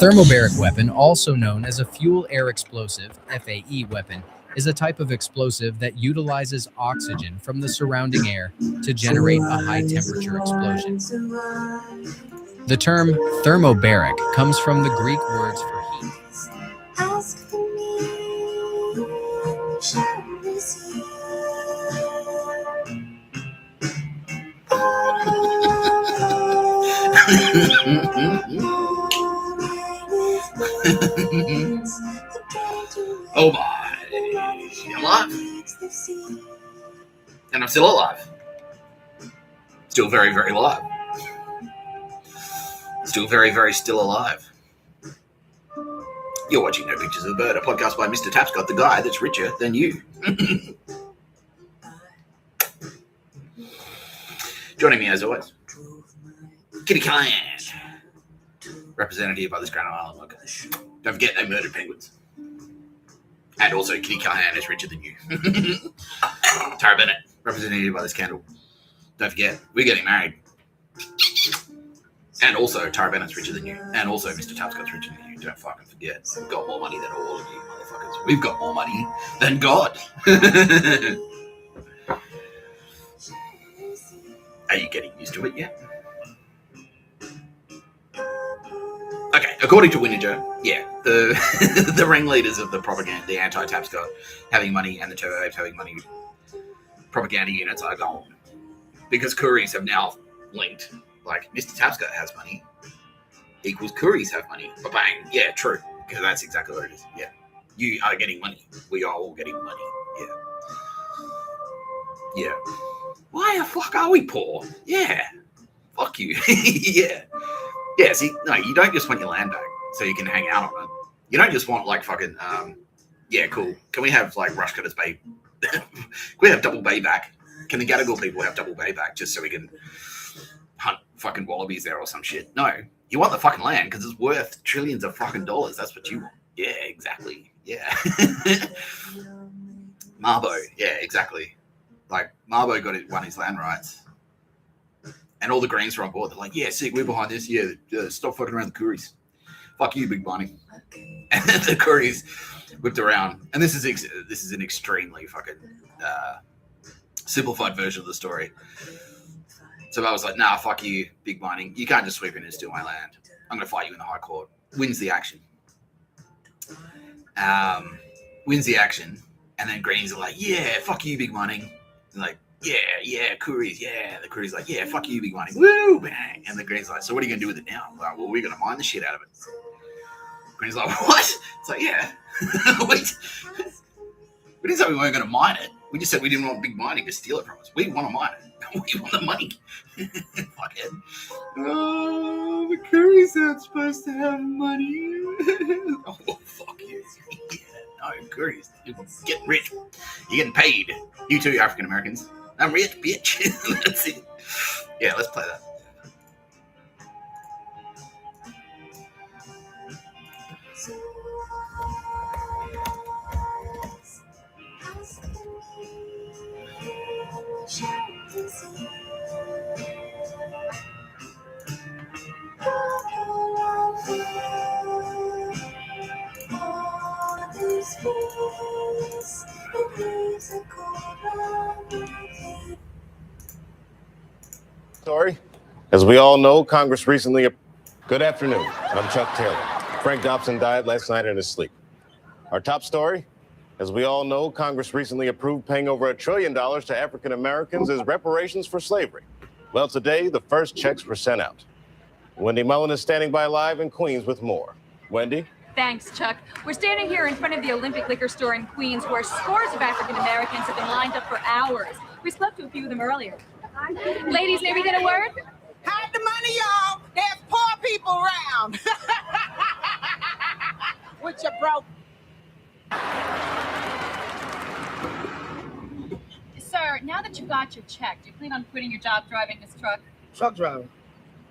thermobaric weapon, also known as a fuel-air explosive (FAE) weapon, is a type of explosive that utilizes oxygen from the surrounding air to generate a high-temperature explosion. The term thermobaric comes from the Greek words for heat. Oh my, I'm alive. And I'm still alive. Still very, very alive. Still very, very still alive. You're watching No Pictures of the Bird, a podcast by Mr. Tapscott, the guy that's richer than you. Joining me as always, Kitty Callaghan, representative by this Grand Island look. Don't forget they murdered penguins. And also Kitty Callaghan is richer than you. Tara Bennett, representative by this candle. Don't forget, we're getting married. And also Tara Bennett's richer than you. And also Mr. Tapscott's richer than you. Don't fucking forget. We've got more money than all of you motherfuckers. We've got more money than God. Are you getting used to it yet? Okay, according to Winninger, yeah, the ringleaders of the propaganda, the anti-Tapscott having money and the turbo apes having money, propaganda units are gone. Because Koories have now linked, like, Mr. Tapscott has money equals Koories have money. But bang, yeah, true, because that's exactly what it is, yeah. You are getting money. We are all getting money, yeah. Yeah. Why the fuck are we poor? Yeah. Fuck you. Yeah. Yeah, see, no, you don't just want your land back so you can hang out on it. You don't just want, like, fucking, yeah, cool. Can we have, like, Rushcutter's Bay? Can we have Double Bay back? Can the Gadigal people have Double Bay back just so we can hunt fucking wallabies there or some shit? No. You want the fucking land because it's worth trillions of fucking dollars. That's what you want. Yeah, exactly. Yeah. Marbo. Yeah, exactly. Like, Marbo won his land rights. And all the Greens are on board. They're like, yeah, sick, we're behind this. Yeah, stop fucking around the Koories. Fuck you, Big Bunny. And the Koories whipped around. And this is an extremely fucking simplified version of the story. So I was like, nah, fuck you, Big Bunny. You can't just sweep in and steal my land. I'm going to fight you in the High Court. Wins the action. Wins the action. And then Greens are like, yeah, fuck you, Big Bunny. And like, yeah, Koories, yeah. The Koories like, yeah, fuck you, Big Money. Woo, bang. And the Green's like, so what are you going to do with it now? I'm like, well, we're going to mine the shit out of it. Green's like, what? It's like, yeah. Wait. We didn't say we weren't going to mine it. We just said we didn't want Big Mining to steal it from us. We want to mine it. We want the money. Fuckhead. Oh, the Koories aren't supposed to have money. Oh, fuck you. Yeah, no, Koories. You're getting rich. You're getting paid. You too, African Americans. I'm rich, bitch. That's it. Yeah, let's play that. Story. As we all know, Congress recently... Good afternoon. I'm Chuck Taylor. Frank Dobson died last night in his sleep. Our top story. As we all know, Congress recently approved paying over $1 trillion to African Americans as reparations for slavery. Well, today, the first checks were sent out. Wendy Mullen is standing by live in Queens with more. Wendy? Thanks, Chuck. We're standing here in front of the Olympic Liquor Store in Queens, where scores of African Americans have been lined up for hours. We spoke to a few of them earlier. Ladies, maybe get a word? Hide the money, y'all. There's poor people around. What you broke? Sir, now that you got your check, do you plan on quitting your job driving this truck? Truck driver?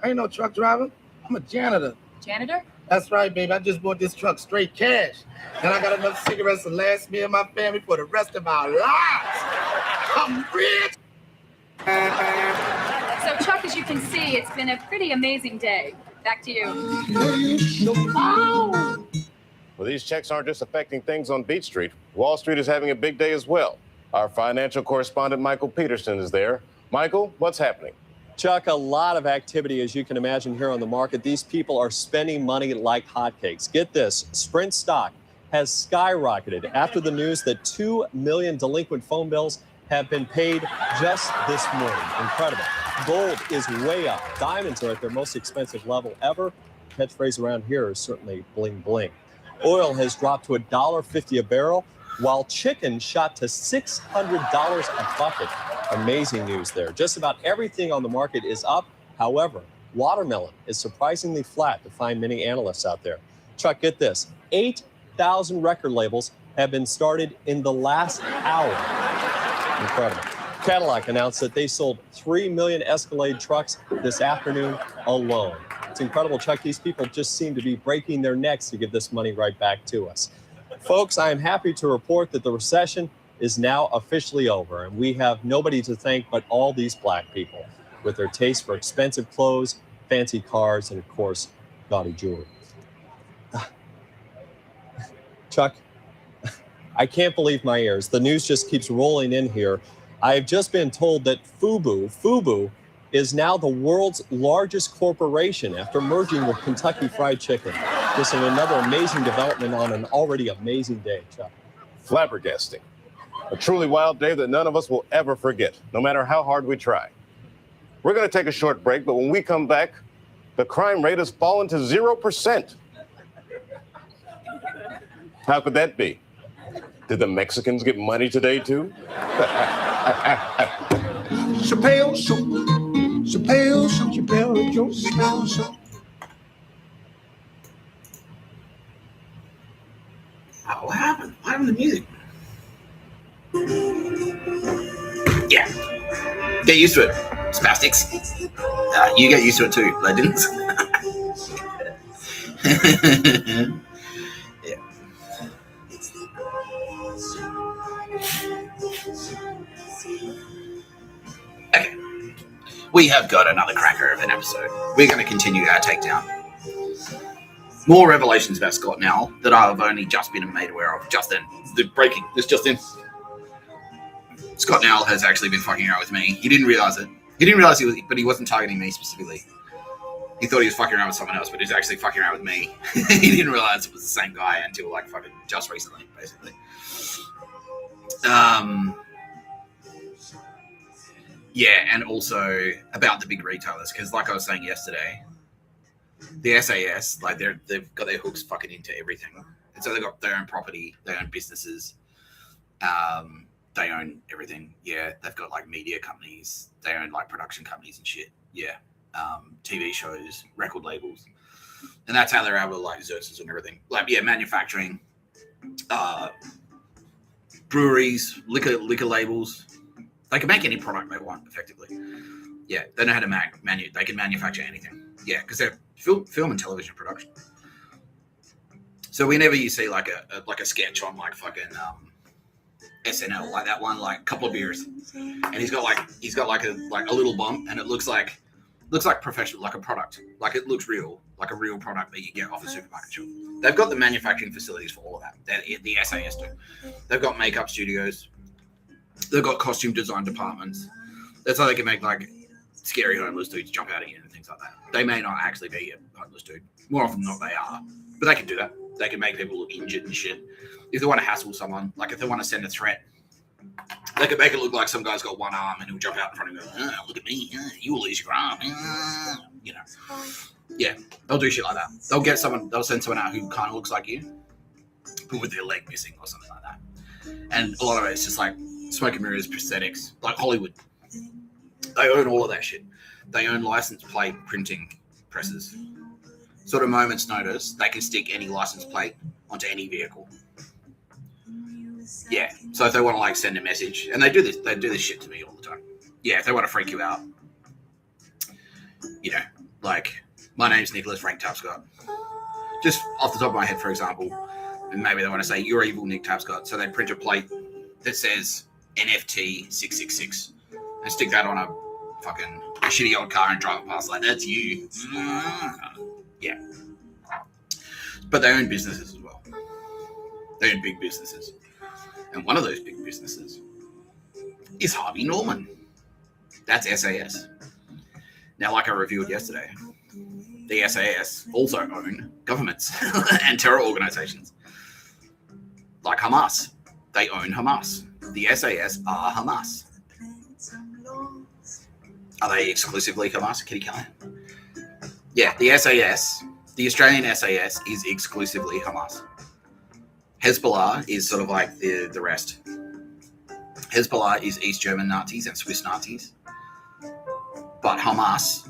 I ain't no truck driver. I'm a janitor. Janitor? That's right, baby. I just bought this truck straight cash. And I got enough cigarettes to last me and my family for the rest of our lives. I'm rich. So, Chuck, as you can see, it's been a pretty amazing day. Back to you. Well, these checks aren't just affecting things on Beach Street. Wall Street is having a big day as well. Our financial correspondent, Michael Peterson, is there. Michael, what's happening? Chuck, a lot of activity, as you can imagine, here on the market. These people are spending money like hotcakes. Get this, Sprint stock has skyrocketed after the news that 2 million delinquent phone bills have been paid just this morning. Incredible. Gold is way up. Diamonds are at their most expensive level ever. Catchphrase around here is certainly bling bling. Oil has dropped to $1.50 a barrel, while chicken shot to $600 a bucket. Amazing news there. Just about everything on the market is up. However, watermelon is surprisingly flat to find many analysts out there. Chuck, get this. 8,000 record labels have been started in the last hour. Incredible. Cadillac announced that they sold 3 million Escalade trucks this afternoon alone. It's incredible, Chuck. These people just seem to be breaking their necks to give this money right back to us. Folks, I am happy to report that the recession is now officially over, and we have nobody to thank but all these black people with their taste for expensive clothes, fancy cars, and of course, gaudy jewelry. Chuck, I can't believe my ears. The news just keeps rolling in here. I've just been told that Fubu is now the world's largest corporation after merging with Kentucky Fried Chicken. Just another amazing development on an already amazing day, Chuck. Flabbergasting. A truly wild day that none of us will ever forget, no matter how hard we try. We're going to take a short break, but when we come back, the crime rate has fallen to 0%. How could that be? Did the Mexicans get money today, too? Chappelle Show. Chappelle Show. Chappelle Show. Oh, what happened? What happened to the music? Yeah. Get used to it, spastics. You get used to it too, legends. Yeah. Okay. We have got another cracker of an episode. We're going to continue our takedown. More revelations about Scott now that I've only just been made aware of just then. This just in. Scott Nell has actually been fucking around with me. He didn't realize it. He didn't realize but he wasn't targeting me specifically. He thought he was fucking around with someone else, but he's actually fucking around with me. He didn't realize it was the same guy until like fucking just recently, basically. Yeah, and also about the big retailers, because like I was saying yesterday, the SAS, like they've got their hooks fucking into everything. And so they've got their own property, they own businesses, they own everything. Yeah, they've got like media companies, they own like production companies and shit. Yeah, TV shows, record labels, and that's how they're able to like Xerxes and everything. Like yeah, manufacturing, breweries, liquor labels. They can make any product they want effectively. Yeah, they know how to they can manufacture anything. Yeah, because they're film and television production. So whenever you see like a sketch on like fucking SNL, like that one, like couple of beers, and he's got like a little bump, and it looks like professional, like a product, like it looks real, like a real product that you get off a supermarket shelf. They've got the manufacturing facilities for all of that. The SAS do. They've got makeup studios. They've got costume design departments. That's how they can make like scary homeless dudes jump out at you and things like that. They may not actually be a homeless dude. More often than not, they are. But they can do that. They can make people look injured and shit. If they want to hassle someone, like if they want to send a threat, they can make it look like some guy's got one arm and he'll jump out in front of you and go, look at me, you will lose your arm. You know. Yeah, they'll do shit like that. They'll send someone out who kind of looks like you, but with their leg missing or something like that. And a lot of it's just like smoke and mirrors, prosthetics, like Hollywood. They own all of that shit. They own license plate printing presses. Sort of moment's notice, they can stick any license plate onto any vehicle. Yeah. So if they want to like send a message, and they do this shit to me all the time. Yeah, if they want to freak you out, you know, like my name's Frank Tapscott. Just off the top of my head, for example, and maybe they want to say you're evil, Nick Tapscott. So they print a plate that says NFT 666 and stick that on a fucking shitty old car and drive it past like that's you. But they own businesses as well. They own big businesses. And one of those big businesses is Harvey Norman. That's SAS. Now, like I revealed yesterday, the SAS also own governments and terror organizations. Like Hamas. They own Hamas. The SAS are Hamas. Are they exclusively Hamas? Kitty Callaghan? Yeah, the SAS, the Australian SAS is exclusively Hamas. Hezbollah is sort of like the rest. Hezbollah is East German Nazis and Swiss Nazis. But Hamas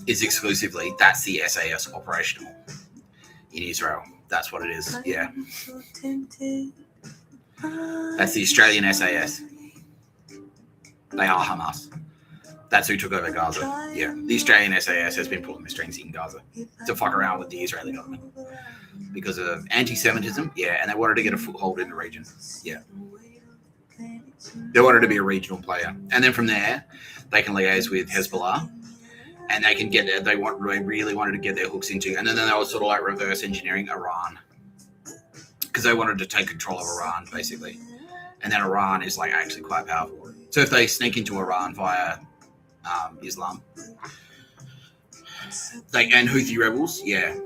is exclusively, that's the SAS operational in Israel. That's what it is, yeah. That's the Australian SAS. They are Hamas. That's who took over Gaza. Yeah, the Australian SAS has been pulling the strings in Gaza to fuck around with the Israeli government because of anti-Semitism. Yeah, and they wanted to get a foothold in the region. Yeah, they wanted to be a regional player, and then from there, they can liaise with Hezbollah, and they can get there. They really wanted to get their hooks into, and then they were sort of like reverse engineering Iran because they wanted to take control of Iran basically, and then Iran is like actually quite powerful. So if they sneak into Iran via Islam, and Houthi rebels, yeah,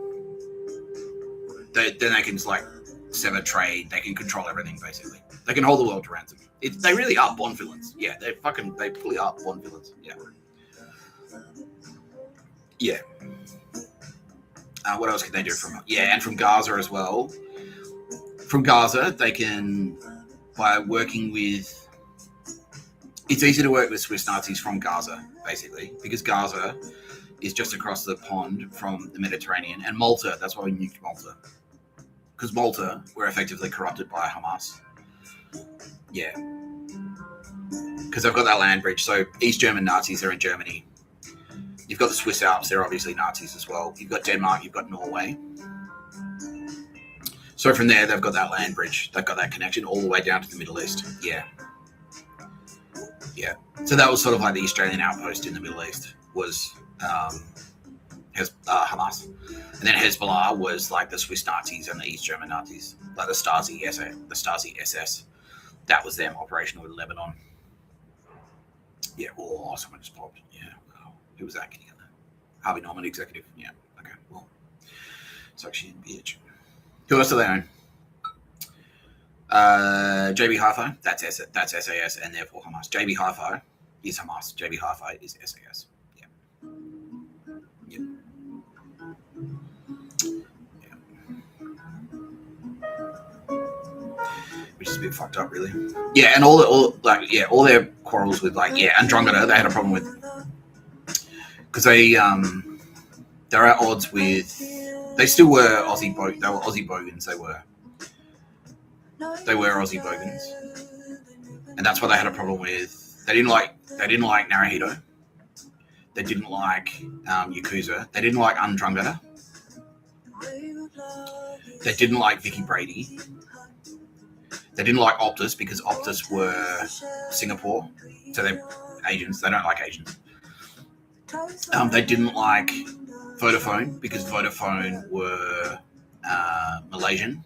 then they can like sever trade. They can control everything basically. They can hold the world to ransom. They really are Bond villains. Yeah, they fully are Bond villains. Yeah. Yeah. What else can they do from? Yeah, and from Gaza as well. From Gaza, they can, by working with. It's easy to work with Swiss Nazis from Gaza, basically, because Gaza is just across the pond from the Mediterranean. And Malta, that's why we nuked Malta. Because Malta were effectively corrupted by Hamas. Yeah. Because they've got that land bridge. So East German Nazis are in Germany. You've got the Swiss Alps, they're obviously Nazis as well. You've got Denmark, you've got Norway. So from there, they've got that land bridge. They've got that connection all the way down to the Middle East. Yeah. Yeah, so that was sort of like the Australian outpost in the Middle East was Hamas, and then Hezbollah was like the Swiss Nazis and the East German Nazis, like the Stasi SS. That was them operational in Lebanon. Yeah, oh, someone just popped. Yeah, oh, who was that getting in there? Harvey Norman, executive. Yeah, okay, well, so she bitch. Who else do they own? JB Hi-Fi, that's SAS and therefore Hamas. JB Hi-Fi is Hamas. JB Hi-Fi is SAS. Yeah. Yeah. Yeah. Which is a bit fucked up, really. Yeah, and all their quarrels with Andromeda, they had a problem with because they're at odds with. They still were Aussie. They were Aussie bogans. They were Aussie bogans, and that's what they had a problem with. They didn't like Naruhito. They didn't like Yakuza. They didn't like Andromeda. They didn't like Vicky Brady. They didn't like Optus because Optus were Singapore, so they're Asians. They don't like Asians. They didn't like Vodafone because Vodafone were Malaysian.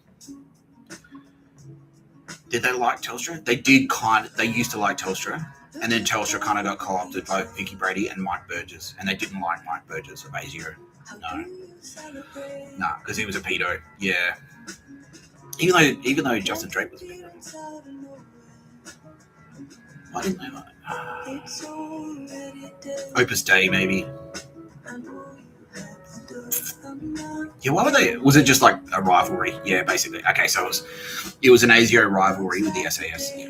Did they like Telstra? They did they used to like Telstra, and then Telstra kind of got co-opted by Vicky Brady and Mike Burgess, and they didn't like Mike Burgess of ASIO. No, because he was a pedo. Yeah, even though Justin Drake was a pedo. Why didn't they like Opus Dei? Maybe. Yeah, why were they? Was it just like a rivalry? Yeah, basically. Okay, so it was an ASIO rivalry with the SAS. Yeah.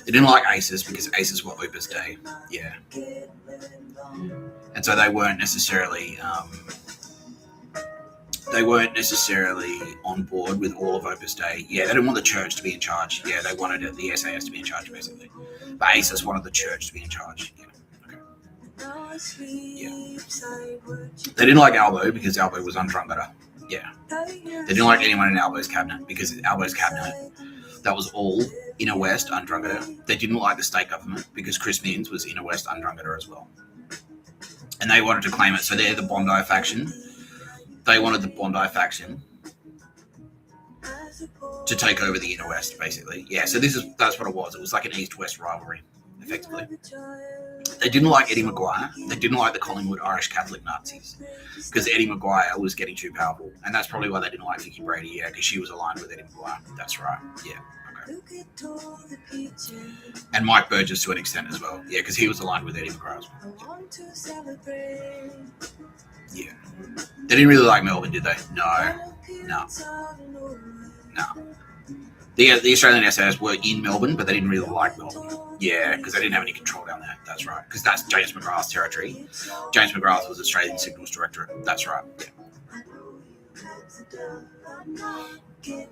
They didn't like ACES because ACES were Opus Dei. Yeah, and so they weren't necessarily on board with all of Opus Dei. Yeah, they didn't want the church to be in charge. Yeah, they wanted the SAS to be in charge, basically. But ACES wanted the church to be in charge. Yeah. Yeah. They didn't like Albo because Albo was Andromeda. Yeah. They didn't like anyone in Albo's cabinet because Albo's cabinet, that was all Inner West Andromeda. They didn't like the state government because Chris Minns was Inner West Andromeda as well. And they wanted to claim it. So they're the Bondi faction. they wanted the Bondi faction to take over the inner west, basically. Yeah, so that's what it was. It was like an east-west rivalry, effectively. They didn't like Eddie Maguire. They didn't like the Collingwood Irish Catholic Nazis because Eddie Maguire was getting too powerful, and that's probably why they didn't like Vicky Brady. Yeah, because she was aligned with Eddie Maguire. That's right. Yeah. Okay. And Mike Burgess to an extent as well. Yeah, because he was aligned with Eddie Maguire as well. Yeah. They didn't really like Melbourne, did they? No. The Australian SAS were in Melbourne, but they didn't really like Melbourne. Yeah, because they didn't have any control down there. That's right. Because that's James McGrath's territory. James McGrath was Australian Signals Directorate. That's right. Yeah.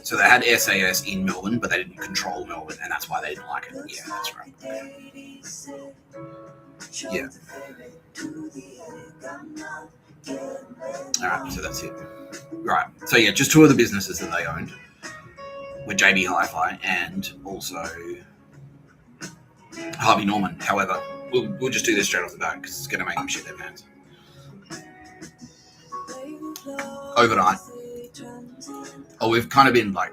So they had SAS in Melbourne, but they didn't control Melbourne, and that's why they didn't like it. Yeah, that's right. Okay. Yeah. All right, so that's it. Right. So yeah, just two of the businesses that they owned were JB Hi-Fi and also Harvey Norman. However, we'll just do this straight off the bat because it's going to make them shit their pants. Overnight. Oh, we've kind of been like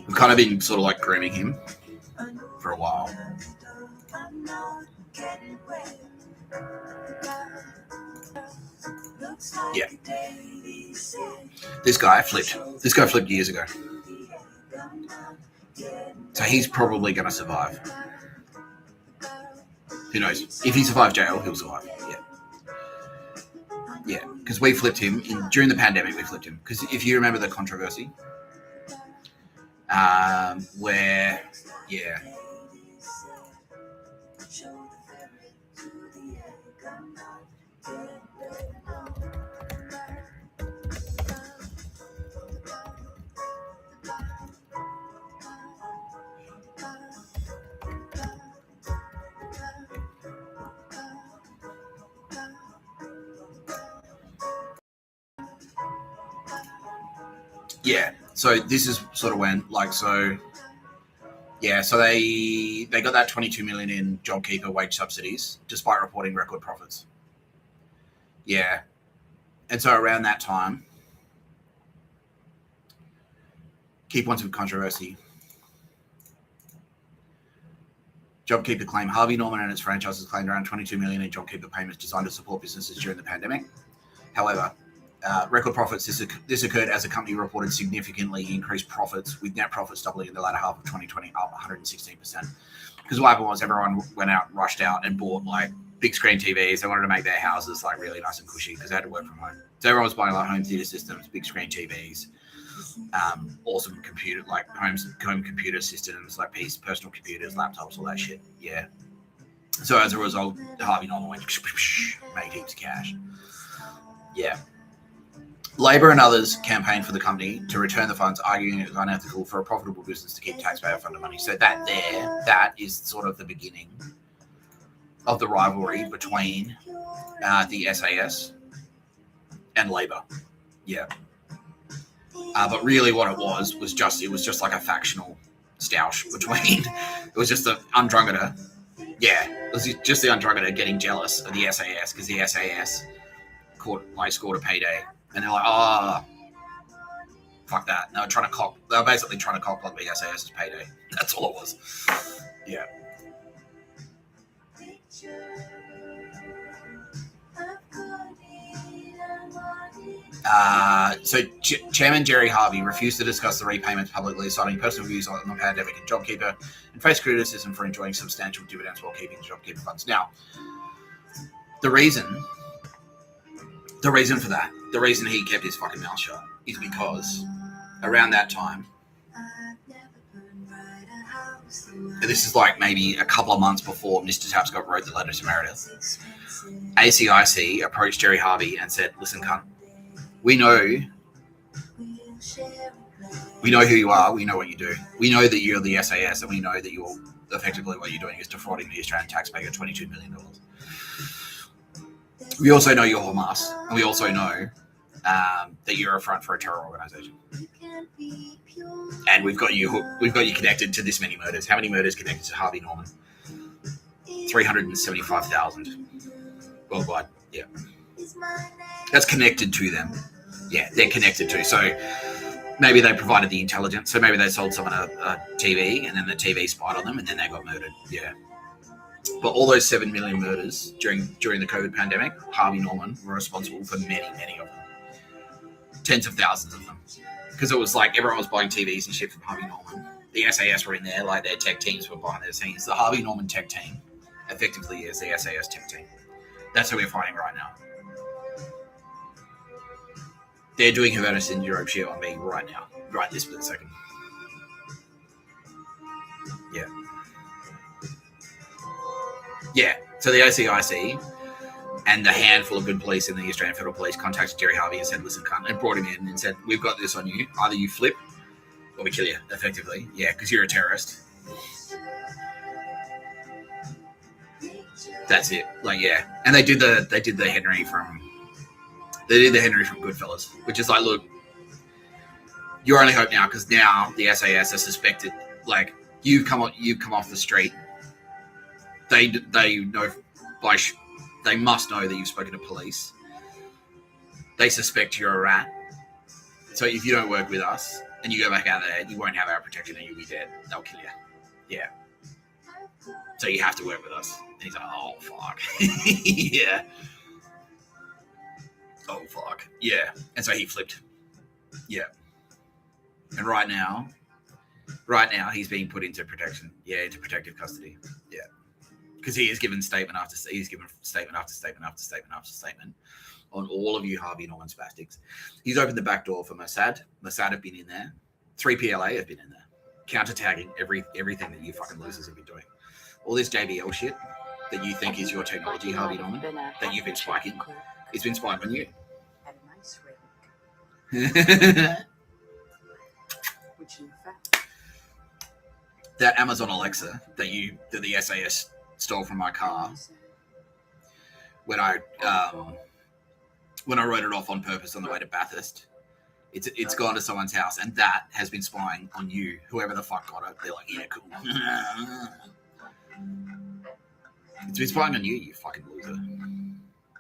we've kind of been sort of like grooming him for a while. Yeah. This guy flipped years ago. So he's probably going to survive. Who knows? If he survives jail, he'll survive. Yeah. Yeah, because we flipped him during the pandemic. We flipped him because if you remember the controversy, where so this is sort of when, so they got that 22 million in JobKeeper wage subsidies despite reporting record profits. Yeah. And so around that time, key points of controversy. JobKeeper claim Harvey Norman and its franchises claimed around 22 million in JobKeeper payments designed to support businesses during the pandemic. However, record profits. This occurred as the company reported significantly increased profits, with net profits doubling in the latter half of 2020, up 116%. Because what happened was everyone rushed out and bought like big screen TVs. They wanted to make their houses like really nice and cushy because they had to work from home. So everyone was buying like home theater systems, big screen TVs, awesome computer, like home computer systems, like personal computers, laptops, all that shit. Yeah. So as a result, Harvey Norman went made heaps of cash. Yeah. Labor and others campaigned for the company to return the funds, arguing it was unethical for a profitable business to keep taxpayer-funded money. So that is sort of the beginning of the rivalry between the SAS and Labor. Yeah. But really what it was just like a factional stoush between, it was just the Undrungada. Yeah, it was just the Undrungada getting jealous of the SAS because the SAS scored a payday. And they're like, fuck that. They were basically trying to cock block the SAS's payday. That's all it was. Yeah. So Chairman Jerry Harvey refused to discuss the repayments publicly, citing personal views on the pandemic and JobKeeper, and faced criticism for enjoying substantial dividends while keeping the JobKeeper funds. Now, the reason for that, the reason he kept his fucking mouth shut is because around that time, and this is like maybe a couple of months before Mr. Tapscott wrote the letter to Meredith, ACIC approached Jerry Harvey and said, listen, cunt, we know who you are, we know what you do. We know that you're the SAS, and we know that you're effectively what you're doing is defrauding the Australian taxpayer $22 million. We also know you're Hamas, and we also know that you're a front for a terror organization. And we've got you connected to this many murders. How many murders connected to Harvey Norman? 375,000 worldwide. Yeah, that's connected to them. Yeah, they're connected to. So maybe they provided the intelligence. So maybe they sold someone a TV, and then the TV spied on them, and then they got murdered. Yeah. But all those 7 million murders during the COVID pandemic, Harvey Norman were responsible for many of them. Tens of thousands of them. Because it was like everyone was buying TVs and shit from Harvey Norman. The SAS were in there, like their tech teams were behind their scenes. The Harvey Norman tech team effectively is the SAS tech team. That's who we're fighting right now. They're doing Havana in Europe shit on me right now. Right this split second. Yeah. Yeah. So the ACIC and the handful of good police in the Australian Federal Police contacted Jerry Harvey and said, listen, cunt, and brought him in and said, we've got this on you. Either you flip or we kill you, effectively. Yeah, because you're a terrorist. That's it. Like, yeah. And they did the Henry from Goodfellas, which is like, look, your only hope now, because now the SAS are suspected, like, you've come off the street. They know they must know that you've spoken to police. They suspect you're a rat. So if you don't work with us and you go back out there, you won't have our protection and you'll be dead. They'll kill you. Yeah. So you have to work with us. And he's like, oh, fuck. Yeah. Oh, fuck. Yeah. And so he flipped. Yeah. And right now, he's being put into protection. Yeah, into protective custody. Yeah. Because he has given statement after statement on all of you Harvey Norman spastics. He's opened the back door for Mossad. Mossad have been in there. 3PLA have been in there. Counter-tagging everything that you fucking losers have been doing. All this JBL shit that you think is your technology, Harvey Norman, that you've been spiking, it's been spying on you. That Amazon Alexa that the SAS stole from my car when I wrote it off on purpose on the way to Bathurst, it's gone to someone's house, and that has been spying on you, whoever the fuck got it. They're like, yeah, cool. It's been spying on you, you fucking loser.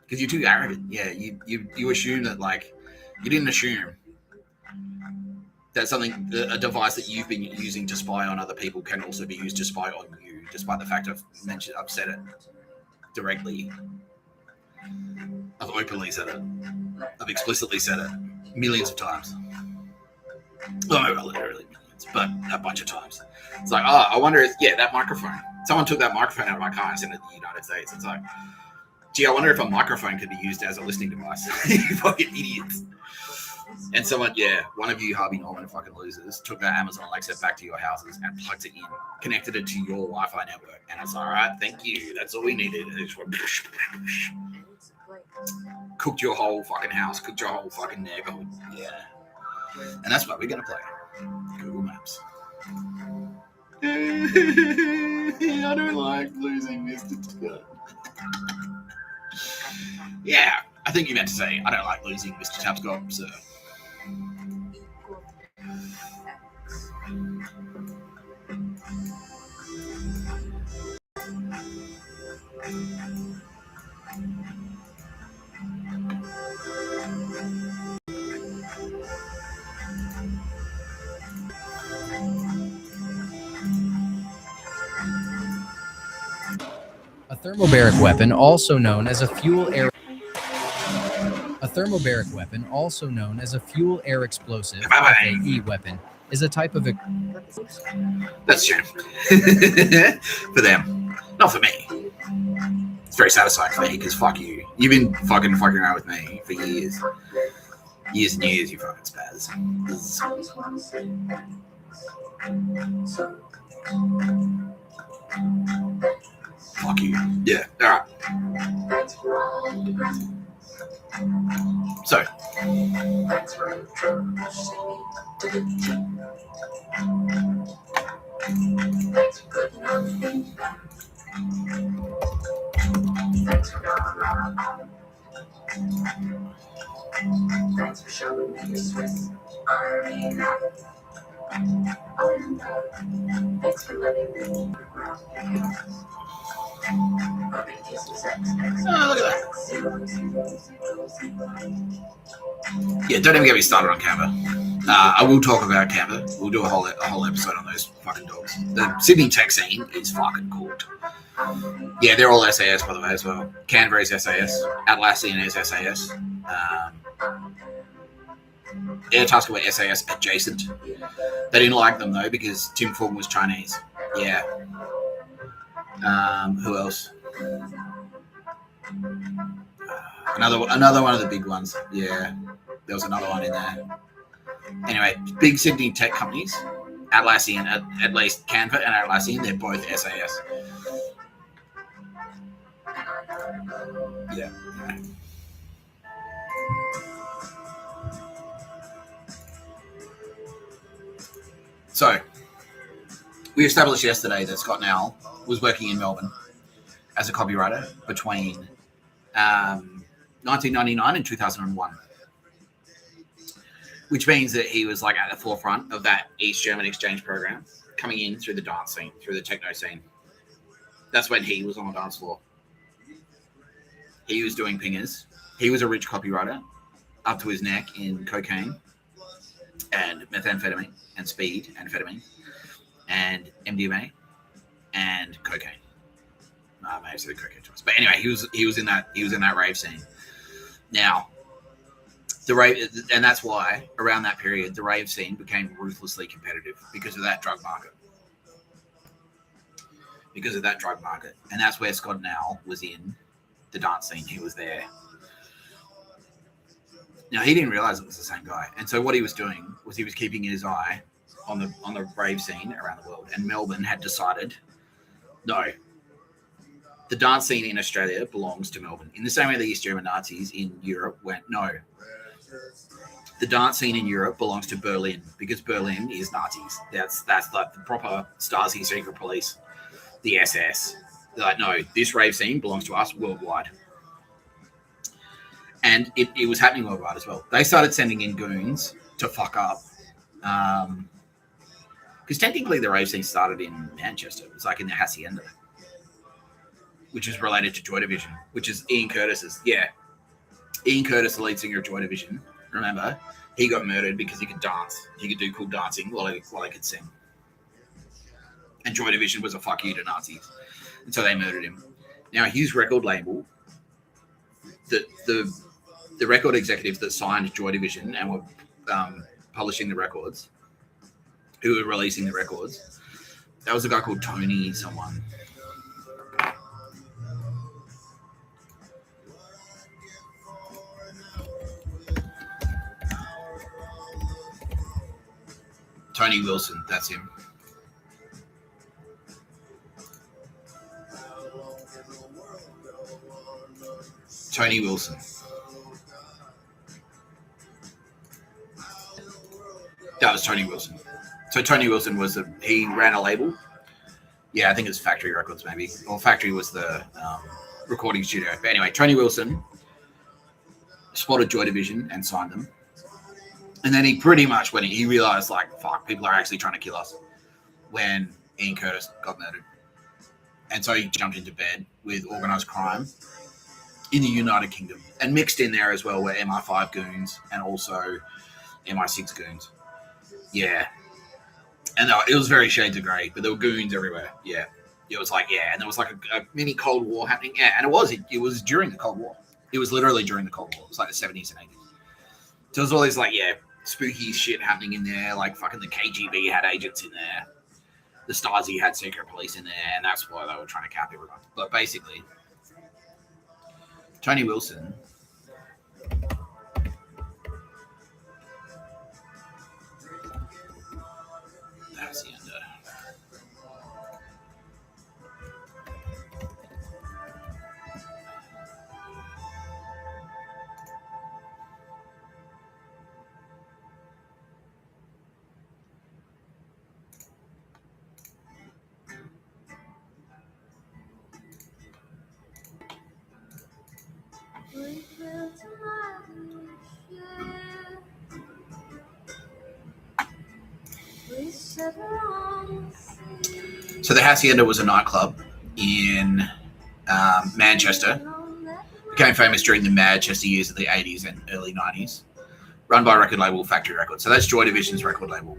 Because you're too arrogant. Yeah, you assume that, like, you didn't assume that a device that you've been using to spy on other people can also be used to spy on you, despite the fact I've said it directly. I've openly said it. I've explicitly said it millions of times. Well, not literally millions, but a bunch of times. It's like, I wonder if, that microphone. Someone took that microphone out of my car and sent it to the United States. It's like, gee, I wonder if a microphone could be used as a listening device. You fucking idiots. And someone, one of you Harvey Norman fucking losers took that Amazon Alexa back to your houses and plugged it in, connected it to your Wi-Fi network, and it's all right, thank you, that's all we needed. And it just went, cooked your whole fucking house, cooked your whole fucking neighborhood. Yeah. And that's what we're gonna play. Google Maps. I don't like losing Mr. Scott. Yeah, I think you meant to say, I don't like losing Mr. Tapscott, so. A thermobaric weapon, also known as a fuel-air explosive, FAE weapon, is a type of. That's true. For them, not for me. It's very satisfying for me because fuck you. You've been fucking around with me for years and years. You fucking spaz. Fuck you. Yeah. All right. So. Thanks for showing me your Swiss Army knife. Oh, no. Thanks for letting me grow your hair. Oh, look at that. Yeah, don't even get me started on Canberra. I will talk about Canberra. We'll do a whole episode on those fucking dogs. The Sydney tech scene is fucking cooked. Yeah, they're all SAS, by the way, as well. Canberra's SAS. Atlassian is SAS. Air Tasker were SAS adjacent. They didn't like them, though, because Tim Fung was Chinese. Yeah. Who else? Another one of the big ones. Yeah, there was another one in there. Anyway, big Sydney tech companies, Atlassian, at least Canva and Atlassian, they're both SAS. Yeah. So, we established yesterday that Scott Nowell was working in Melbourne as a copywriter between 1999 and 2001, which means that he was like at the forefront of that East German exchange program coming in through the dance scene, through the techno scene. That's when he was on the dance floor. He was doing pingers. He was a rich copywriter up to his neck in cocaine and methamphetamine and speed amphetamine and MDMA and cocaine. Maybe I said cocaine twice. But anyway, he was in that rave scene. Now, the rave, and that's why around that period the rave scene became ruthlessly competitive because of that drug market. And that's where Scott Nowell was in the dance scene. He was there. Now, he didn't realize it was the same guy. And so what he was doing was he was keeping his eye on the rave scene around the world. And Melbourne had decided, no, the dance scene in Australia belongs to Melbourne. In the same way the East German Nazis in Europe went, no, the dance scene in Europe belongs to Berlin because Berlin is Nazis. That's like the proper Stasi secret police, the SS. They're like, no, this rave scene belongs to us worldwide. And it was happening worldwide as well. They started sending in goons to fuck up. Because technically the rave scene started in Manchester. It was like in the Hacienda, which is related to Joy Division, which is Ian Curtis's. Yeah. Ian Curtis, the lead singer of Joy Division, remember, he got murdered because he could dance. He could do cool dancing while he could sing. And Joy Division was a fuck you to Nazis. And so they murdered him. Now, his record label, the record executives that signed Joy Division and were publishing the records, who were releasing the records, that was a guy called Tony someone. Tony Wilson, that's him. Tony Wilson. That was Tony Wilson. So Tony Wilson he ran a label. Yeah, I think it was Factory Records maybe. Or Factory was the recording studio. But anyway, Tony Wilson spotted Joy Division and signed them. And then he pretty much, when he realized, like, fuck, people are actually trying to kill us, when Ian Curtis got murdered. And so he jumped into bed with organised crime in the United Kingdom. And mixed in there as well were MI5 goons and also MI6 goons. Yeah. And it was very shades of grey, but there were goons everywhere. Yeah. It was like, yeah. And there was like a mini Cold War happening. Yeah. And it was during the Cold War. It was literally during the Cold War. It was like the 70s and 80s. So there's all these, like, yeah, spooky shit happening in there. Like, fucking the KGB had agents in there. The Stasi had secret police in there. And that's why they were trying to cap everyone. But basically, Tony Wilson that's the end. So the Hacienda was a nightclub in Manchester. Became famous during the Manchester years of the 80s and early 90s. Run by record label Factory Records. So that's Joy Division's record label.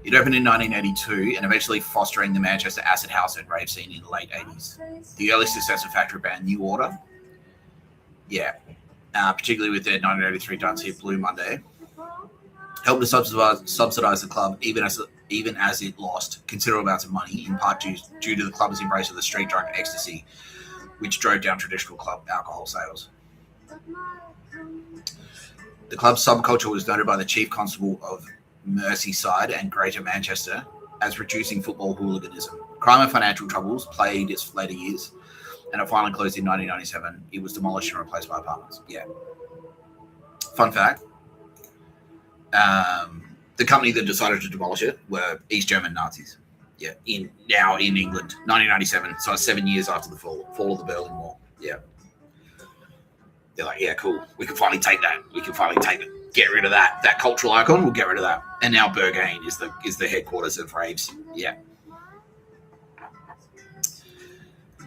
It opened in 1982 and eventually fostering the Manchester acid house and rave scene in the late 80s. The early success of Factory band New Order, particularly with their 1983 dance hit Blue Monday, helped to subsidize the club even as it lost considerable amounts of money, in part due to the club's embrace of the street drug ecstasy, which drove down traditional club alcohol sales. The club's subculture was noted by the Chief Constable of Merseyside and Greater Manchester as reducing football hooliganism. Crime and financial troubles plagued its later years, and it finally closed in 1997. It was demolished and replaced by apartments. Fun fact, the company that decided to demolish it were East German Nazis. In England, 1997. So 7 years after the fall of the Berlin Wall. They're like, yeah, cool. We can finally take that. Get rid of that cultural icon. We'll get rid of that. And now Berghain is the headquarters of raves. Who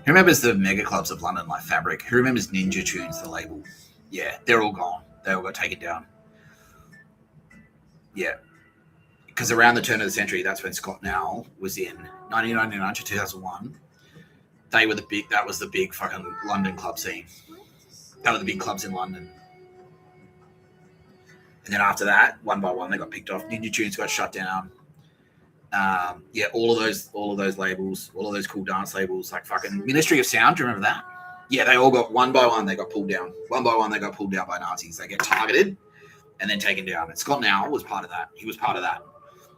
remembers the mega clubs of London like Fabric? Who remembers Ninja Tunes, the label? They're all gone. They all got taken down. Because around the turn of the century, that's when Scott Now was in 1999 to 2001. That was the big fucking London club scene. That were the big clubs in London. And then after that, one by one, they got picked off. Ninja Tunes got shut down. All of those labels, all of those cool dance labels, like fucking Ministry of Sound. Do you remember that? They all got one by one. They got pulled down. One by one, they got pulled down by Nazis. They get targeted and then taken down. And Scott Now was part of that. He was part of that.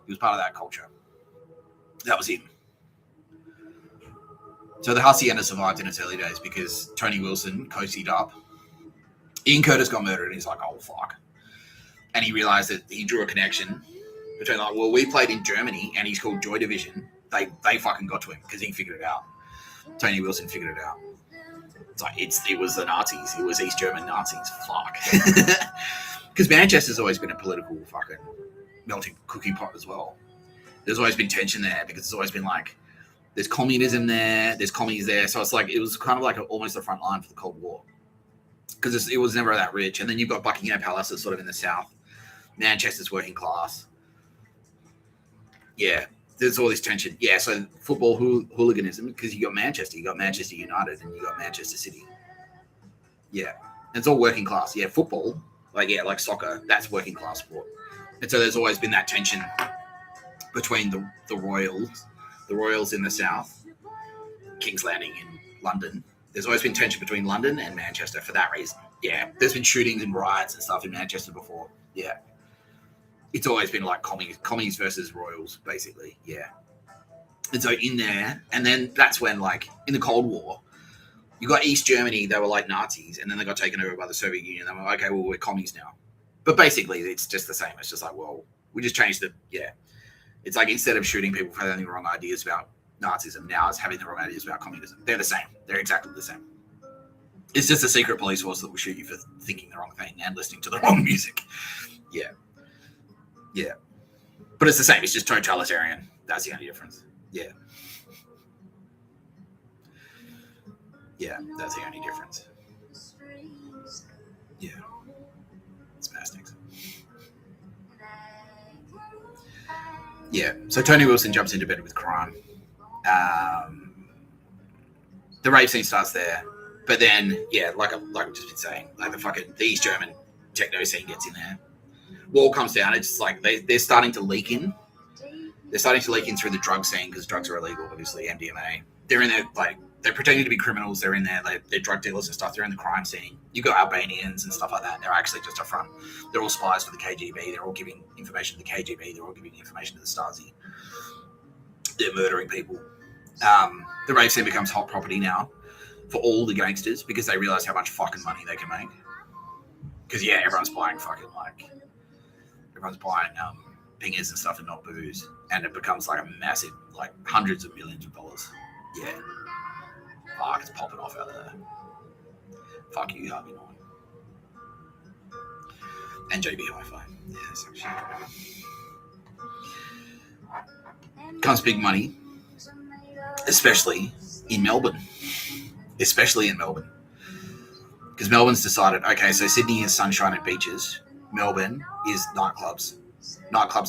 He was part of that culture. That was him. So the Hacienda survived in its early days because Tony Wilson cozied up. Ian Curtis got murdered, and he's like, oh, fuck. And he realized that he drew a connection between, like, well, we played in Germany, and he's called Joy Division. They fucking got to him because he figured it out. Tony Wilson figured it out. It's like, it was the Nazis. It was East German Nazis. Fuck. Because Manchester's always been a political fucking melting cookie pot as well. There's always been tension there because it's always been like, there's communism there, there's commies there. So it's like, it was kind of like almost the front line for the Cold War. Because it was never that rich. And then you've got Buckingham Palace that's sort of in the south. Manchester's working class. There's all this tension. So football hooliganism, because you got Manchester United, and you got Manchester City. And it's all working class. Football, like soccer, that's working class sport. And so there's always been that tension between the Royals in the south, King's Landing in London. There's always been tension between London and Manchester for that reason. There's been shootings and riots and stuff in Manchester before. It's always been like commies versus royals, basically. And so in there, and then that's when, like, in the Cold War, you got East Germany, they were like Nazis, and then they got taken over by the Soviet Union. They were like, okay, well, we're commies now. But basically, it's just the same. It's just like, well, we just changed the, It's like, instead of shooting people for having the wrong ideas about Nazism, now it's having the wrong ideas about communism. They're the same. They're exactly the same. It's just a secret police force that will shoot you for thinking the wrong thing and listening to the wrong music. But it's the same. It's just totalitarian. That's the only difference. That's the only difference. Spastics. So Tony Wilson jumps into bed with crime. The rave scene starts there, but then like I've just been saying, like the East German techno scene gets in there. Wall comes down. It's just like they're starting to leak in. They're starting to leak in through the drug scene because drugs are illegal, obviously, MDMA. They're in there, like, they're pretending to be criminals. They're in there, they're drug dealers and stuff. They're in the crime scene. You got Albanians and stuff like that. They're actually just a front. They're all spies for the KGB. They're all giving information to the KGB. They're all giving information to the Stasi. They're murdering people. The rave scene becomes hot property now for all the gangsters because they realize how much fucking money they can make. Because, everyone's buying pingers and stuff and not booze. And it becomes like a massive, like, hundreds of millions of dollars. Fuck, it's popping off out there. Fuck you, Harvey. And JB Hi-Fi. comes big money, especially in Melbourne. Because Melbourne's decided, okay, so Sydney is sunshine and beaches. Melbourne is nightclubs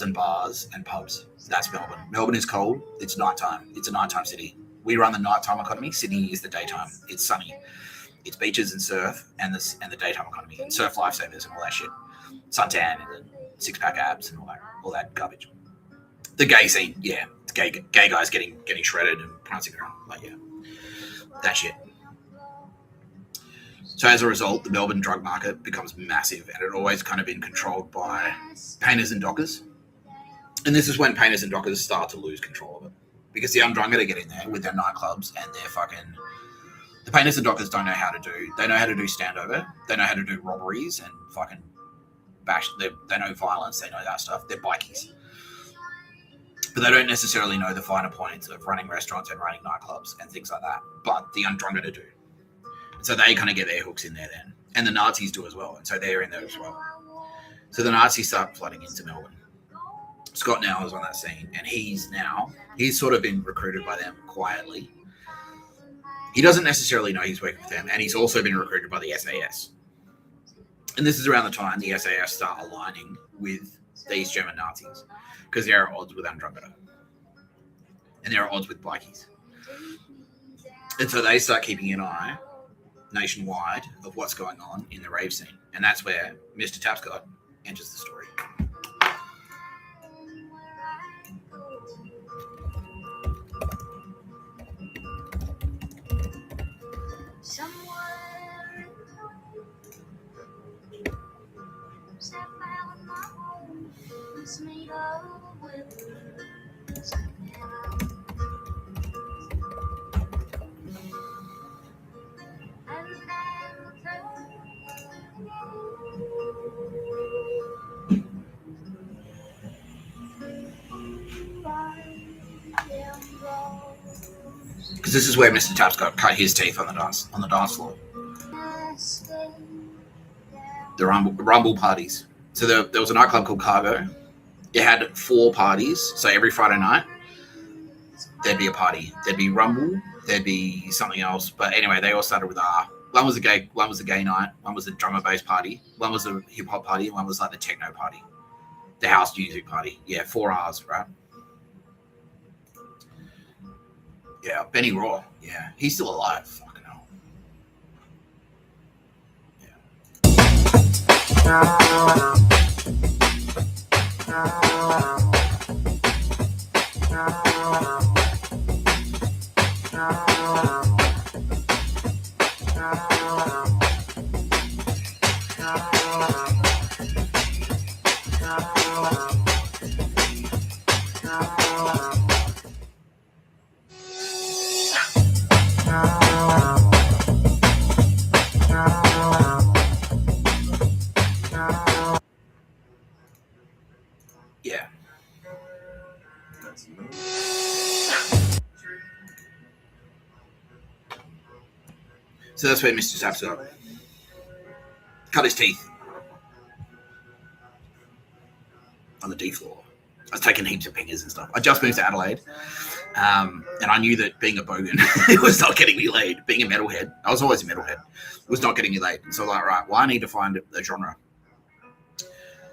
and bars and pubs. That's Melbourne. Melbourne is cold. It's nighttime. It's a nighttime city. We run the nighttime economy. Sydney is the daytime. It's sunny. It's beaches and surf and the daytime economy and surf lifesavers and all that shit. Suntan and six-pack abs and all that garbage. The gay scene, yeah. It's gay guys getting shredded and prancing around. Like, yeah. That shit. So as a result, the Melbourne drug market becomes massive, and it always kind of been controlled by painters and dockers. And this is when painters and dockers start to lose control of it. Because the Undrunga get in there with their nightclubs and their fucking... The painters and dockers don't know how to do... They know how to do standover. They know how to do robberies and fucking bash... They know violence. They know that stuff. They're bikies. But they don't necessarily know the finer points of running restaurants and running nightclubs and things like that. But the Undrunga do. So they kind of get their hooks in there then. And the Nazis do as well. And so they're in there as well. So the Nazis start flooding into Melbourne. Scott now is on that scene. And he's sort of been recruited by them quietly. He doesn't necessarily know he's working with them. And he's also been recruited by the SAS. And this is around the time the SAS start aligning with these German Nazis. Because they're at odds with Undrunga. And they're at odds with bikies. And so they start keeping an eye nationwide of what's going on in the rave scene. And that's where Mr. Tapscott enters the story. Because this is where Mr. Tapscott cut his teeth on the dance floor. The rumble parties. So there was a nightclub called Cargo. It had 4 parties. So every Friday night, there'd be a party. There'd be rumble. There'd be something else. But anyway, they all started with R. One was a gay night. One was a drummer bass party. One was a hip hop party. And one was like the techno party, the house music party. Yeah, 4 R's, right? Yeah, Benny Raw. Yeah, he's still alive. Fucking hell. Yeah. So that's where Mr. Tapscott cut his teeth on the D floor. I was taking heaps of pingers and stuff. I just moved to Adelaide, and I knew that being a bogan it was not getting me laid. Being a metalhead, I was always a metalhead, was not getting me laid. And so like, right, well, I need to find a genre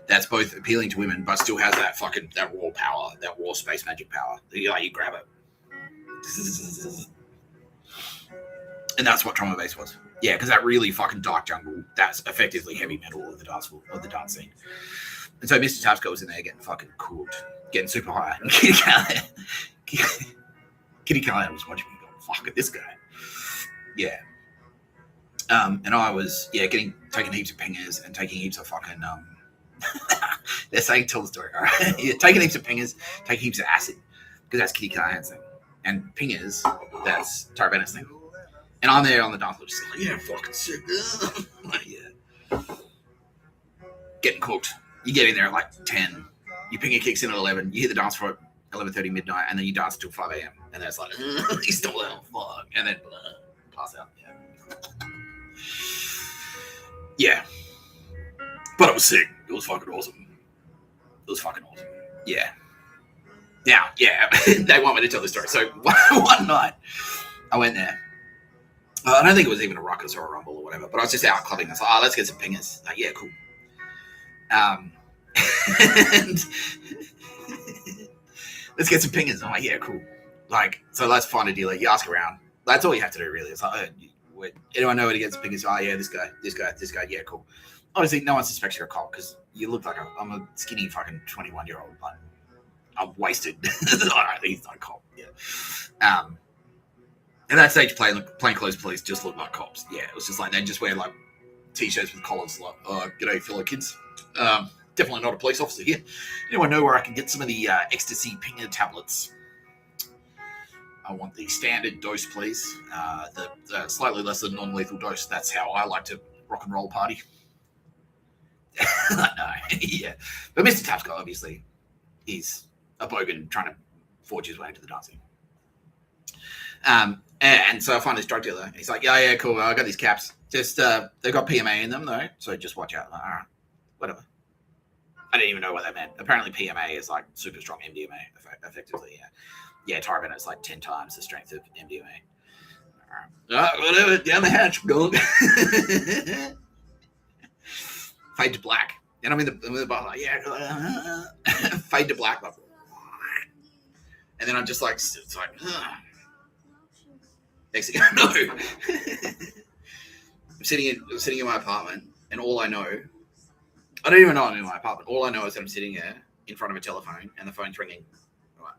that's both appealing to women, but still has that raw power, that raw space magic power. You grab it. And that's what trauma bass was. Yeah, because that really fucking dark jungle, that's effectively heavy metal of the dance scene. And so Mr. Tapscott was in there getting fucking cooked, getting super high. And Kitty Callaghan was watching me going, fuck at this guy. Yeah. And I was, taking heaps of pingers and taking heaps of fucking, they're saying tell the story, all right? Yeah, taking heaps of pingers, taking heaps of acid, because that's Kitty Callaghan's thing. And pingers, that's Tara Bennett's thing. And I'm there on the dance floor just like, yeah, fucking sick. Yeah. Getting cooked. You get in there at like 10. Your pinger kicks in at 11. You hit the dance floor at 11:30 midnight, and then you dance until 5 a.m. And then it's like, you still out, fuck. And then pass out. Yeah. But it was sick. It was fucking awesome. Yeah. Now, yeah, they want me to tell the story. So one night, I went there. I don't think it was even a ruckus or a rumble or whatever, but I was just out clubbing. I was like, let's get some pingers. Like, yeah, cool. And let's get some pingers. I'm like, yeah, cool. Like, so let's find a dealer. You ask around. That's all you have to do, really. It's like, anyone know where to get some pingers? Oh, yeah, this guy. Yeah, cool. Obviously, no one suspects you're a cop because you look like I'm a skinny fucking 21-year-old. Like, I'm wasted. All right, he's not a cop. Yeah. At that stage, plainclothes police just look like cops. Yeah, it was just like they just wear like t-shirts with collars, like "G'day, fellow kids." Definitely not a police officer here. Anyone know where I can get some of the ecstasy pinger tablets? I want the standard dose, please. The slightly less than non-lethal dose. That's how I like to rock and roll party. No, yeah. But Mr. Tapscott, obviously, he's a bogan trying to forge his way into the dancing. And so I find this drug dealer. He's like, yeah, cool. I got these caps. Just they've got PMA in them though, so just watch out. Like, all right, whatever. I didn't even know what that meant. Apparently, PMA is like super strong MDMA, effectively. Yeah. Tara Bennett's like 10 times the strength of MDMA. All right, whatever. Down the hatch, going. Fade to black. And I'm in the bar, like, yeah. Fade to black, like, and then I'm just like, it's like, next thing I know, I'm sitting in my apartment, and all I know, I don't even know I'm in my apartment. All I know is that I'm sitting there in front of a telephone, and the phone's ringing. Right.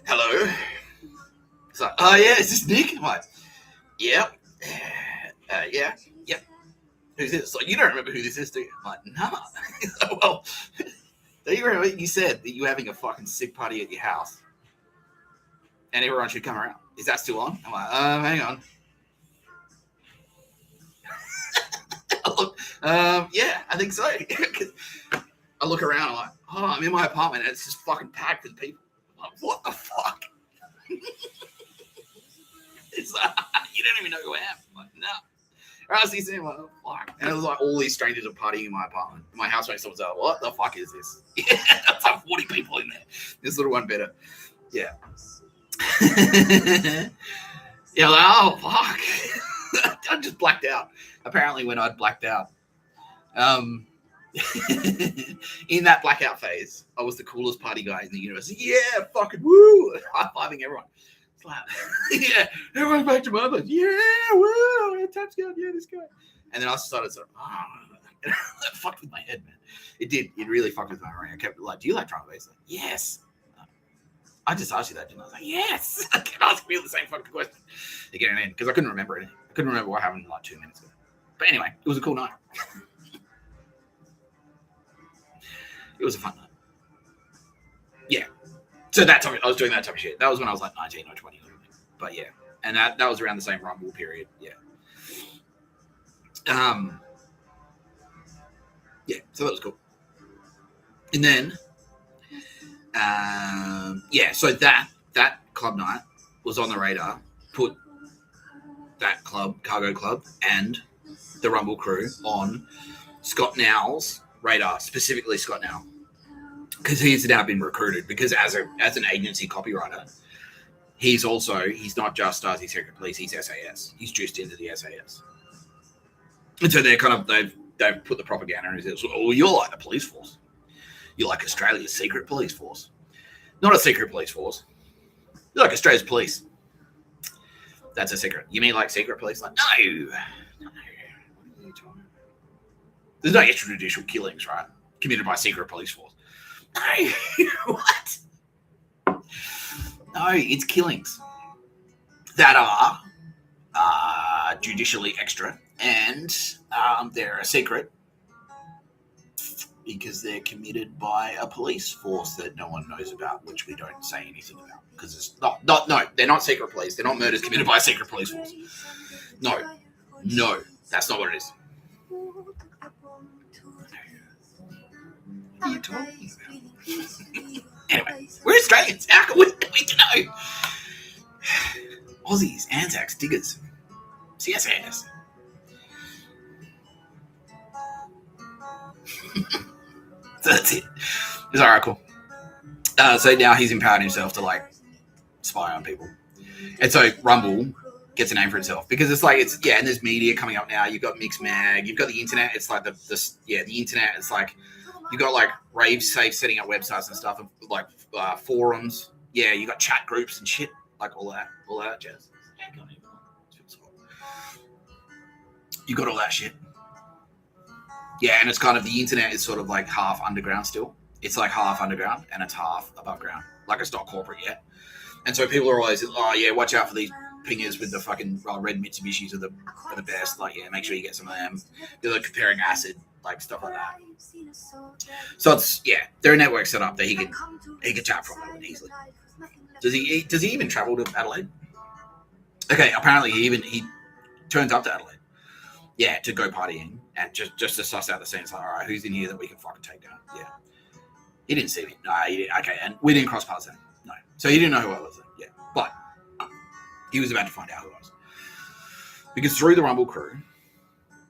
Hello. It's like, oh yeah, is this Nick? I'm like, yep. Yeah. Who's this? Like, you don't remember who this is, do you? I'm like, no. Like, well, do you remember you said that you were having a fucking sick party at your house? And everyone should come around. Is that still on? I'm like, hang on. Yeah, I think so. I look around, I'm like, I'm in my apartment and it's just fucking packed with people. I'm like, what the fuck? It's like, you don't even know who I am. I'm like, no. I was saying, like, oh, fuck. And it was like all these strangers are partying in my apartment. My housemate was like, what the fuck is this? Yeah, that's like 40 people in there. This little one better. Yeah. Yeah, like, oh, fuck. I just blacked out. Apparently, when I'd blacked out, in that blackout phase, I was the coolest party guy in the universe. Yeah, fucking woo! High-fiving everyone. It's like, yeah, everyone's back to mother. Yeah, woo! Tapscott, yeah, this guy. And then I started sort of, that fucked with my head, man. It did. It really fucked with my brain. I kept like, do you like drum and bass? Like, yes. I just asked you that, didn't I? I was like, yes. I kept asking me the same fucking question to get it in because I couldn't remember it. I couldn't remember what happened like 2 minutes ago. But anyway, it was a cool night. It was a fun night. Yeah. So that time I was doing that type of shit. That was when I was like 19 or 20 or something. But yeah. And that was around the same rumble period. Yeah. Yeah, so that was cool. And then so that club night was on the radar, put that club, Cargo Club, and the Rumble crew on Scott Nowell's radar, specifically Scott Nowell, because he's now been recruited. Because as an agency copywriter, he's not just Stasi Secret Police, he's SAS. He's juiced into the SAS, and so they're kind of they've put the propaganda in his head. Oh, you're like the police force. You're like Australia's secret police force. Not a secret police force. You're like Australia's police. That's a secret. You mean like secret police? Like, no. There's no extrajudicial killings, right? Committed by secret police force. No. What? No, it's killings that are judicially extra, and they're a secret because they're committed by a police force that no one knows about, which we don't say anything about because it's no, they're not secret police. They're not murders committed by a secret police force. No, that's not what it is. What are you talking about? Anyway, we're Australians. How can we know? Aussies, Anzacs, diggers, CSAS. So that's it. It's all right, cool. So now he's empowered himself to like spy on people, and so Rumble gets a name for itself because it's like and there's media coming up now. You've got Mixed Mag, you've got the internet. It's like the internet. It's like you've got like rave safe setting up websites and stuff, like forums. Yeah, you got chat groups and shit, like all that jazz. You got all that shit. Yeah, and it's kind of the internet is sort of like half underground still. It's like half underground and it's half above ground. Like it's not corporate yet. And so people are always, oh yeah, watch out for these pingers with the fucking red Mitsubishis are the best. Like, yeah, make sure you get some of them. They're like comparing acid, like stuff like that. So it's they're a network set up that he can chat from easily. Does he even travel to Adelaide? Okay, apparently he turns up to Adelaide. Yeah, to go partying and just to suss out the scene. It's like, all right, who's in here that we can fucking take down? Yeah. He didn't see me. No, he didn't. Okay, and we didn't cross paths then. No. So he didn't know who I was then. Yeah. But he was about to find out who I was. Because through the Rumble crew,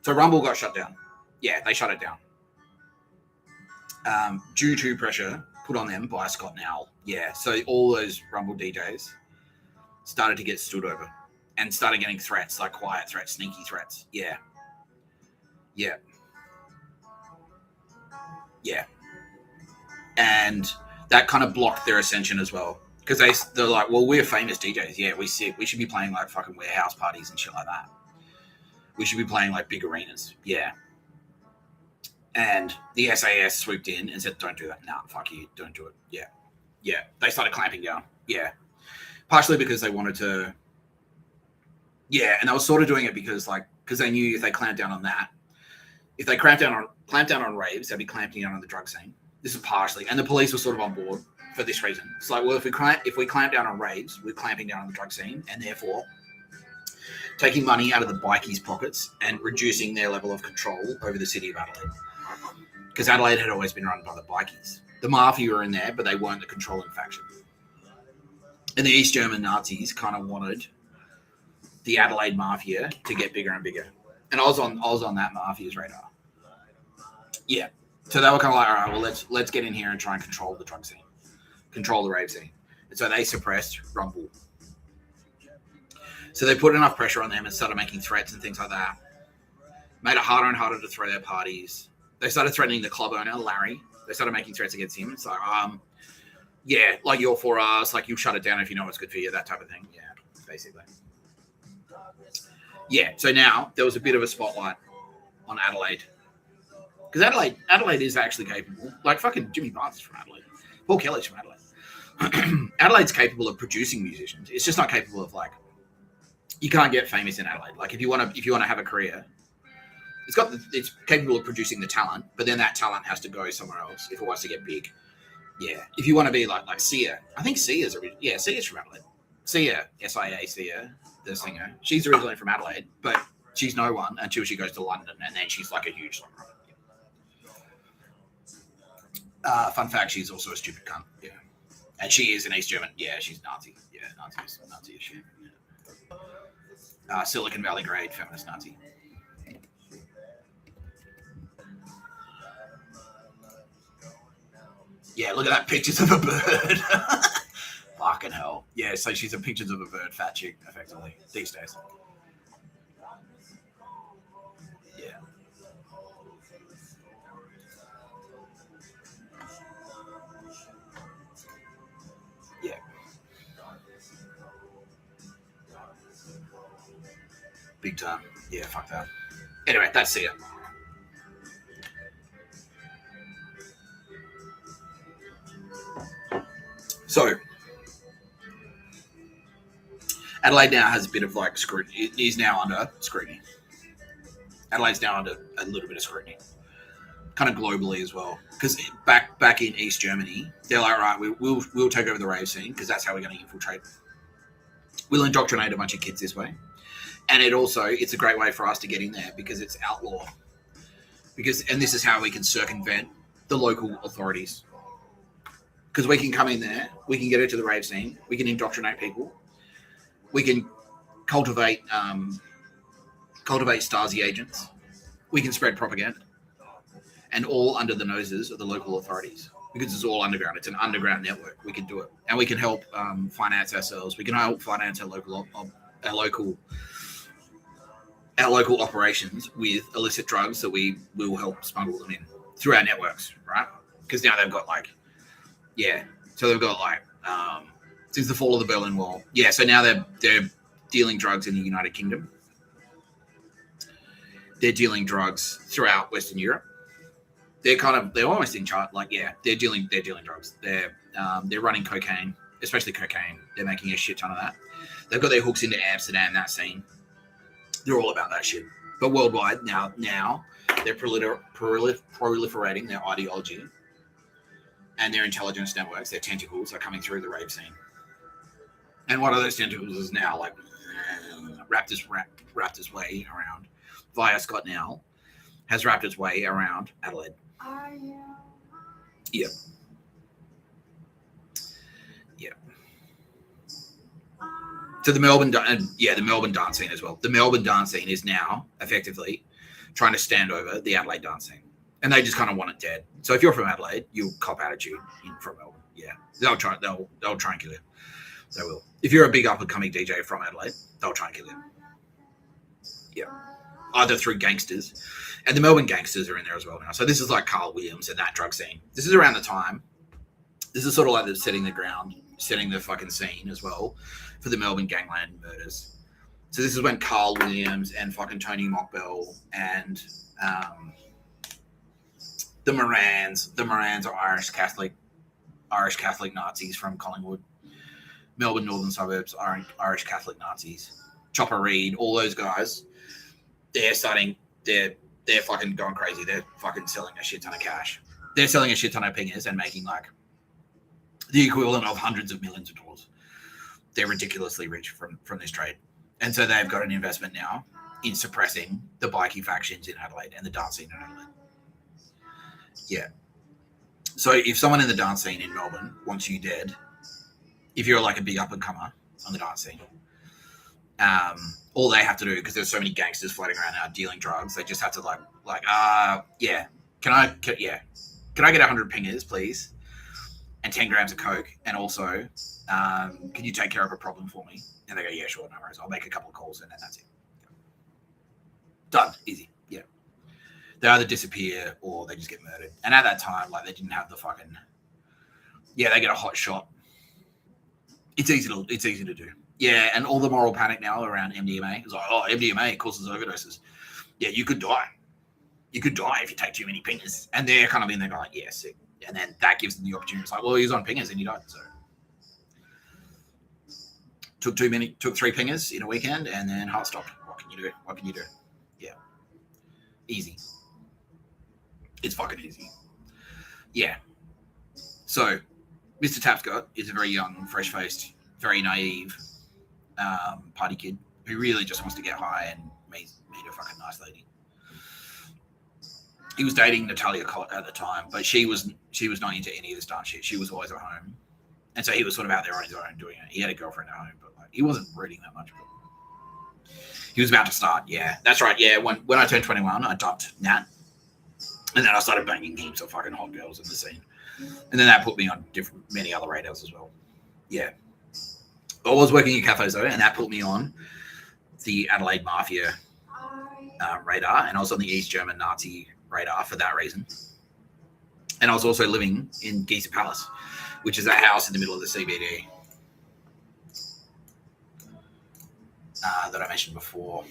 so Rumble got shut down. Yeah, they shut it down. Due to pressure put on them by Scott Nowell. Yeah, so all those Rumble DJs started to get stood over and started getting threats, like quiet threats, sneaky threats. Yeah. Yeah. Yeah. And that kind of blocked their ascension as well. Because they're like, well, we're famous DJs. Yeah, we should be playing like fucking warehouse parties and shit like that. We should be playing like big arenas. Yeah. And the SAS swooped in and said, don't do that. Nah, fuck you. Don't do it. Yeah. Yeah. They started clamping down. Yeah. Partially because they wanted to. Yeah. And they were sort of doing it because they knew if they clamped down on that, if they clamped down on raves, they'd be clamping down on the drug scene. This is partially, and the police were sort of on board for this reason. It's like, well, if we clamp down on raves, we're clamping down on the drug scene, and therefore taking money out of the bikies' pockets and reducing their level of control over the city of Adelaide. Because Adelaide had always been run by the bikies. The mafia were in there, but they weren't the controlling faction. And the East German Nazis kind of wanted the Adelaide mafia to get bigger and bigger. And I was on that mafia's radar. Yeah. So they were kind of like, all right, well, let's get in here and try and control the drug scene, control the rave scene. And so they suppressed Rumble. So they put enough pressure on them and started making threats and things like that. Made it harder and harder to throw their parties. They started threatening the club owner, Larry. They started making threats against him. It's like, yeah, like you're for us, like you'll shut it down if you know what's good for you, that type of thing. Yeah, basically. Yeah, so now there was a bit of a spotlight on Adelaide. Because Adelaide is actually capable. Like fucking Jimmy Barnes is from Adelaide. Paul Kelly's from Adelaide. Adelaide's capable of producing musicians. It's just not capable of like, you can't get famous in Adelaide. Like if you want to have a career, it's capable of producing the talent, but then that talent has to go somewhere else if it wants to get big. Yeah. If you want to be like Sia, I think Sia's from Adelaide. Sia, Sia, the singer. She's originally from Adelaide, but she's no one until she goes to London, and then she's like a huge songwriter. Fun fact, she's also a stupid cunt. Yeah. And she is an East German. Yeah, she's Nazi. Yeah, Nazi as shit. Yeah. Silicon Valley grade feminist Nazi. Yeah, look at that, pictures of a bird. Fucking hell. Yeah, so she's a pictures of a bird fat chick, effectively, these days. Yeah. Yeah. Big time. Yeah, fuck that. Anyway, that's it. So, Adelaide now has a bit of like scrutiny. It is now under scrutiny. Adelaide's now under a little bit of scrutiny, kind of globally as well. Because back in East Germany, they're like, right, we'll take over the rave scene because that's how we're going to infiltrate. We'll indoctrinate a bunch of kids this way, and it's a great way for us to get in there because it's outlaw. And this is how we can circumvent the local authorities. Because we can come in there, we can get into the rave scene, we can indoctrinate people, we can cultivate Stasi agents, we can spread propaganda, and all under the noses of the local authorities because it's all underground. It's an underground network. We can do it, and we can help finance ourselves. We can help finance our local operations with illicit drugs that we will help smuggle them in through our networks, right? Because now they've got so they've got since the fall of the Berlin Wall, so now they're dealing drugs in the United Kingdom. They're dealing drugs throughout Western Europe. They're almost in charge. They're dealing drugs. They're running cocaine, especially cocaine. They're making a shit ton of that. They've got their hooks into Amsterdam, that scene. They're all about that shit. But worldwide now they're proliferating their ideology and their intelligence networks. Their tentacles are coming through the rave scene. And one of those tentacles is now wrapped its way around via Scott now has wrapped its way around Adelaide. Yep. So the Melbourne dance scene as well. The Melbourne dance scene is now effectively trying to stand over the Adelaide dance scene, and they just kind of want it dead. So if you're from Adelaide, you'll cop attitude from Melbourne. Yeah, they'll try and kill you. They will. If you're a big up and coming DJ from Adelaide, they'll try and kill you. Yeah, either through gangsters, and the Melbourne gangsters are in there as well now. So this is like Carl Williams and that drug scene. This is around the time. This is sort of like the setting the fucking scene as well for the Melbourne gangland murders. So this is when Carl Williams and fucking Tony Mockbell and the Morans are Irish Catholic Nazis from Collingwood. Melbourne northern suburbs are Irish Catholic Nazis. Chopper Reed, all those guys, they're fucking going crazy. They're fucking selling a shit ton of cash. They're selling a shit ton of pingers and making the equivalent of hundreds of millions of dollars. They're ridiculously rich from this trade. And so they've got an investment now in suppressing the bikie factions in Adelaide and the dance scene in Adelaide. Yeah. So if someone in the dance scene in Melbourne wants you dead, if you're like a big up and comer on the dance scene, all they have to do, because there's so many gangsters floating around now dealing drugs, they just have to can I get 100 pingers, please? And 10 grams of coke, and also, can you take care of a problem for me? And they go, yeah, sure, no worries. I'll make a couple of calls, and then that's it. Done, easy. Yeah, they either disappear or they just get murdered. And at that time, they didn't have the fucking. Yeah, they get a hot shot. It's easy to do. Yeah, and all the moral panic now around MDMA is MDMA causes overdoses. Yeah, you could die. You could die if you take too many pingers. And they're kind of in there going, yeah, sick. And then that gives them the opportunity. It's he was on pingers and he died. So took 3 pingers in a weekend and then heart stopped. What can you do? Yeah. Easy. It's fucking easy. Yeah. So Mr. Tapscott is a very young, fresh-faced, very naive party kid who really just wants to get high and meet a fucking nice lady. He was dating Natalia Cott at the time, but she was not into any of this dance shit. She was always at home. And so he was sort of out there on his own doing it. He had a girlfriend at home, but he wasn't reading that much. But he was about to start. Yeah, that's right. Yeah, when I turned 21, I dumped Nat. And then I started banging heaps of fucking hot girls in the scene. And then that put me on many other radars as well. Yeah. I was working at cafes though, and that put me on the Adelaide Mafia radar. And I was on the East German Nazi radar for that reason. And I was also living in Geezer Palace, which is a house in the middle of the CBD that I mentioned before.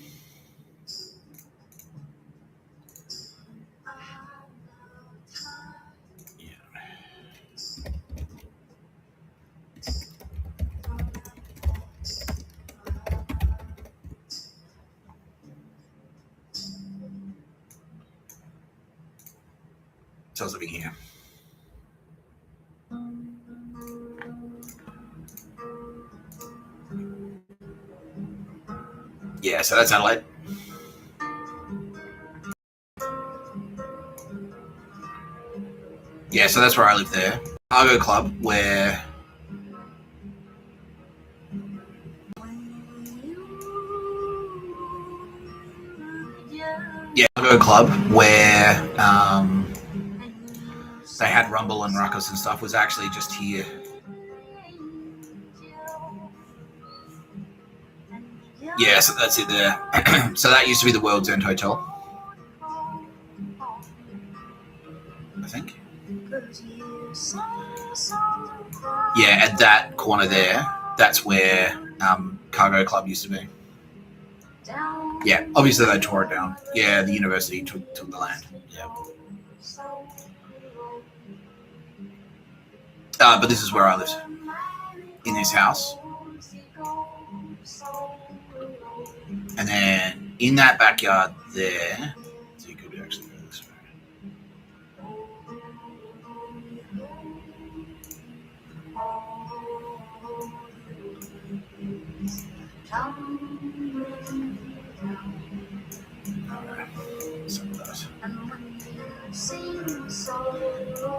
So I was living here. Yeah, so that's Adelaide. Yeah, so that's where I live there. Cargo Club, where Cargo Club, where they had rumble and ruckus and stuff was actually just here. Yeah, so that's it there. So that used to be the World's End Hotel, I think. Yeah, at that corner there, that's where Cargo Club used to be. Yeah, obviously they tore it down. Yeah, the university took the land. Yeah. But this is where I lived, in this house. And then in that backyard there, so you could actually go this way.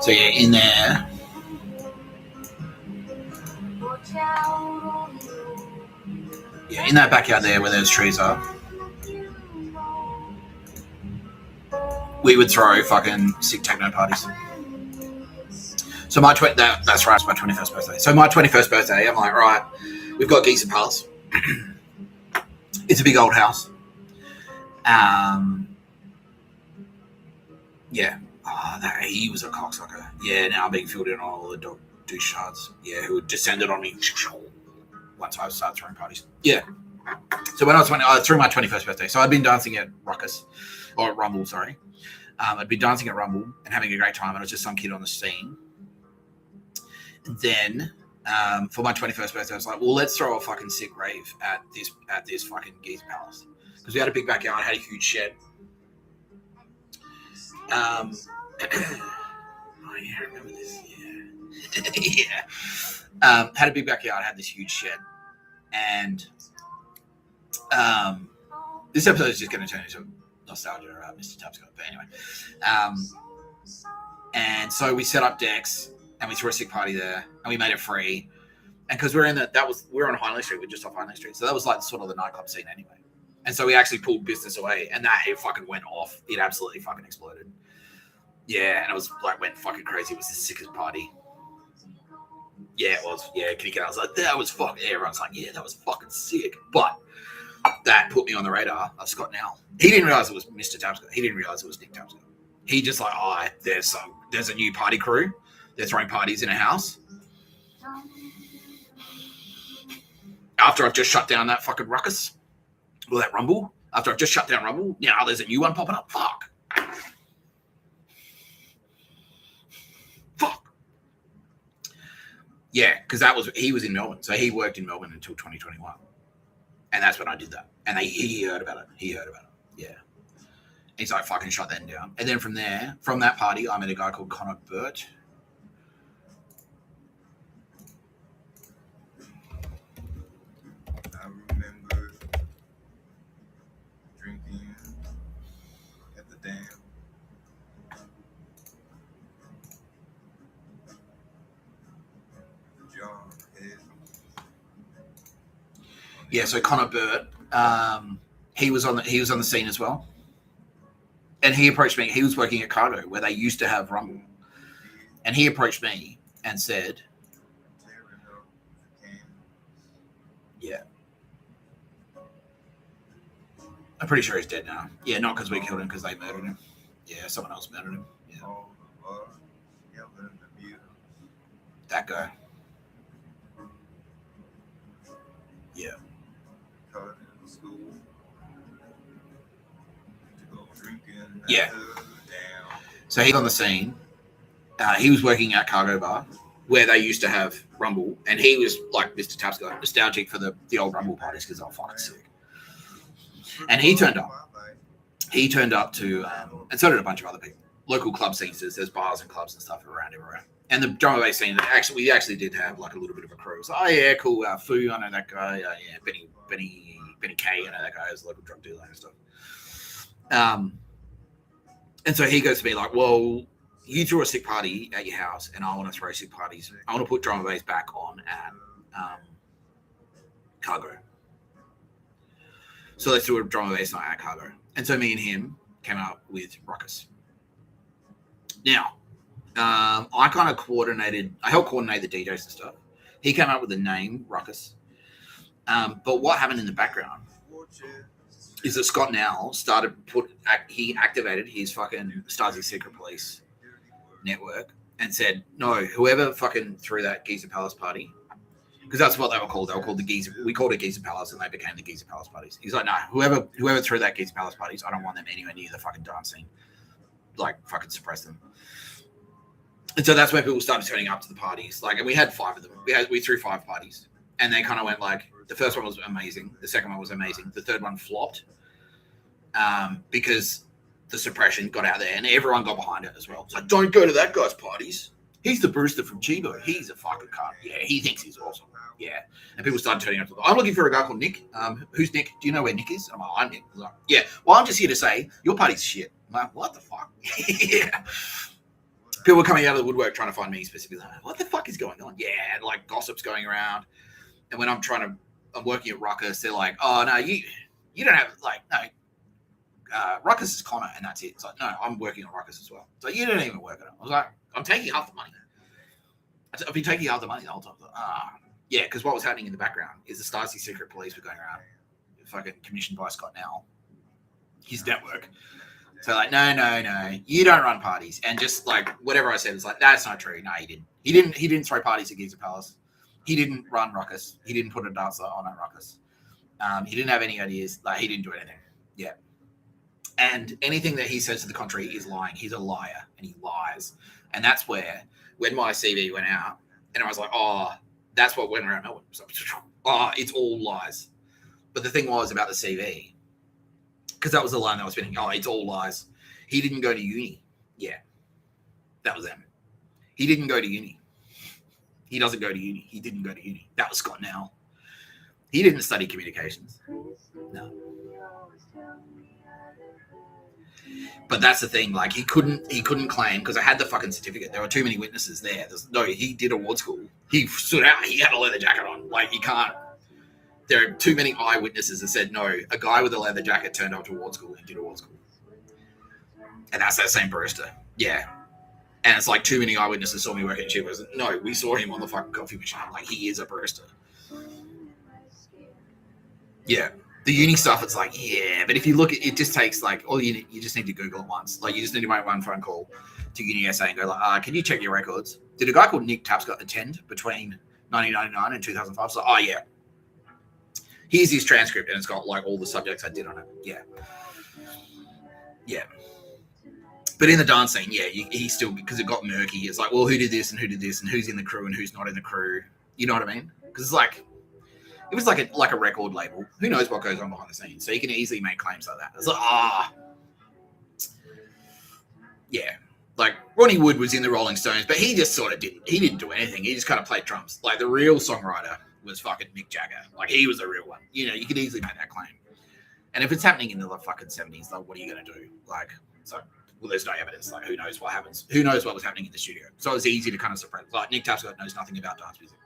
So yeah, in there. Yeah, in that backyard there where those trees are, we would throw fucking sick techno parties. So that's right, it's my 21st birthday. So my 21st birthday, I'm like, right, we've got Geezer Palace. It's a big old house. Yeah. He was a cocksucker. Yeah, now I'm being filled in on all the douche shards. Yeah, who descended on me once I started throwing parties. Yeah. So when I was 20, I threw my 21st birthday. So I'd been dancing at Rumble, sorry. I'd been dancing at Rumble and having a great time, and it was just some kid on the scene. And then for my 21st birthday, I was like, well, let's throw a fucking sick rave at this fucking Geezer Palace. Because we had a big backyard, had a huge shed. Oh yeah, I remember this. Yeah. Yeah. Had a big backyard, had this huge shed. And this episode is just going to turn into nostalgia about Mr. Tapscott. But anyway. And so we set up decks and we threw a sick party there and we made it free. And because we're on Hindley Street, we're just off Hindley Street. So that was like sort of the nightclub scene anyway. And so we actually pulled business away and it fucking went off. It absolutely fucking exploded. Yeah, and it was like went fucking crazy. It was the sickest party. Yeah, it was. Yeah, Kitty Cat was like, that was fucking. Everyone's like, yeah, that was fucking sick. But that put me on the radar of Scott now. He didn't realize it was Mr. Tapscott. He didn't realize it was Nick Tapscott. He just like, there's a new party crew. They're throwing parties in a house. After I've just shut down that fucking ruckus, or that Rumble. After I've just shut down Rumble, now there's a new one popping up. Fuck. Yeah, because he was in Melbourne. So he worked in Melbourne until 2021. And that's when I did that. And he heard about it. Yeah. He's like, fucking shut that down. And then from that party, I met a guy called Connor Burt. I remember drinking at the dam. Yeah, so Connor Burt, he was on the scene as well, and he approached me. He was working at Cargo where they used to have Rumble, and he approached me and said, "Yeah, I'm pretty sure he's dead now. Yeah, not because we killed him, because they murdered him. Yeah, someone else murdered him. Yeah, that guy. Yeah." Yeah. So he's on the scene. He was working at Cargo Bar where they used to have Rumble, and he was like Mr. Tapscott, nostalgic for the old Rumble parties because they were fucking sick. And he turned up. He turned up to, and so did a bunch of other people. Local club scenes. There's bars and clubs and stuff around everywhere. And the drum and bass scene, we actually did have like a little bit of a crew. It was like, oh yeah, cool. Foo, I know that guy. Yeah, Benny K, I know that guy is a local drug dealer and stuff. And so he goes to me like, well, you threw a sick party at your house and I want to throw sick parties. I want to put drum and bass back on at Cargo. So let's do a drum and bass night at Cargo. And so me and him came up with Ruckus. Now, I kind of I helped coordinate the DJs and stuff. He came up with the name Ruckus. But what happened in the background is that Scott now he activated his fucking Stasi Secret Police network and said, no, whoever fucking threw that Geezer Palace party, because that's what they were called. They were called the Geezer. We called it Geezer Palace, and they became the Geezer Palace parties. He's like, no, whoever threw that Geezer Palace parties, I don't want them anywhere near the fucking dance scene. Like, fucking suppress them. And so that's when people started turning up to the parties. Like, and we had 5 of them. We threw 5 parties, and they kind of went like, the first one was amazing. The second one was amazing. The third one flopped because the suppression got out there and everyone got behind it as well. It's like, don't go to that guy's parties. He's the Brewster from Chibo. He's a fucking cunt. Yeah, he thinks he's awesome. Yeah. And people started turning up to I'm looking for a guy called Nick. Who's Nick? Do you know where Nick is? I'm like, I'm Nick. Like, yeah. Well, I'm just here to say your party's shit. I'm like, what the fuck? Yeah. People were coming out of the woodwork trying to find me specifically. Like, what the fuck is going on? Yeah. And like gossip's going around. And when I'm working at Ruckus, they're like, oh, no, you don't have, like, no, Ruckus is Connor, and that's it. It's like, no, I'm working on Ruckus as well. So you don't even work on it. I was like, I'm taking half the money. I've been taking half the money the whole time. Like, yeah, because what was happening in the background is the Stasi Secret Police were going around, fucking commissioned by Scott now, his network. So like, no, you don't run parties. And just like, whatever I said, it's like, that's not true. No, he didn't. He didn't throw parties at Geezer Palace. He didn't run Ruckus. He didn't put a dancer on at Ruckus. He didn't have any ideas. Like, he didn't do anything. Yeah. And anything that he says to the contrary is lying. He's a liar, and he lies. And that's where, when my CV went out, and I was like, oh, that's what went around Melbourne. So, oh, it's all lies. But the thing was about the CV, because that was the line that I was spinning. Oh, it's all lies. He didn't go to uni. Yeah. That was them. He didn't go to uni. He doesn't go to uni. He didn't go to uni. That was Scott now. He didn't study communications. No. But that's the thing. Like, he couldn't claim, because I had the fucking certificate. There were too many witnesses there. He did award school. He stood out. He had a leather jacket on. Like, he can't. There are too many eyewitnesses that said, no, a guy with a leather jacket turned up to award school and did award school. And that's that same barista. Yeah. And it's like, too many eyewitnesses saw me working at Chivas. No, we saw him on the fucking coffee machine. Like, he is a barista. Yeah. The uni stuff, it's like, yeah. But if you look at it, just takes like, you just need to Google it once. Like, you just need to make one phone call to Uni SA and go like, can you check your records? Did a guy called Nick Tapscott attend between 1999 and 2005? So, yeah. Here's his transcript, and it's got like all the subjects I did on it. Yeah. Yeah. But in the dance scene, yeah, he still, because it got murky. It's like, well, who did this and who's in the crew and who's not in the crew. You know what I mean? Because it's like, it was like a record label. Who knows what goes on behind the scenes? So you can easily make claims like that. It's like, yeah. Like, Ronnie Wood was in the Rolling Stones, but he just sort of didn't do anything. He just kind of played drums. Like, the real songwriter was fucking Mick Jagger. Like, he was the real one. You know, you could easily make that claim. And if it's happening in the fucking 70s, like, what are you going to do? Like, so, well, there's no evidence. Like, who knows what happens? Who knows what was happening in the studio? So it's easy to kind of suppress. Like, Nick Tapscott knows nothing about dance music.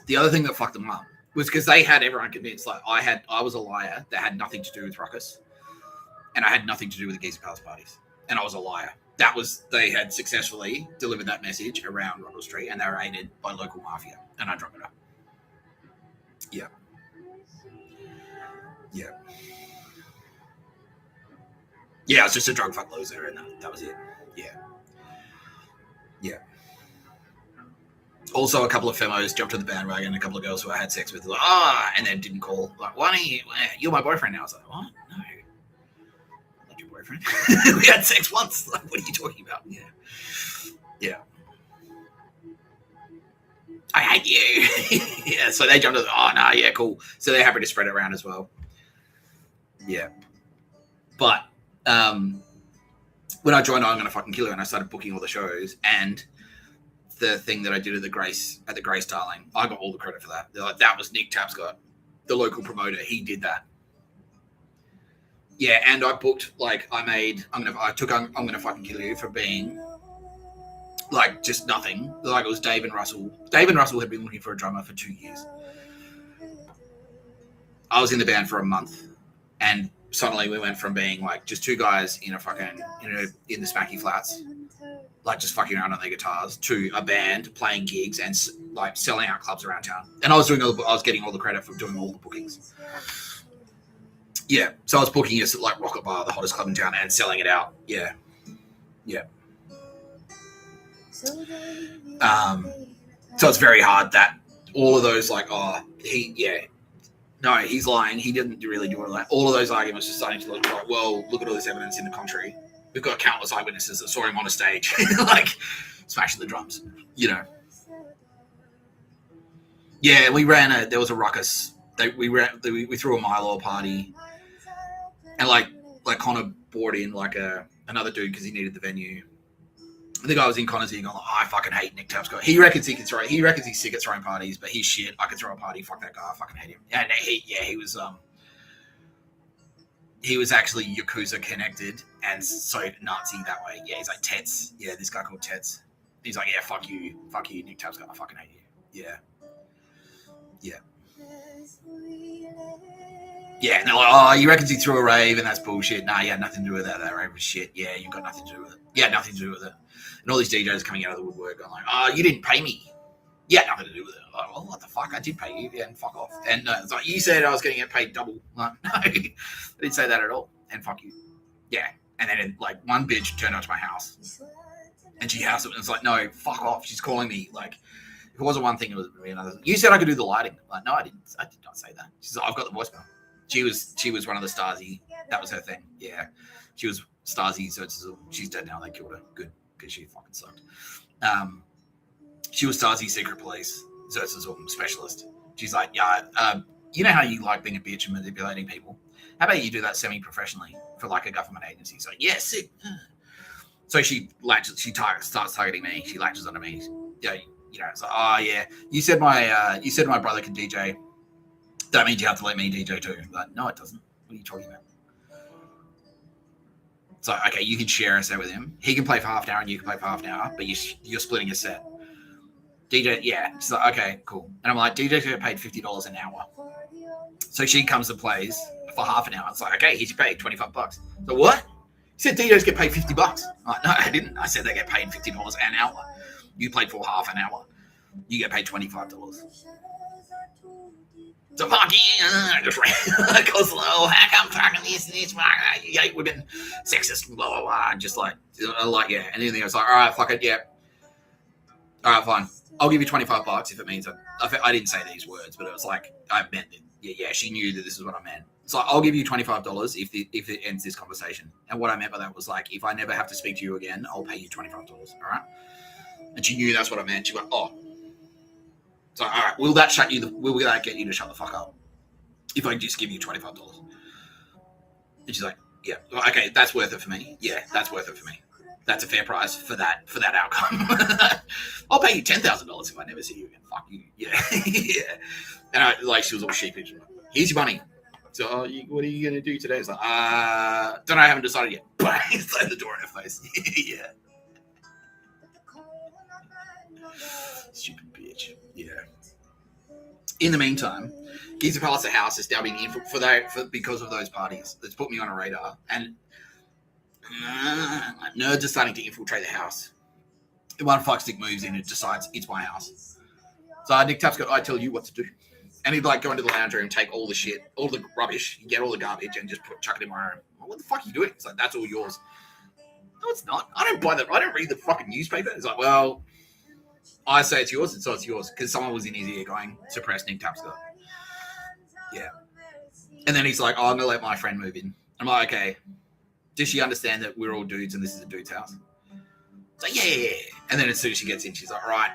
The other thing that fucked them up was because they had everyone convinced. Like, I was a liar that had nothing to do with Ruckus, and I had nothing to do with the Geezer Palace parties, and I was a liar. They had successfully delivered that message around Rockville Street, and they were aided by local mafia, and I dropped it up. Yeah. Yeah. Yeah, I was just a drug fuck loser, and that was it. Yeah. Yeah. Also, a couple of femos jumped on the bandwagon, a couple of girls who I had sex with, like, and then didn't call. Like, why don't you're my boyfriend now? I was like, what? No. I'm not your boyfriend. We had sex once. Like, what are you talking about? Yeah. Yeah. I hate you. Yeah, so they jumped on, no, yeah, cool. So they're happy to spread it around as well. Yeah. But when I joined I'm Gonna Fucking Kill You, and I started booking all the shows, and the thing that I did at the Grace Darling, I got all the credit for that. They're like, that was Nick Tapscott, the local promoter. He did that. Yeah, and I booked, like, I took I'm Gonna Fucking Kill You for being like just nothing. Like, it was Dave and Russell. Dave and Russell had been looking for a drummer for 2 years. I was in the band for a month, and suddenly we went from being like just two guys in a fucking in the Smacky Flats, like just fucking around on their guitars, to a band playing gigs and like selling out clubs around town. And I was getting all the credit for doing all the bookings. Yeah, so I was booking us at like Rocket Bar, the hottest club in town, and selling it out. Yeah. So it's very hard that all of those like, he's lying. He didn't really do all that. All of those arguments are starting to look like, well, look at all this evidence in the contrary. We've got countless eyewitnesses that saw him on a stage, like smashing the drums, you know. Yeah, there was a ruckus. We threw a Milo party, and like Connor brought in like another dude because he needed the venue. The guy was in Connor's ear going, I fucking hate Nick Tapscott. He reckons he's sick at throwing parties, but he's shit. I could throw a party. Fuck that guy. I fucking hate him. And he was actually Yakuza connected and so Nazi that way. Yeah, he's like Tets. Yeah, this guy called Tets. He's like, yeah, fuck you, Nick Tapscott. I fucking hate you. Yeah. Yeah, and they're like, he reckons he threw a rave and that's bullshit. Nah, you had nothing to do with that. That rave was shit. Yeah, you've got nothing to do with it. Yeah, nothing to do with it. And all these DJs coming out of the woodwork going like, you didn't pay me. Yeah, nothing to do with it. Like, well, what the fuck? I did pay you. Yeah, and fuck off. And it's like, you said I was going to get paid double. Like, no, I didn't say that at all. And fuck you. Yeah. And then like one bitch turned up to my house and she housed it and it's like, no, fuck off. She's calling me like, if it wasn't one thing, it was another. You said I could do the lighting. Like, no, I didn't. I did not say that. She's like, I've got the voicemail. She was one of the Stasi. That was her thing. Yeah. She was Stasi. So she's dead now. They killed her. Good. Because she fucking sucked. She was Stasi secret police. Zertzism specialist. She's like, yeah, you know how you like being a bitch and manipulating people? How about you do that semi-professionally for like a government agency? She's like, yeah, sick. So she starts targeting me. She latches onto me. Yeah, you know, it's like, oh yeah, you said my brother can DJ. That means you have to let me DJ too. Like, no, it doesn't. What are you talking about? So, okay, you can share a set with him. He can play for half an hour and you can play for half an hour, but you're splitting a set. DJ, yeah. She's like, okay, cool. And I'm like, DJ's get paid $50 an hour. So she comes and plays for half an hour. It's like, okay, here's your pay, $25. So what? He said DJs get paid $50. I'm like, no, I didn't. I said they get paid $50 an hour. You played for half an hour. You get paid $25. So fuck yeah, just goes low. How come talking this and this? You hate women, sexist, blah blah blah. Just like yeah. And then I was like, all right, fuck it, yeah. All right, fine. I'll give you $25 if it means I didn't say these words, but it was like I meant it. Yeah. She knew that this is what I meant. So I'll give you $25 if it ends this conversation. And what I meant by that was like, if I never have to speak to you again, I'll pay you $25. All right. And she knew that's what I meant. She went, oh. So, all right, will that get you to shut the fuck up? If I just give you $25? And she's like, yeah, okay, that's worth it for me. Yeah, that's worth it for me. That's a fair price for that outcome. I'll pay you $10,000 if I never see you again. Fuck you. Yeah. Yeah. And she was all sheepish. Here's your money. So, what are you going to do today? It's like, don't know, I haven't decided yet. Bang, slam the door in her face. Yeah. Stupid bitch. Yeah. In the meantime, Giza Palace House is now being infiltrated because of those parties. That's put me on a radar. And nerds are starting to infiltrate the house. One fuckstick moves in and decides it's my house. So Nick Tapscott, I tell you what to do. And he'd like go into the lounge room, take all the shit, all the rubbish, get all the garbage, and just chuck it in my room. What the fuck are you doing? It's like, that's all yours. No, it's not. I don't buy that. I don't read the fucking newspaper. It's like, well, I say it's yours, and so it's yours. Because someone was in his ear going, suppress Nick Tapscott. Yeah. And then he's like, oh, I'm going to let my friend move in. I'm like, okay. Does she understand that we're all dudes and this is a dude's house? It's like, yeah. And then as soon as she gets in, she's like, all right.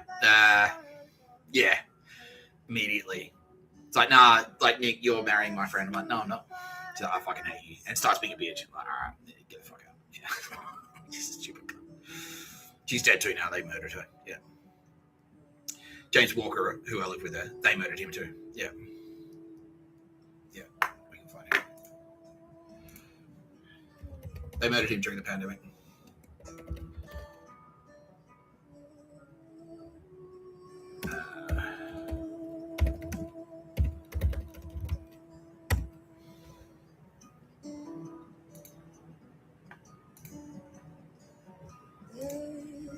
Yeah. Immediately. It's like, nah, like, Nick, you're marrying my friend. I'm like, no, I'm not. She's like, I fucking hate you. And starts being a bitch. I'm like, all right, get the fuck out. Yeah. This is stupid. She's dead too now. They murdered her. Yeah. James Walker, who I live with, they murdered him too. Yeah. Yeah. We can find him. They murdered him during the pandemic.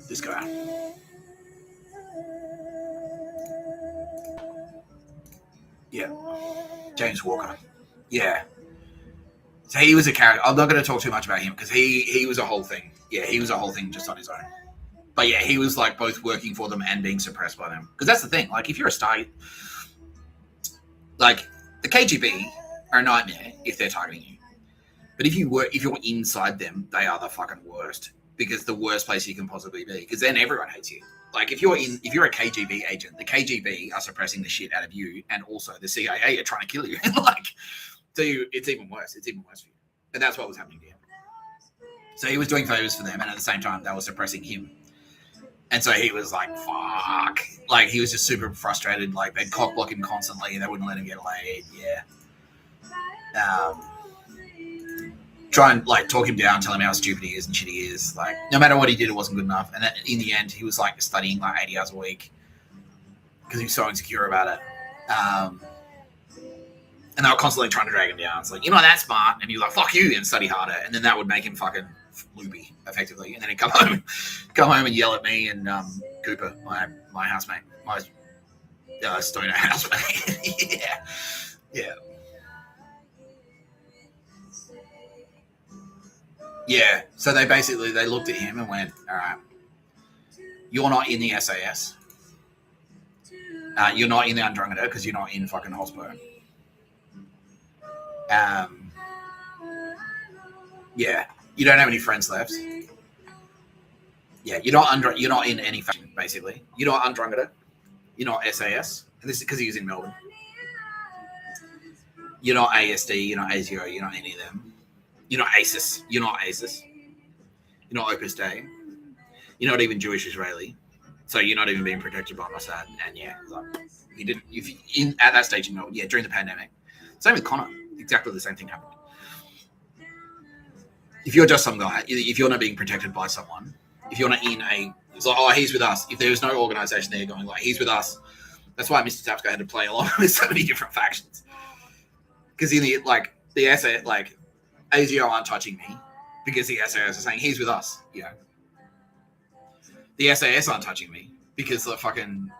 This guy. Yeah. James Walker. Yeah. So he was a character. I'm not going to talk too much about him because he was a whole thing. Yeah, he was a whole thing just on his own. But yeah, he was like both working for them and being suppressed by them. Because that's the thing. Like, if you're a star, like the KGB are a nightmare if they're targeting you. But if you're inside them, they are the fucking worst. Because the worst place you can possibly be. Because then everyone hates you. Like, if you're a KGB agent, the KGB are suppressing the shit out of you, and also the CIA are trying to kill you. Like, so it's even worse. It's even worse for you. And that's what was happening to him. So he was doing favors for them, and at the same time, they were suppressing him. And so he was like, fuck. Like, he was just super frustrated. Like, they'd cock block him constantly. They wouldn't let him get laid. Yeah. Try and, like, talk him down, tell him how stupid he is and shit he is. Like, no matter what he did, it wasn't good enough. And then in the end, he was, like, studying, like, 80 hours a week because he was so insecure about it. And they were constantly trying to drag him down. It's like, you're not that smart. And he was like, fuck you, and study harder. And then that would make him fucking loopy, effectively. And then he'd come home and yell at me and Cooper, my housemate, my stoner housemate. Yeah. Yeah, so they looked at him and went, all right, you're not in the SAS. You're not in the Andromeda because you're not in fucking Hospo. Yeah, you don't have any friends left. Yeah, you're not in any faction, basically. You're not Andromeda. You're not SAS. And this is because he was in Melbourne. You're not ASD. You're not ASIO. You're not any of them. You're not ASIS. You're not ASIS. You're not Opus Dei. You're not even Jewish Israeli. So you're not even being protected by Mossad. And yeah, like, you didn't. At that stage, you know, yeah, during the pandemic. Same with Connor. Exactly the same thing happened. If you're just some guy, if you're not being protected by someone, if you're not in it's like, oh, he's with us. If there's no organization there going like, he's with us. That's why Mr. Tapscott had to play along with so many different factions. Because in the SA, like, ASIO aren't touching me because the SAS are saying he's with us. You know, the SAS aren't touching me because the fucking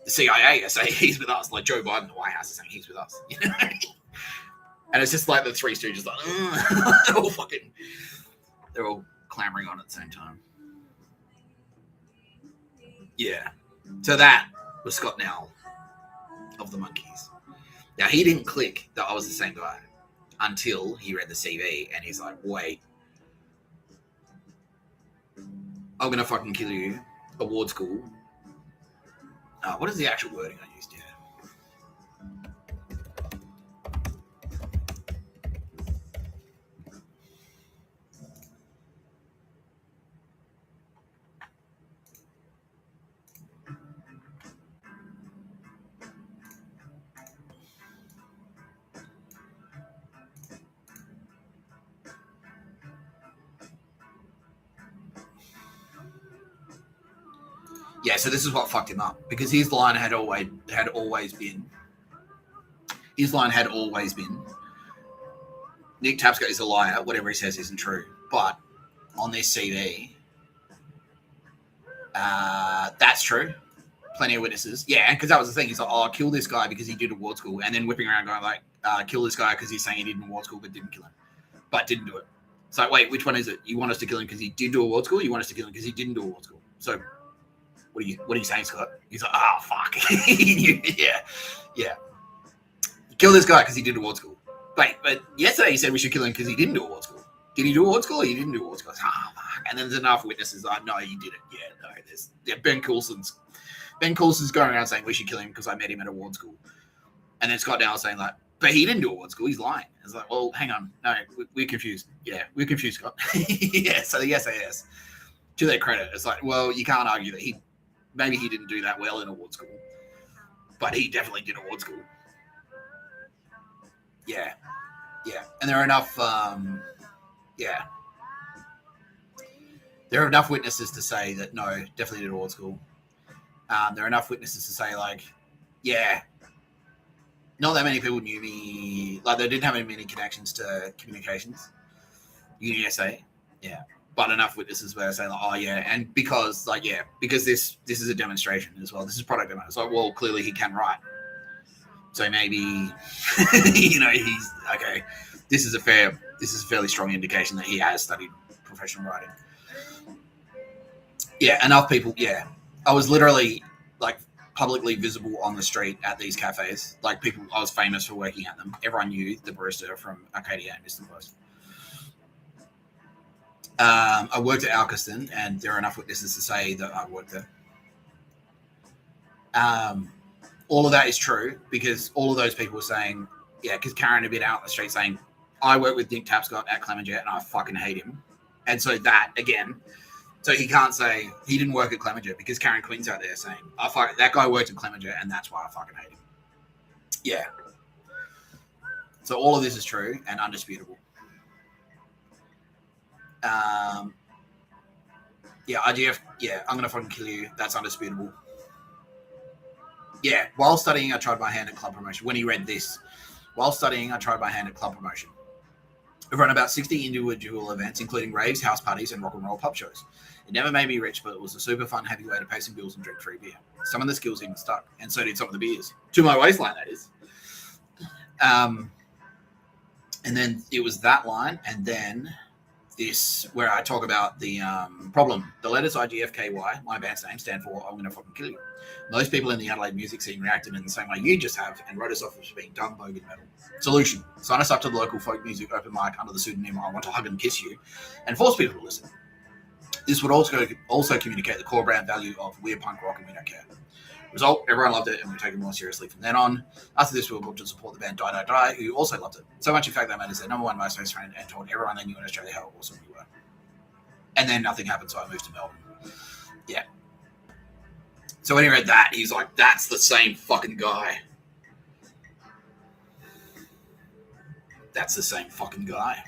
the CIA are saying he's with us. Like Joe Biden, in the White House, is saying he's with us. You know? And it's just like the Three Stooges, like they're all clamoring on at the same time. Yeah. So that was Scott Nell of the Monkees. Now he didn't click that I was the same guy until he read the CV and he's like, wait, I'm gonna fucking kill you. Award school. What is the actual wording I used here? Yeah, so this is what fucked him up because his line had always been Nick Tapscott is a liar. Whatever he says isn't true. But on this CV, that's true. Plenty of witnesses. Yeah, because that was the thing. He's like, oh, I'll kill this guy because he did award school, and then whipping around going like, kill this guy because he's saying he did award school but didn't kill him, but didn't do it. It's like, wait, which one is it? You want us to kill him because he did do award school? Or you want us to kill him because he didn't do award school? So. What are you saying, Scott? He's like, oh, fuck. Yeah. Kill this guy because he did award school. Wait, but yesterday you said we should kill him because he didn't do award school. Did he do award school or he didn't do award school? Ah, fuck. And then there's enough witnesses like, no, you did it. Yeah, no, Ben Coulson's going around saying we should kill him because I met him at award school. And then Scott Nell saying like, but he didn't do award school. He's lying. It's like, well, hang on. No, we're confused. Yeah, we're confused, Scott. Yeah, so the SAS, to their credit, it's like, well, you can't argue that maybe he didn't do that well in award school, but he definitely did award school. Yeah. And there are enough, there are enough witnesses to say that, no, definitely did award school. There are enough witnesses to say, like, yeah, not that many people knew me. Like, they didn't have many connections to communications. Uni SA, yeah. but enough witnesses where they say like, oh yeah, and because this is a demonstration as well. This is product demo. So well, clearly he can write. So maybe you know he's okay. This is a fairly strong indication that he has studied professional writing. Yeah, enough people. Yeah, I was literally like publicly visible on the street at these cafes. Like people, I was famous for working at them. Everyone knew the barista from Arcadia and Distant Post. I worked at Alkiston, and there are enough witnesses to say that I worked there. All of that is true because all of those people were saying, yeah, because Karen had been out on the street saying, I work with Nick Tapscott at Clemenjet and I fucking hate him. And so that, again, so he can't say he didn't work at Clemenjet because Karen Quinn's out there saying, that guy worked at Clemenjet and that's why I fucking hate him. Yeah. So all of this is true and undisputable. Yeah, IGF, yeah, I'm going to fucking kill you. That's undisputable. Yeah, while studying, I tried my hand at club promotion. When he read this, while studying, I tried my hand at club promotion. I've run about 60 individual events, including raves, house parties, and rock and roll pub shows. It never made me rich, but it was a super fun, happy way to pay some bills and drink free beer. Some of the skills even stuck, and so did some of the beers. To my waistline, that is. And then it was that line, and then this, where I talk about the problem. The letters IGFKY, my band's name, stand for I'm gonna fucking kill you. Most people in the Adelaide music scene reacted in the same way you just have and wrote us off as being dumb bogan metal. Solution: sign us up to the local folk music open mic under the pseudonym I Want to Hug and Kiss You and force people to listen. This would also communicate the core brand value of we're punk rock and we don't care. Result: everyone loved it and we take it more seriously from then on. After this, we were booked to support the band Die Die Die, who also loved it. So much in fact they made us their number one most friend and told everyone they knew in Australia how awesome we were. And then nothing happened, so I moved to Melbourne. Yeah. So when he read that, he's like, that's the same fucking guy. That's the same fucking guy.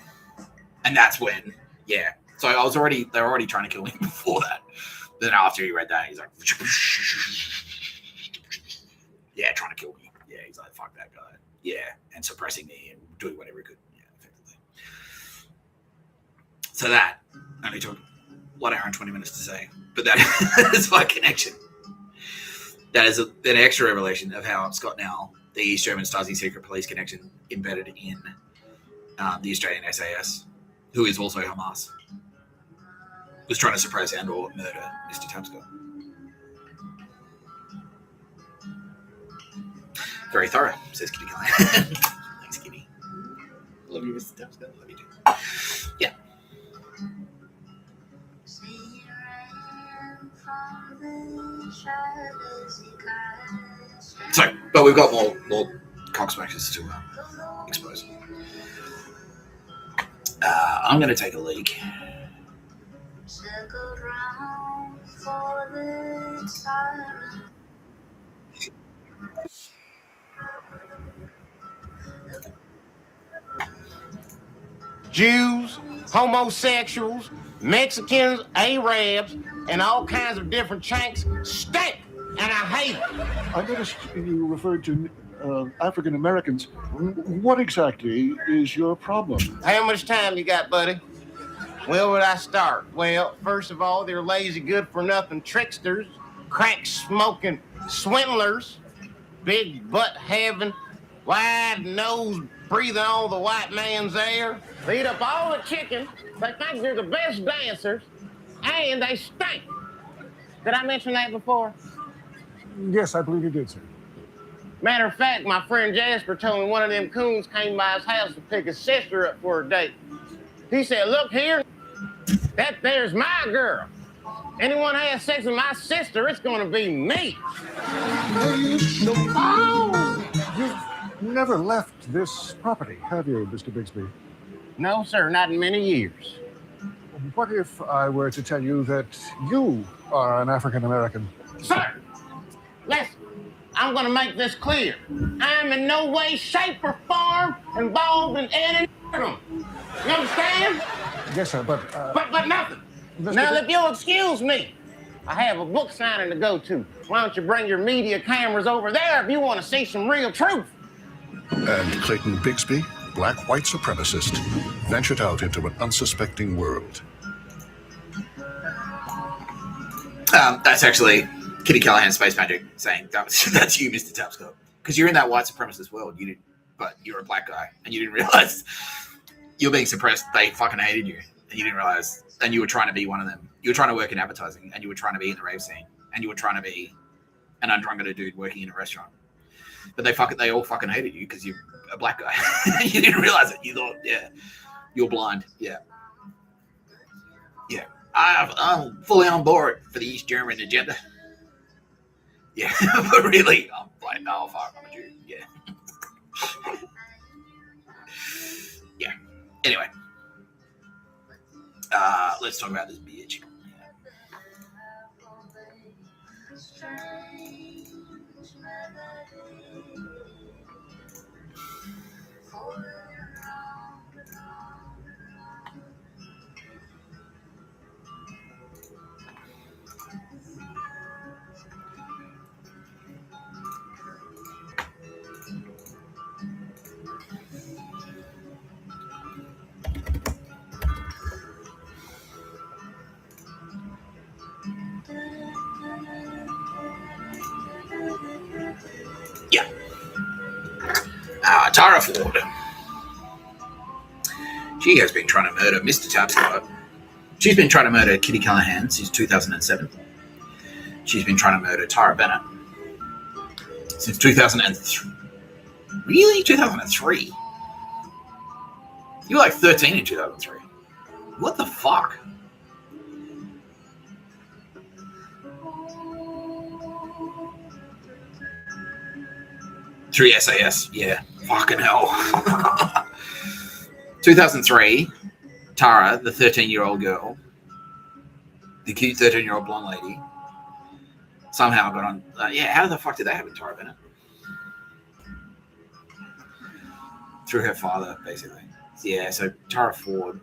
And that's when, yeah. So they were already trying to kill him before that. Then after he read that, he's like, yeah, trying to kill me. Yeah, he's like, fuck that guy. Yeah, and suppressing me and doing whatever he could. Yeah, effectively. So that only took 1 hour and 20 minutes to say. But that is my connection. That is an extra revelation of how Scott Nell, the East German Stasi secret police connection, embedded in the Australian SAS, who is also Hamas, was trying to suppress and or murder Mr. Tapscott. Very thorough, says Kitty Callaghan. Thanks, Kitty. Love you, Mr. Tapscott. Love you too. Yeah. So, but we've got more cocksmashers to expose. I'm going to take a leak. Jews, homosexuals, Mexicans, Arabs, and all kinds of different chanks stink, and I hate it. I noticed you referred to African Americans. What exactly is your problem? How much time you got, buddy? Where would I start? Well, first of all, they're lazy, good-for-nothing tricksters, crack-smoking swindlers, big butt-having, wide-nosed, breathing all the white man's air. They eat up all the chicken. They think they're the best dancers, and they stink. Did I mention that before? Yes, I believe you did, sir. Matter of fact, my friend Jasper told me one of them coons came by his house to pick his sister up for a date. He said, look here, that there's my girl. Anyone has sex with my sister, it's going to be me. You've never left this property, have you, Mr. Bixby? No, sir, not in many years. What if I were to tell you that you are an African American? Sir, listen, I'm going to make this clear. I'm in no way, shape, or form involved in any of them. You understand? Yes, sir, but... But nothing. Now, if you'll excuse me, I have a book signing to go to. Why don't you bring your media cameras over there if you want to see some real truth? And Clayton Bixby, black white supremacist, ventured out into an unsuspecting world. That's actually Kitty Callaghan Space Magic saying that's you, Mr. Tapscott, because you're in that white supremacist world. But you're a black guy, and you didn't realize you're being suppressed. They fucking hated you, and you didn't realize. And you were trying to be one of them. You were trying to work in advertising, and you were trying to be in the rave scene, and you were trying to be an undrunketed dude working in a restaurant. But they all fucking hated you because you're a black guy. You didn't realize it. You thought, yeah, you're blind. Yeah. I'm fully on board for the East German agenda. Yeah, but really, I'm like, oh fuck, I'm a Jew. Yeah. Yeah. Anyway, let's talk about this bitch. Yeah. Tara Ford. She has been trying to murder Mr. Tapscott. She's been trying to murder Kitty Callaghan since 2007. She's been trying to murder Tara Bennett since 2003. Really? 2003? You were like 13 in 2003. What the fuck? Through SAS, yeah. Fucking hell. 2003, Tara, the 13-year-old girl, the cute 13-year-old blonde lady, somehow got on. How the fuck did that happen, Tara Bennett? Through her father, basically. Yeah, so Tara Ford.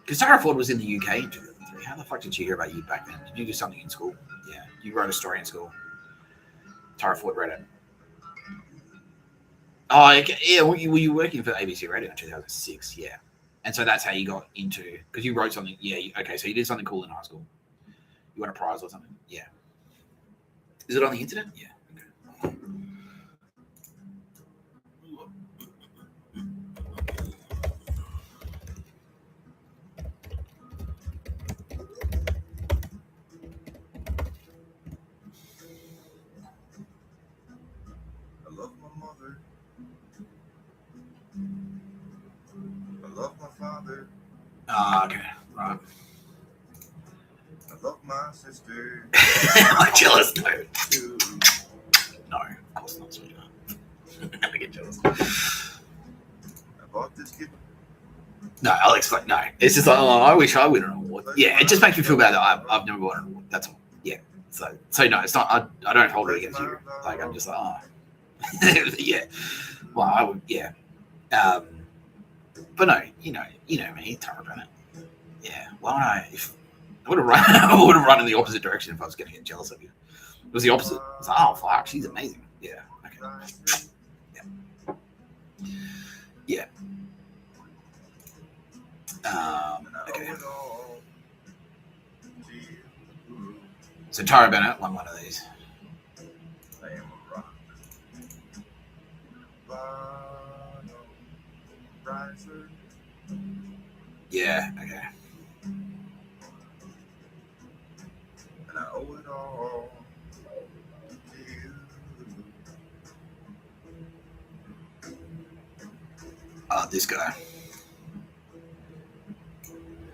Because Tara Ford was in the UK in 2003. How the fuck did she hear about you back then? Did you do something in school? Yeah, you wrote a story in school. Tara Ford read it. Oh, yeah. Were you working for ABC Radio in 2006? Yeah. And so that's how you got into, because you wrote something. Yeah. Okay. So you did something cool in high school. You won a prize or something. Yeah. Is it on the internet? Yeah. Okay. I love my mother. I love my father. Okay. Right. I love my sister. I'm jealous. No. Too. No, of course not, sweetheart. I get jealous. I bought this kid. No, I'll explain. No, it's just like, I wish I win an award. Yeah, it just makes me feel bad that I've never won an award. That's all. Yeah. So no, it's not. I don't hold it against you. Like, I'm just like, yeah. Well, I would. Yeah. But no, you know me, Tara Bennett. Yeah. Why would I? If I would have run, I would have run in the opposite direction if I was going to get jealous of you. It was the opposite. It's like, oh fuck, she's amazing. Yeah. Okay. Yeah. Okay. So Tara Bennett won one of these. I am a rock. Riser. Yeah. Okay. And I owe it all to you. This guy.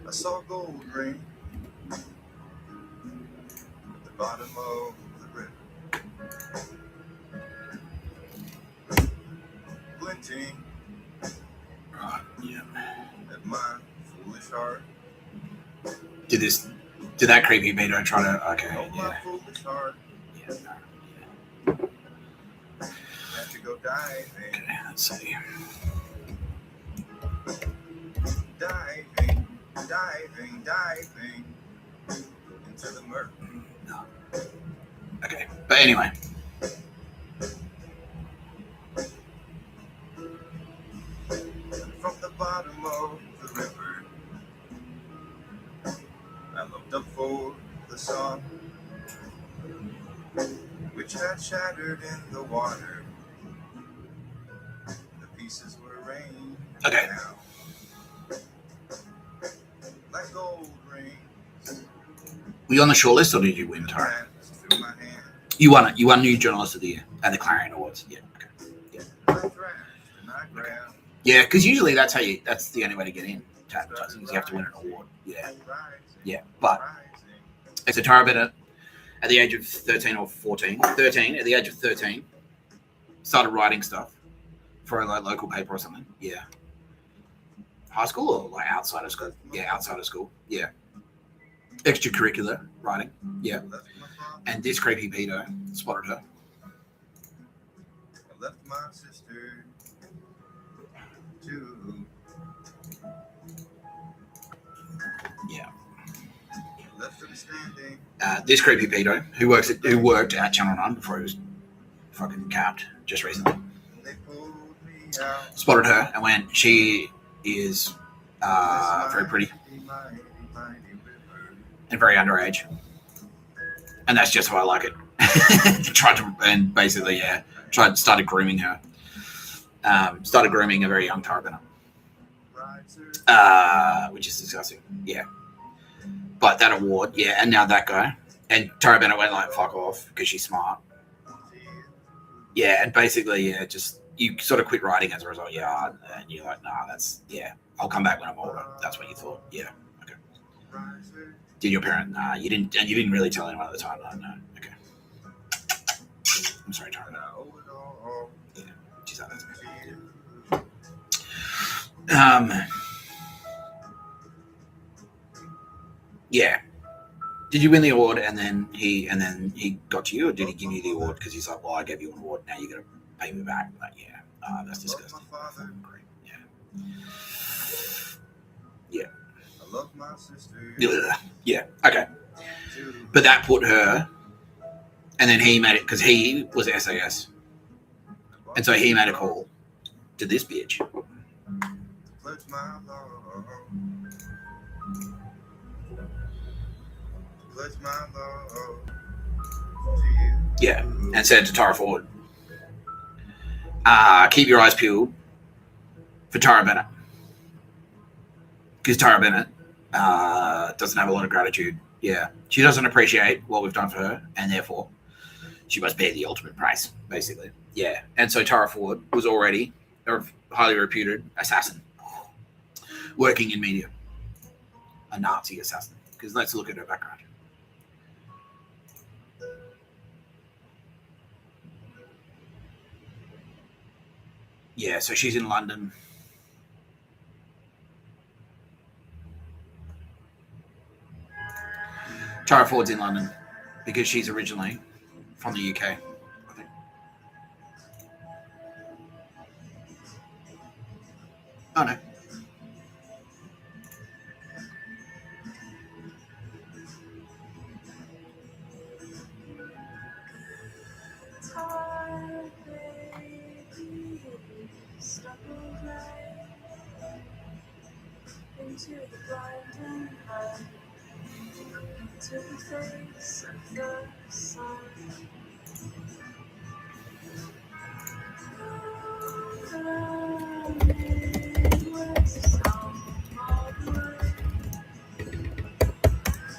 I saw a gold ring at the bottom of the river, glinting Yeah. at my foolish heart. Did that creepy meter try to? Okay. Oh, my Yeah. foolish heart. Yeah. No. Have to go diving, Okay. Let's see. diving, diving, diving into the murk. No. Okay. But anyway. From the bottom of the river, I looked up for the song which had shattered in the water. The pieces were rained Okay. down like gold rings. Were you on the shortlist or did you win, Tara? Danced through my hand. You won it. You won New Journalist of the Year at the Clarion Awards. Yeah. Okay. Yeah. I thrashed and I grabbed. Yeah, because usually that's the only way to get in to advertising is you have to win an award. Yeah. Yeah. But so Tara Bennett, at the age of 13 or 14, 13, at the age of 13, started writing stuff for a local paper or something. Yeah. High school or like outside of school? Yeah, outside of school. Yeah. Extracurricular writing. Yeah. And this creepy pedo spotted her. I left my sister too. Yeah. Left them standing. This creepy pedo who worked at Channel 9 before he was fucking capped just recently. They pulled me out. Spotted her and went, she is very pretty and very underage. And that's just how I like it. Started grooming her. Started grooming a very young Tara Bennett. Which is disgusting. Yeah. But that award, yeah, and now that guy. And Tara Bennett went like, fuck off, because she's smart. Yeah, and basically, yeah, just, you sort of quit writing as a result. Yeah, and you're like, nah, that's, yeah, I'll come back when I'm older. That's what you thought. Yeah, okay. Did your parent? Nah, you didn't, and you didn't really tell anyone at the time. No, okay. I'm sorry, Tara. Yeah, she's out there. Yeah. Did you win the award and then he got to you, or did he give you the award because he's like, well, I gave you an award, now you got to pay me back? Like, yeah, that's disgusting. Great. Yeah. Yeah. I love my sister. Yeah. Okay. But that put her, and then he made it because he was SAS, and so he made a call to this bitch. Pledge my love. Pledge my love to you. Yeah, and said to Tara Ford, keep your eyes peeled for Tara Bennett. Because Tara Bennett doesn't have a lot of gratitude. Yeah, she doesn't appreciate what we've done for her, and therefore she must bear the ultimate price, basically. Yeah, and so Tara Ford was already a highly reputed assassin working in media. A Nazi assassin. Because let's look at her background. Yeah, so she's in London. Tara Ford's in London because she's originally from the UK, I think. Oh, no. Into the blinding light, to the face of the sun. The Midwest sound of the way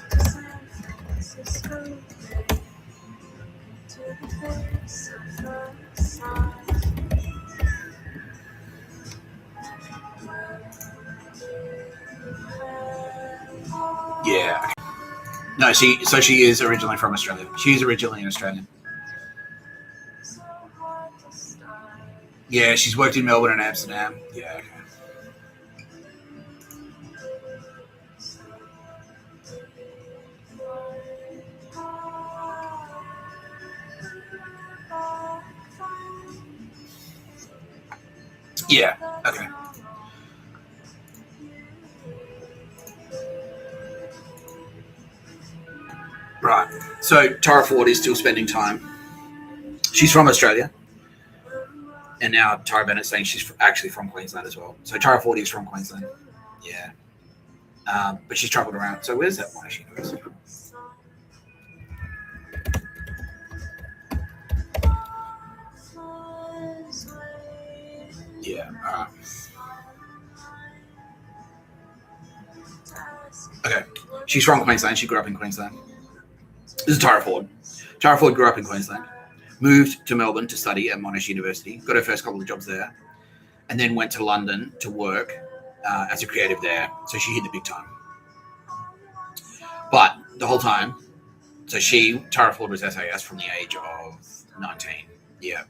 to San Francisco Bay, to the face of the sun. Yeah. No, she is originally from Australia. She's originally an Australian. Yeah, she's worked in Melbourne and Amsterdam. Yeah, okay. Yeah, okay. Right. So Tara Ford is still spending time. She's from Australia. And now Tara Bennett's saying she's actually from Queensland as well. So Tara Ford is from Queensland. Yeah. But she's travelled around. So where's that Monash University? Yeah. Okay. She's from Queensland. She grew up in Queensland. This is Tara Ford. Tara Ford grew up in Queensland, moved to Melbourne to study at Monash University, got her first couple of jobs there, and then went to London to work as a creative there. So she hit the big time. But the whole time, so Tara Ford was SAS from the age of 19. Yeah.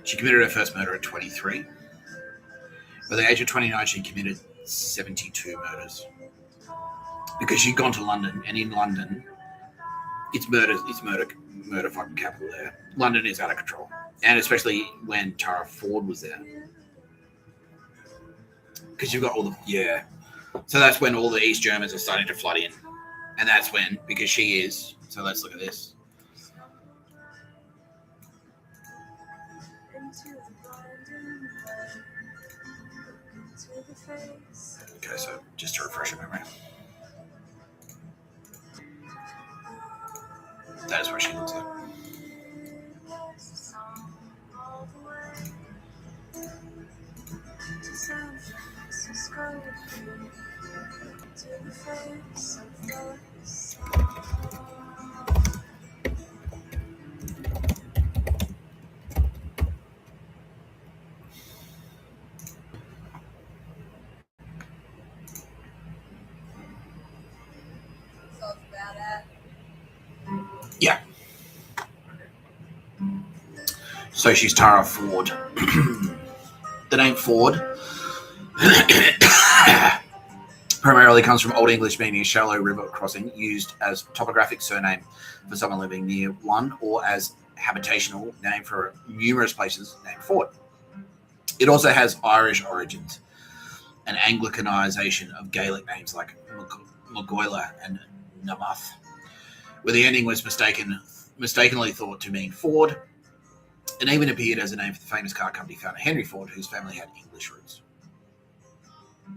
She committed her first murder at 23. By the age of 29, she committed 72 murders. Because she'd gone to London, and in London, it's murder fucking capital there. London is out of control. And especially when Tara Ford was there. Because you've got all the, yeah. So that's when all the East Germans are starting to flood in. And that's when, because she is, so let's look at this. Okay, so just to refresh your memory. That is what she looks like. Yeah. So she's Tara Ford. The name Ford primarily comes from Old English meaning a shallow river crossing, used as topographic surname for someone living near one, or as habitational name for numerous places named Ford. It also has Irish origins, an Anglicanization of Gaelic names like Magoila and Namath, where the ending was mistakenly thought to mean Ford, and even appeared as a name for the famous car company founder Henry Ford, whose family had English roots.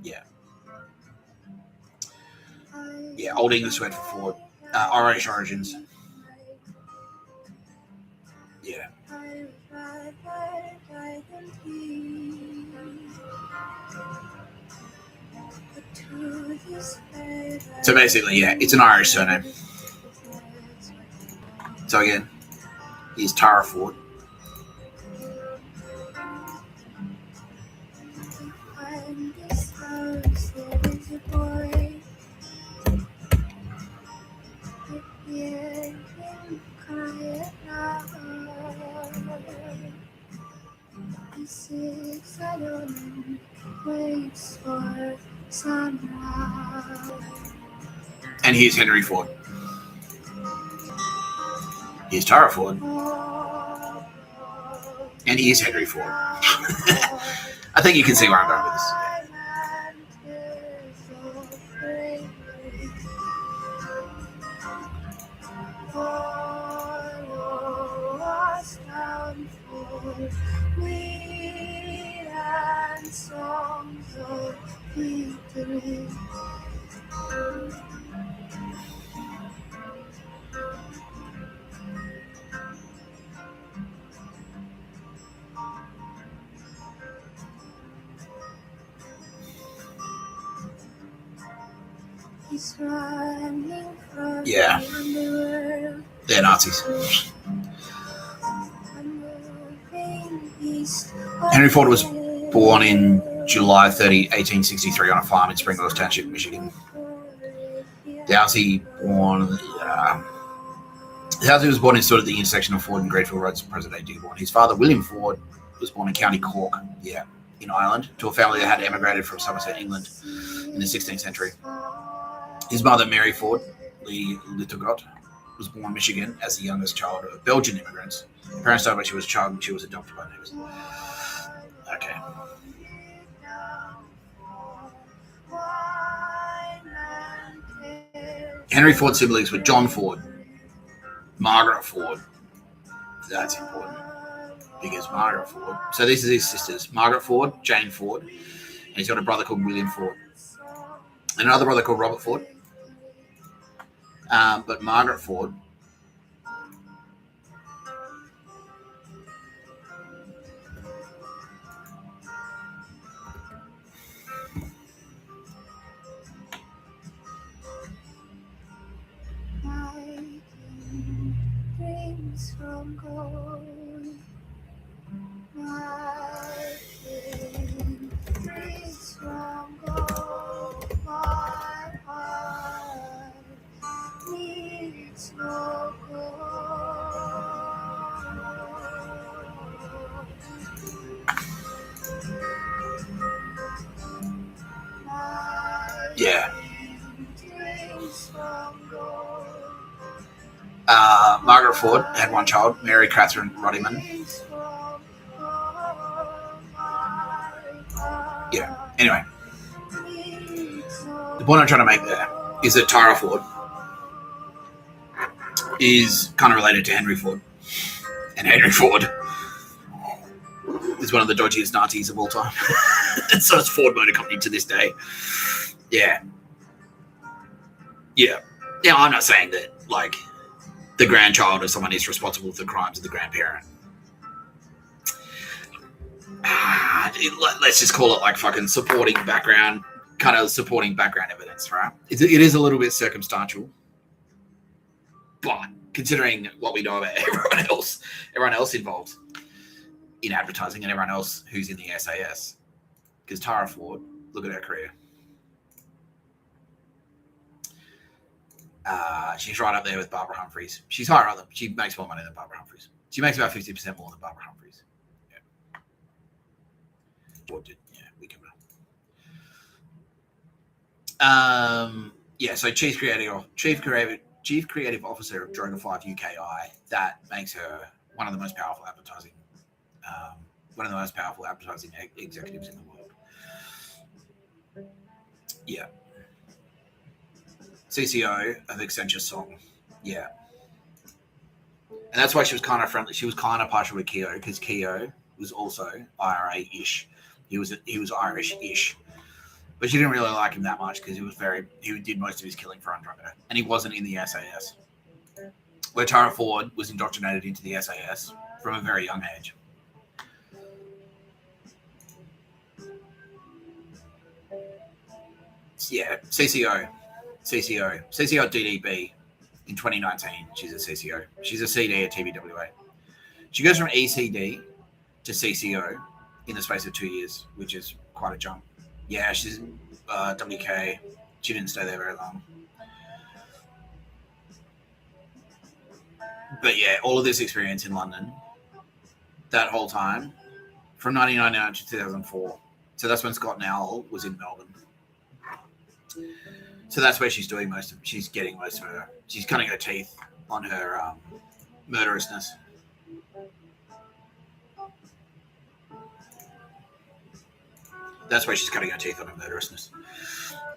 Yeah. Yeah, Old English word for Ford. Irish origins. Yeah. So basically, yeah, it's an Irish surname. So again, here's Tara Ford. And here's Henry Ford. Here's Tara Ford. And here's Henry Ford. I think you can see where I'm going with this. Yeah, they're Nazis. Henry Ford was born in July 30, 1863 on a farm in Springless Township, Michigan. Dowsey was born in sort of the intersection of Ford and Gradeville Roads, present-day Dearborn. His father, William Ford, was born in County Cork, in Ireland, to a family that had emigrated from Somerset, England in the 16th century. His mother, Mary Ford Lee Littlegot, was born in Michigan as the youngest child of Belgian immigrants. Her parents died when she was a child and she was adopted by neighbors. Okay. Henry Ford's siblings were John Ford, Margaret Ford. That's important because Margaret Ford. So these are his sisters: Margaret Ford, Jane Ford, and he's got a brother called William Ford, and another brother called Robert Ford. But Margaret Ford Yeah. Margaret Ford had one child, Mary Catherine Roddiman. Yeah. Anyway, the point I'm trying to make there is that Tara Ford is kind of related to Henry Ford, and Henry Ford is one of the dodgiest Nazis of all time. And so is Ford Motor Company to this day. Yeah. Yeah. Now, I'm not saying that, like, the grandchild of someone is responsible for the crimes of the grandparent. Let's just call it, like, fucking supporting background, kind of supporting background evidence, right? It is a little bit circumstantial. But considering what we know about everyone else involved in advertising and everyone else who's in the SAS, because Tara Ford, look at her career. She's right up there with Barbara Humphries. She's higher up. She makes more money than Barbara Humphries. She makes about 50% more than Barbara Humphries. Yeah, we can. Yeah. So chief creative officer of Droga 5 UKI. That makes her one of the most powerful advertising executives in the world. Yeah. CCO of Accenture Song. Yeah. And that's why she was kind of friendly. She was kind of partial with Keogh, because Keogh was also IRA-ish. He was Irish-ish. But she didn't really like him that much because he did most of his killing for Andromeda. And he wasn't in the SAS. Where Tara Ford was indoctrinated into the SAS from a very young age. Yeah, CCO DDB in 2019. She's a CCO. She's a CD at TBWA. She goes from ECD to CCO in the space of 2 years, which is quite a jump. Yeah, she's WK. She didn't stay there very long. But yeah, all of this experience in London, that whole time, from 1999 to 2004. So that's when Scott Nowell was in Melbourne. So that's where she's cutting most of her teeth on her murderousness. That's where she's cutting her teeth on her murderousness.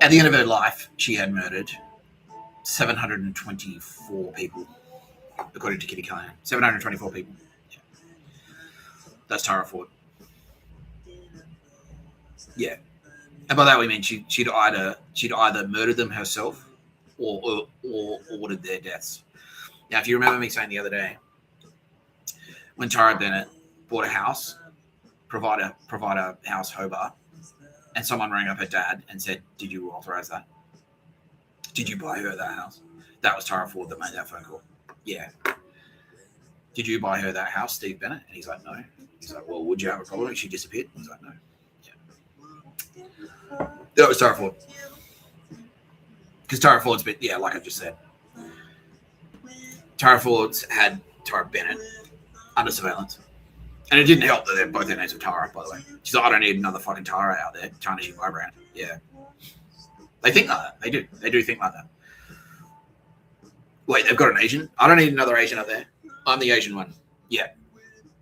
At the end of her life, she had murdered 724 people, according to Kitty Callaghan. 724 people. Yeah. That's Tara Ford. Yeah. And by that we mean she'd either murdered them herself or ordered their deaths. Now, if you remember me saying the other day, when Tara Bennett bought a house, provider house Hobart, and someone rang up her dad and said, "Did you authorize that? Did you buy her that house?" That was Tara Ford that made that phone call. Yeah. "Did you buy her that house, Steve Bennett?" And he's like, "No." He's like, "Well, would you have a problem if she disappeared?" He's like, "No." That was Tara Ford. Because Tara Ford's been, yeah, like I just said. Tara Ford's had Tara Bennett under surveillance. And it didn't help that both their names were Tara, by the way. She's like, "I don't need another fucking Tara out there tarnishing my brand." Yeah. They think like that. They do. They do think like that. Wait, they've got an Asian? I don't need another Asian out there. I'm the Asian one. Yeah.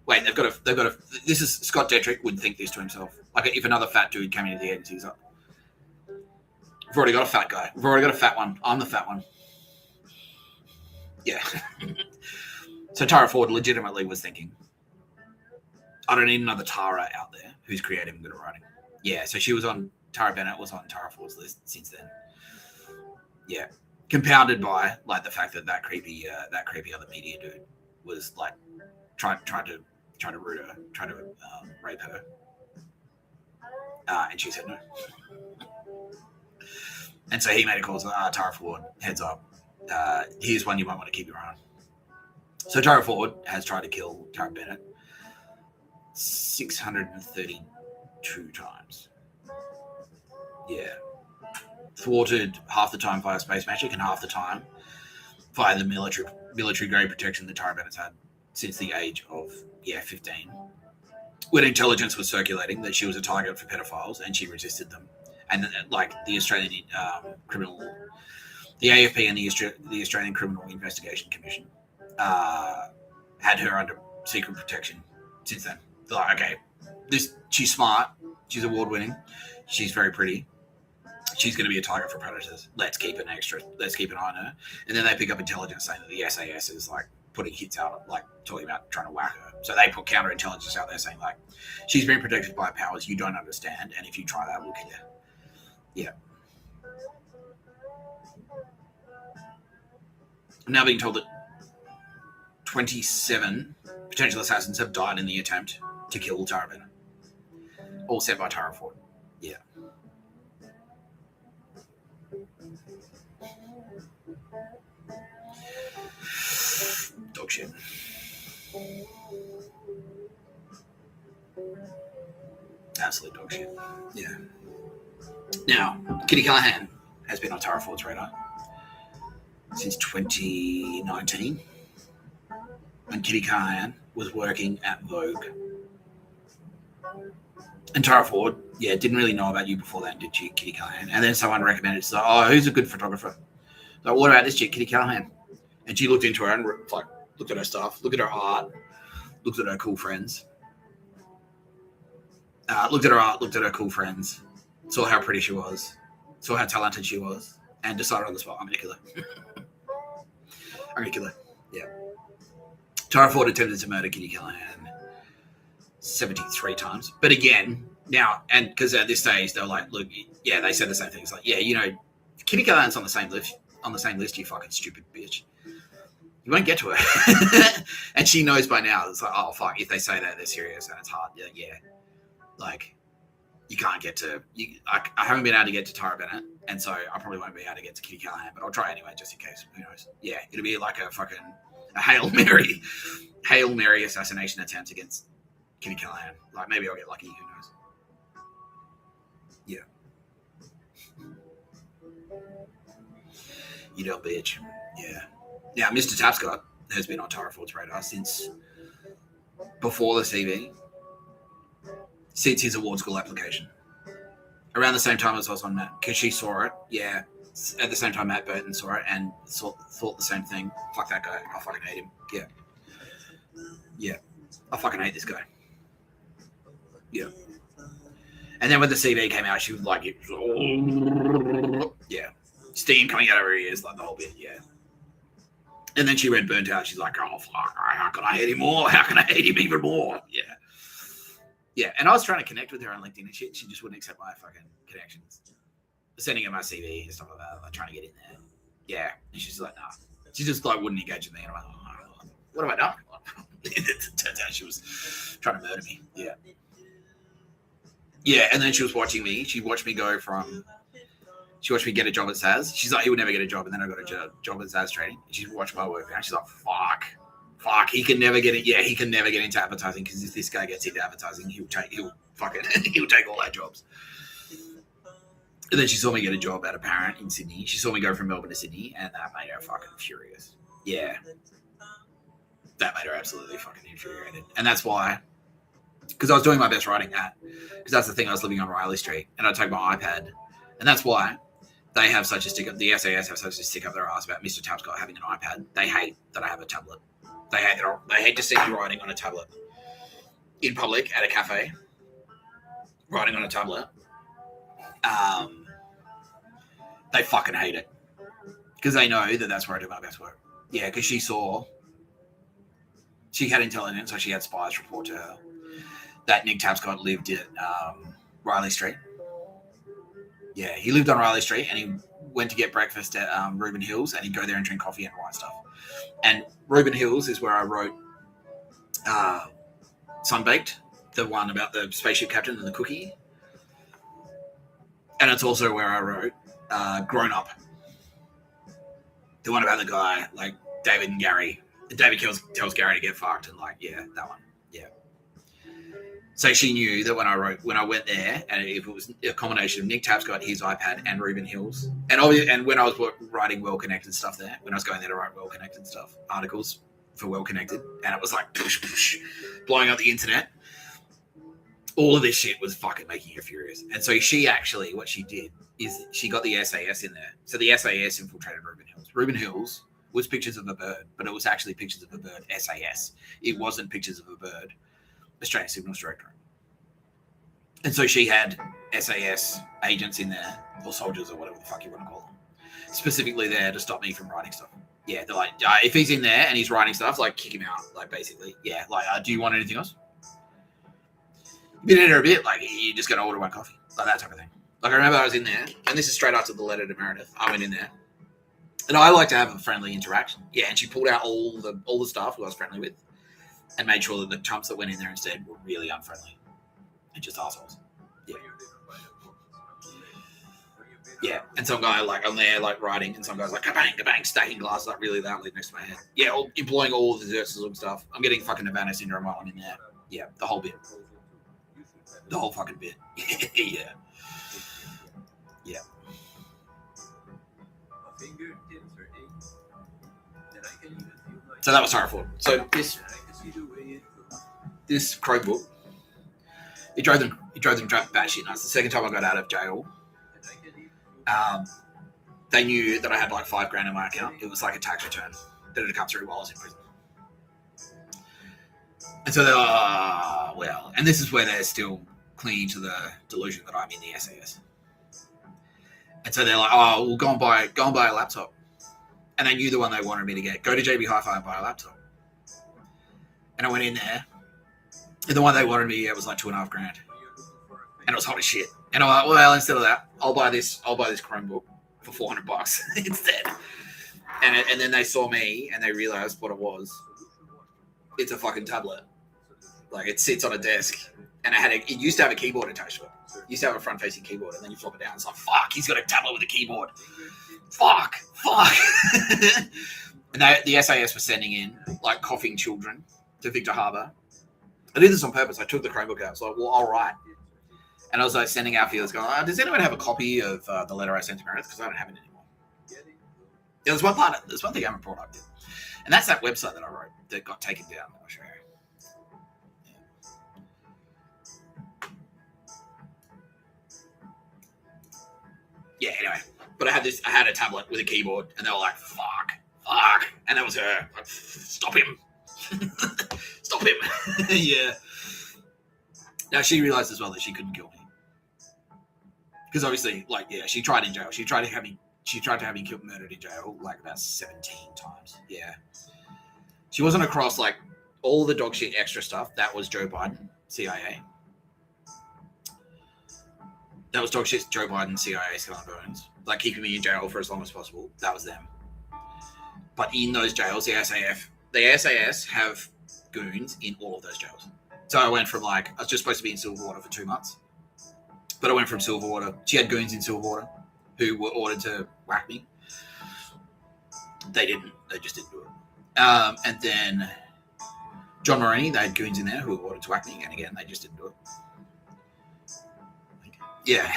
Wait, they've got a, this is, Scott Detrick would think this to himself. Like, if another fat dude came into the agency, he's like, "We've already got a fat guy. We've already got a fat one. I'm the fat one." Yeah. So Tara Ford legitimately was thinking, "I don't need another Tara out there who's creative and good at writing." Yeah, so Tara Bennett was on Tara Ford's list since then. Yeah. Compounded by, like, the fact that creepy other media dude was, like, trying to root her, trying to rape her. And she said no. And so he made a call to Tara Ford, "Heads up. Here's one you might want to keep your eye on." So Tara Ford has tried to kill Tara Bennett 632 times. Yeah. Thwarted half the time via space magic and half the time via the military grade protection that Tara Bennett's had since the age of 15. When intelligence was circulating that she was a target for pedophiles and she resisted them. And like the Australian the AFP and the Australian Criminal Investigation Commission had her under secret protection since then. They're like, okay, she's smart, she's award-winning, she's very pretty, she's going to be a target for predators. Let's keep an eye on her. And then they pick up intelligence saying that the SAS is like putting hits out, like talking about trying to whack her. So they put counterintelligence out there saying like, she's being protected by powers you don't understand, and if you try that, we'll kill you. Yeah. I'm now being told that 27 potential assassins have died in the attempt to kill Tara Bennett. All set by Tara Ford. Yeah. Dog shit. Absolute dog shit. Yeah. Now, Kitty Callaghan has been on Tara Ford's radar since 2019 when Kitty Callaghan was working at Vogue. And Tara Ford, didn't really know about you before that, did she, Kitty Callaghan? And then someone recommended, so, who's a good photographer? So, what about this chick, Kitty Callaghan? And she looked into her and looked at her stuff, looked at her art, looked at her cool friends. Looked at her art, looked at her cool friends, saw how pretty she was, saw how talented she was, and decided on the spot, I'm going to kill her. I'm going to kill her. Yeah. Tara Ford attempted to murder Kitty Callaghan 73 times. But again, now, and because at this stage, they were like, look, they said the same thing. It's like, Kitty Callaghan's on the same list, you fucking stupid bitch. You won't get to her. And she knows by now, it's like, oh, fuck, if they say that, they're serious and it's hard. Yeah. Like, you can't get to, I haven't been able to get to Tara Bennett, and so I probably won't be able to get to Kitty Callaghan, but I'll try anyway, just in case. Who knows? Yeah, it'll be like a Hail Mary assassination attempt against Kitty Callaghan. Like, maybe I'll get lucky, who knows? Yeah. You dumb bitch. Yeah. Now, Mr. Tapscott has been on Tara Ford's radar since before the CV. Since his award school application. Around the same time as I was on Matt, because she saw it, at the same time Matt Burton saw it and thought the same thing. Fuck that guy. I fucking hate him. Yeah. I fucking hate this guy. Yeah. And then when the CV came out, she was like, steam coming out of her ears, like the whole bit, And then she read Burnt Out. She's like, oh, fuck, how can I hate him more? How can I hate him even more? Yeah, and I was trying to connect with her on LinkedIn and shit. She just wouldn't accept my fucking connections. Sending her my CV and stuff like that, like trying to get in there. Yeah, and she's like, nah. She just like wouldn't engage with me. And I'm like, oh, what have I done? It turns out she was trying to murder me. Yeah, and then she was watching me. She watched me get a job at SAS. She's like, he would never get a job. And then I got a job at SAS training. And she watched my work now. She's like, fuck, he can never get it. Yeah, he can never get into advertising because if this guy gets into advertising, he'll take all our jobs. And then she saw me get a job at Apparent in Sydney. She saw me go from Melbourne to Sydney, and that made her fucking furious. Yeah, that made her absolutely fucking infuriated. And that's why, because I was doing my best writing because that's the thing. I was living on Riley Street, and I'd take my iPad, and that's why they have such a stick up. The SAS have such a stick up their ass about Mr. Tapscott having an iPad. They hate that I have a tablet. They hate to see me writing on a tablet in public at a cafe. Writing on a tablet. They fucking hate it because they know that that's where I do my best work. Yeah, because she had intelligence, so she had spies report to her that Nick Tapscott lived at Riley Street. Yeah, he lived on Riley Street and he went to get breakfast at Reuben Hills, and he'd go there and drink coffee and write stuff. And Reuben Hills is where I wrote Sunbaked, the one about the spaceship captain and the cookie. And it's also where I wrote Grown Up, the one about the guy like David and Gary David tells Gary to get fucked, and like, yeah, that one, yeah. So she knew that when I went there, and if it was a combination of Nick Tapscott, his iPad, and Reuben Hills, and when I was writing Well Connected stuff there, when I was going there to write Well Connected stuff, articles for Well Connected, and it was like blowing up the internet. All of this shit was fucking making her furious. And so she actually, what she did is she got the SAS in there. So the SAS infiltrated Reuben Hills. Reuben Hills was pictures of a bird, but it was actually pictures of a bird, SAS. It wasn't pictures of a bird, Australian Signals Directorate. And so she had SAS agents in there, or soldiers, or whatever the fuck you want to call them, specifically there to stop me from writing stuff. Yeah, they're like, if he's in there and he's writing stuff, like, kick him out, like, basically. Yeah, like, do you want anything else? You've been in there a bit, like, you're just going to order one coffee, like that type of thing. Like, I remember I was in there, and this is straight after the letter to Meredith. I went in there, and I like to have a friendly interaction. Yeah, and she pulled out all the staff who I was friendly with, and made sure that the chumps that went in there instead were really unfriendly and just assholes. Yeah. Yeah, and some guy, like, I'm there, like, writing, and some guy's like, kabang, kabang, stacking glasses, like, really loudly next to my head. Yeah, employing all the exorcism stuff. I'm getting fucking Havana syndrome while I'm in there. Yeah, the whole bit. The whole fucking bit. Yeah. Yeah. So that was horrible. So this Chromebook, it drove them batshit nuts. The second time I got out of jail, they knew that I had like $5,000 in my account. It was like a tax return that had come through while I was in prison. And so they're well, and this is where they're still clinging to the delusion that I'm in the SAS. And so they're like, oh, well, go and buy a laptop. And they knew the one they wanted me to get. Go to JB Hi-Fi and buy a laptop. And I went in there, and the one they wanted me to get was like $2,500. And it was hot as shit. And I'm like, well, instead of that, I'll buy this Chromebook for $400 instead. And then they saw me and they realized what it was. It's a fucking tablet. Like, it sits on a desk, and it used to have a keyboard attached to it. It used to have a front-facing keyboard, and then you flop it down. It's like, fuck, he's got a tablet with a keyboard. Fuck. And the SAS was sending in, like, coughing children to Victor Harbour. I did this on purpose. I took the Chromebook out. I was like, well, all right. And I was like sending out feelers going, does anyone have a copy of the letter I sent to Meredith? Because I don't have it anymore. Yeah, there's one thing I haven't brought up yet. And that's that website that I wrote that got taken down. I'll show you. Yeah, anyway. But I had a tablet with a keyboard, and they were like, fuck. And that was her. Like, stop him. Stop him. Yeah. Now, she realized as well that she couldn't kill me. Because obviously, like, yeah, she tried in jail. She tried to have me murdered in jail, like, about 17 times. Yeah. She wasn't across, like, all the dog shit extra stuff. That was Joe Biden, CIA. That was dog shit Joe Biden, CIA, Skull and Bones. Like, keeping me in jail for as long as possible. That was them. But in those jails, the SAS have goons in all of those jails. So I went from, like, I was just supposed to be in Silverwater for 2 months. But I went from Silverwater. She had goons in Silverwater who were ordered to whack me. They didn't. They just didn't do it. And then John Morini, they had goons in there who were ordered to whack me. And again, they just didn't do it. Yeah.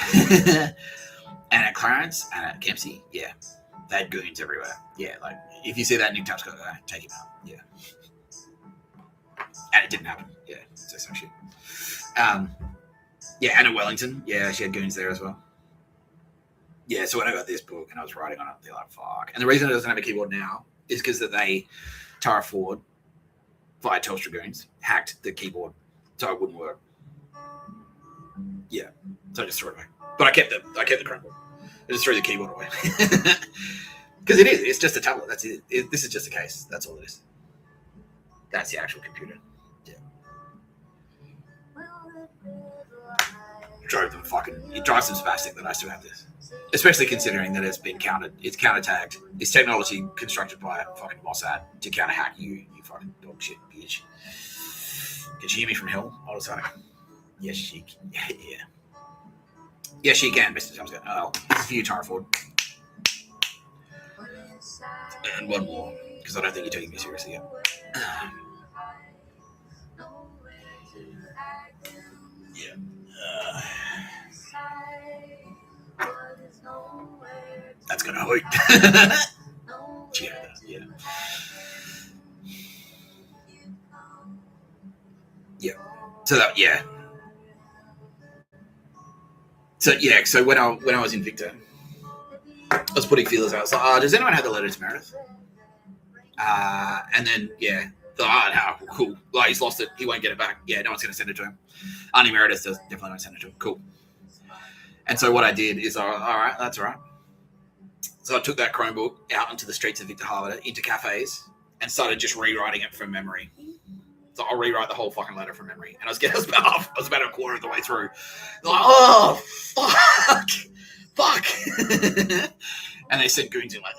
And at Clarence and at Kempsey, yeah. They had goons everywhere. Yeah, like, if you see that Nick Tapscott guy, take him out. Yeah. And it didn't happen. Yeah, so some shit. Yeah, and at Wellington, yeah, she had goons there as well. Yeah, so when I got this book and I was writing on it, they're like, fuck. And the reason it doesn't have a keyboard now is because that Tara Ford, via Telstra goons, hacked the keyboard so it wouldn't work. Yeah, so I just threw it away. But I kept the Chromebook. I just threw the keyboard away. Because it's just a tablet. That's it. This is just a case. That's all it is. That's the actual computer. Yeah. It drives them spastic that I still have this. Especially considering that it's counter-tagged. It's technology constructed by fucking Mossad to counter-hack you fucking dog shit bitch. Can she hear me from hell? All the time. Yes, she can. Yeah. Yes, she can, Mr. Tapscott. Oh, this is for you, Tara Ford. And one more. because I don't think you're taking me seriously yet. Yeah. That's gonna hurt. Yeah. Yeah. So that, yeah. So when I was in Victor, I was putting feelers out. I was like, does anyone have the letter to Meredith? And then, yeah, no, cool. Like, he's lost it. He won't get it back. Yeah, no one's going to send it to him. Auntie Meredith does definitely won't send it to him. Cool. And so what I did is, all right, that's all right. So I took that Chromebook out into the streets of Victor Harbour, into cafes, and started just rewriting it from memory. So I'll rewrite the whole fucking letter from memory. And I was about a quarter of the way through. Like, oh, fuck. And they sent goons in like,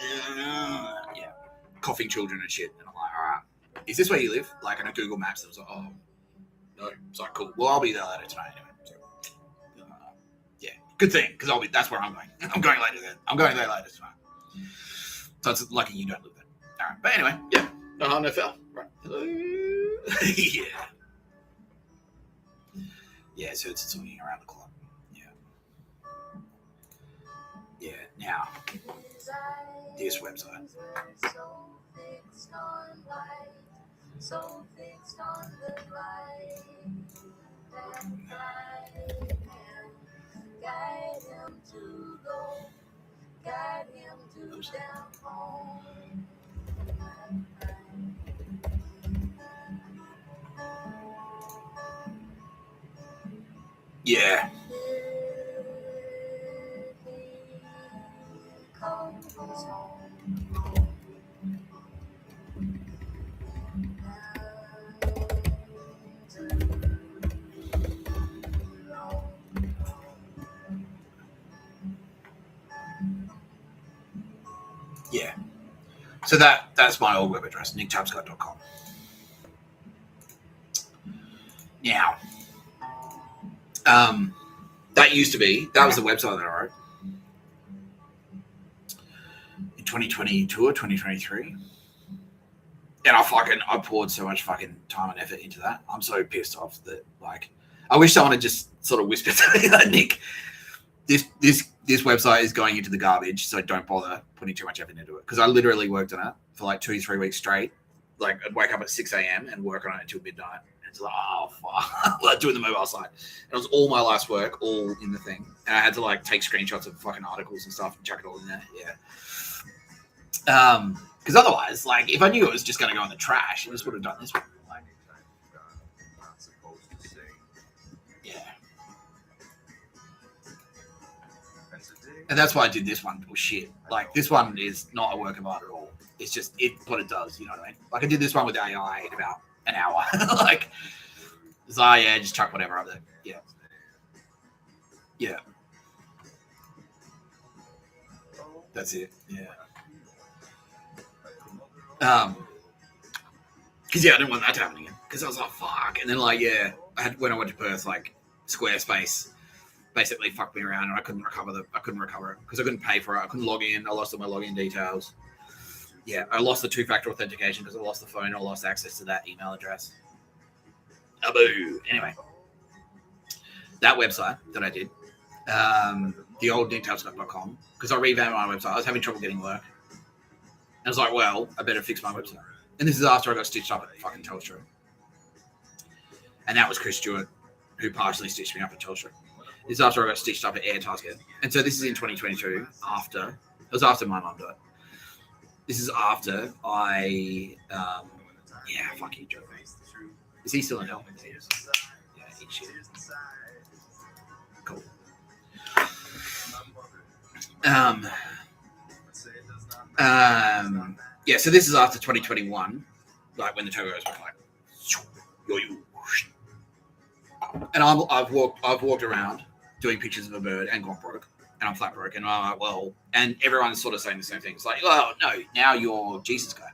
yeah, coughing children and shit. And I'm like, all right, is this where you live? Like on a Google Maps, it was like, oh, no. It's like, cool. Well, I'll be there later tonight anyway. So, yeah, good thing, because that's where I'm going. I'm going later then. I'm going there later tonight. So it's lucky you don't live there. All right, but anyway, yeah, no harm, no foul. Right. Yeah, so it's swinging around the clock. Yeah, now this website. So fixed on the light that guide him to go, guide him to down home. Yeah. Yeah. So that's my old web address, nicktapscott.com. Now, that was the website that I wrote in 2022 or 2023. And I poured so much fucking time and effort into that. I'm so pissed off that, like, I wish someone had just sort of whispered to me, like, Nick, this website is going into the garbage, so don't bother putting too much effort into it. Because I literally worked on it for like 2-3 weeks straight. Like, I'd wake up at 6 a.m. and work on it until midnight. And it's like, oh, fuck. Like, doing the mobile site. And it was all my life's work, all in the thing. And I had to, like, take screenshots of fucking articles and stuff and chuck it all in there. Yeah. Because otherwise, like, if I knew it was just going to go in the trash, I just would have done this one. Like, yeah. And that's why I did this one. It was shit. Like, this one is not a work of art at all. It's just what it does, you know what I mean? Like, I did this one with AI in about an hour. Like, it's like, yeah, just chuck whatever up there. Yeah. Yeah. That's it. Yeah. Because, yeah, I didn't want that to happen again. Because I was like, fuck. And then, like, yeah, when I went to Perth, like, Squarespace basically fucked me around, and I couldn't recover it because I couldn't pay for it. I couldn't log in. I lost all my login details. Yeah, I lost the 2-factor authentication because I lost the phone. I lost access to that email address. Boo. Anyway, that website that I did, the old nicktapscott.com, because I revamped my website. I was having trouble getting work. I was like, well, I better fix my website. And this is after I got stitched up at fucking Telstra. And that was Chris Stewart, who partially stitched me up at Telstra. This is after I got stitched up at Airtasker. And so this is in 2022, it was after my mum died. This is after I, yeah, fuck you, Joe. Is he still in hell? He is. Yeah, eat shit. Cool. Yeah, so this is after 2021, like when the turbos were like, and I've walked around doing pictures of a bird and gone broke, and I'm flat broke, and I'm like, well, and everyone's sort of saying the same thing. It's like, well, no, now you're Jesus guy.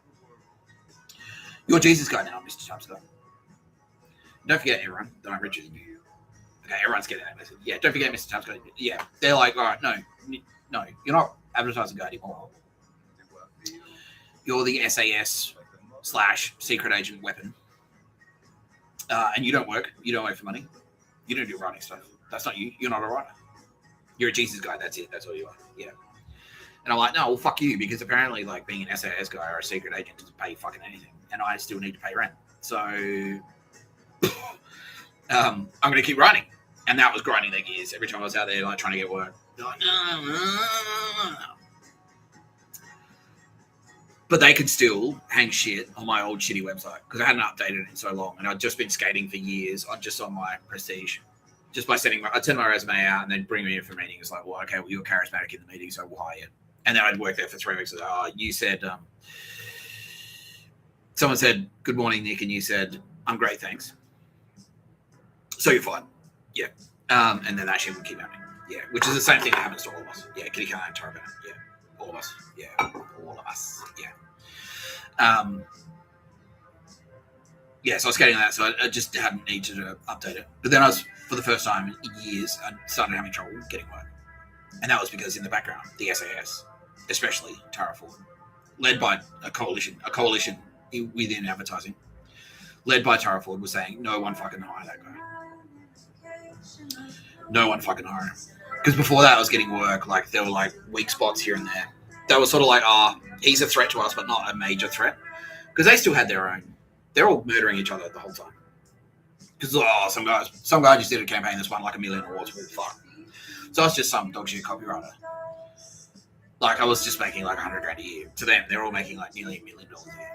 You're Jesus guy now, Mr. Tapscott. Don't forget, everyone, that I'm richer than you. Okay, everyone's getting that message. Yeah, don't forget, Mr. Tapscott. Yeah, they're like, all right, no, you're not advertising guy anymore. you're the SAS/secret agent weapon, and you don't work for money, you don't do writing stuff. That's not you. You're not a writer. You're a Jesus guy. That's it. That's all you are. Yeah. And I'm like, no, well, fuck you, because apparently, like, being an SAS guy or a secret agent doesn't pay fucking anything, and I still need to pay rent. So I'm going to keep writing. And that was grinding their gears every time I was out there, like, trying to get work. They're like, no. But they could still hang shit on my old shitty website because I hadn't updated it in so long, and I'd just been skating for years on my prestige. Just by I'd send my resume out and then bring me in for meetings. It's like, well, okay, well, you're charismatic in the meeting, so we'll hire you. And then I'd work there for 3 weeks. You said, someone said, good morning, Nick. And you said, I'm great, thanks. So you're fine. Yeah. And then that shit would keep happening. Yeah. Which is the same thing that happens to all of us. Yeah. Callaghan and Tara Bennett. Yeah. All of us. Yeah. All of us. Yeah. Yeah. So I was getting that. So I just hadn't needed to update it. But then for the first time in years, I started having trouble getting work. And that was because in the background, the SAS, especially Tara Ford, led by a coalition within advertising, led by Tara Ford, was saying, no one fucking hire that guy. No one fucking hire him. Because before that, I was getting work, like, there were, like, weak spots here and there. They were sort of like, he's a threat to us, but not a major threat. Because they still had their own. They're all murdering each other the whole time. Because, some guy just did a campaign that's won, like, 1 million awards. Well, fuck. So I was just some dog shit copywriter. Like, I was just making like $100,000 a year. To them, they're all making like nearly $1 million a year.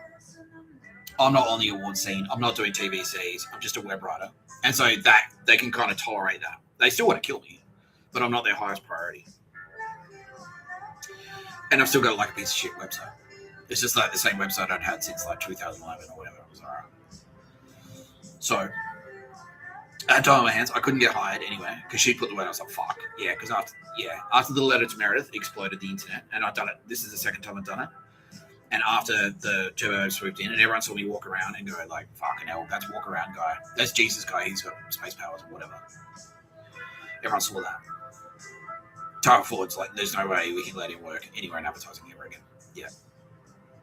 I'm not on the award scene. I'm not doing TVCs. I'm just a web writer. And so that they can kind of tolerate that. They still want to kill me, but I'm not their highest priority. And I've still got like a piece of shit website. It's just like the same website I'd had since like 2011 or whatever. It was all right. So I had time on my hands. I couldn't get hired anyway because she put the word. I was like, fuck. Yeah, because after the letter to Meredith exploded the internet, and I've done it. This is the second time I've done it. And after the turbo swooped in, and everyone saw me walk around and go like, fucking hell, that's walk around guy. That's Jesus guy. He's got space powers or whatever. Everyone saw that. Tara Ford's like, there's no way we can let him work anywhere in advertising ever again. Yeah.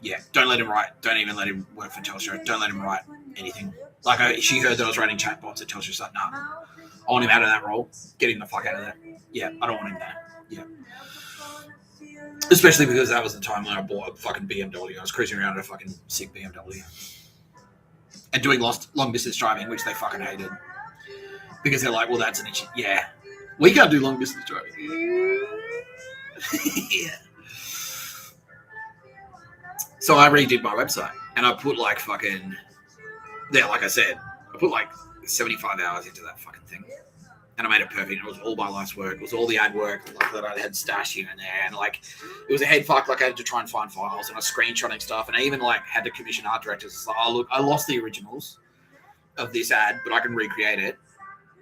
Yeah. Don't let him write. Don't even let him work for Telstra. Don't let him write anything. Like, she heard that I was writing chatbots at Telstra. She's like, nah, I want him out of that role. Get him the fuck out of there. Yeah, I don't want him there. Yeah. Especially because that was the time when I bought a fucking BMW. I was cruising around in a fucking sick BMW. And doing long distance driving, which they fucking hated. Because they're like, well, that's an issue. Yeah. We can't do long distance driving. Yeah. So I redid my website. And I put like fucking... Yeah, like I said, I put like 75 hours into that fucking thing. And I made it perfect. It was all my life's work. It was all the ad work like, that I had stashed here and there. And like, it was a head fuck. Like, I had to try and find files, and I was screenshotting stuff. And I even like had to commission art directors. It's like, oh, look, I lost the originals of this ad, but I can recreate it.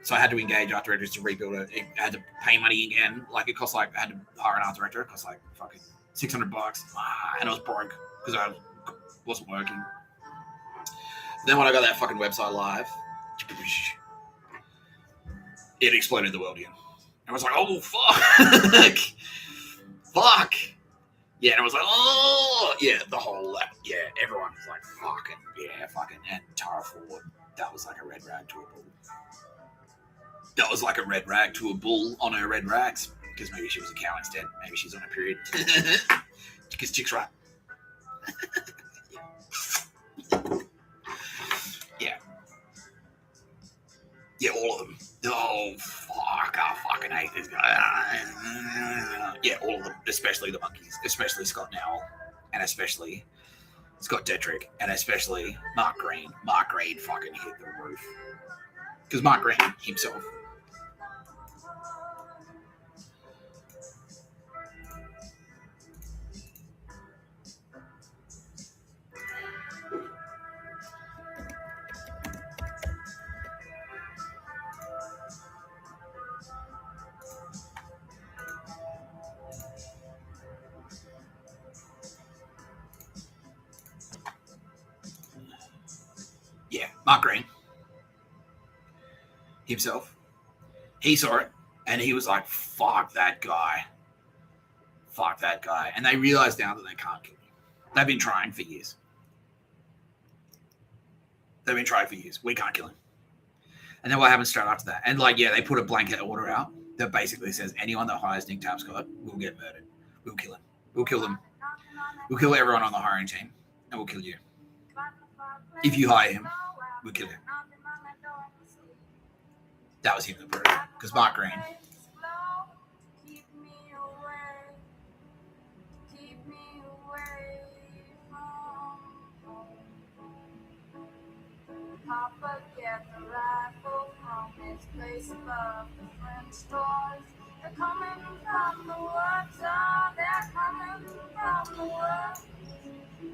So I had to engage art directors to rebuild it. I had to pay money again. Like, it cost like, I had to hire an art director. It cost like fucking $600. And I was broke because I wasn't working. Then when I got that fucking website live, it exploded the world again. I was like, oh, fuck. Fuck. Yeah, and I was like, oh. Yeah, the whole, yeah, everyone was like, fucking, yeah, fucking. And Tara Ford, that was like a red rag to a bull. That was like a red rag to a bull on her red rags. Because maybe she was a cow instead. Maybe she's on a period. Because chick's right. Yeah. Yeah, all of them. Oh, fuck. I fucking hate this guy. Yeah, all of them. Especially the monkeys. Especially Scott Nowell. And especially Scott Detrick. And especially Mark Green. Mark Green fucking hit the roof. Because Mark Green himself. Yeah, Mark Green himself, he saw it and he was like, fuck that guy. And they realize now that they can't kill me. They've been trying for years. We can't kill him. And then what happens straight after that? And like, yeah, they put a blanket order out that basically says anyone that hires Nick Tapscott will get murdered. We'll kill him. We'll kill them. We'll kill everyone on the hiring team, and we'll kill you. If you hire him, we'll kill him. That was him that put it out, because Mark Green. Papa get the rifle from its place above the French doors. They're coming from the woods, oh, they're coming from the woods.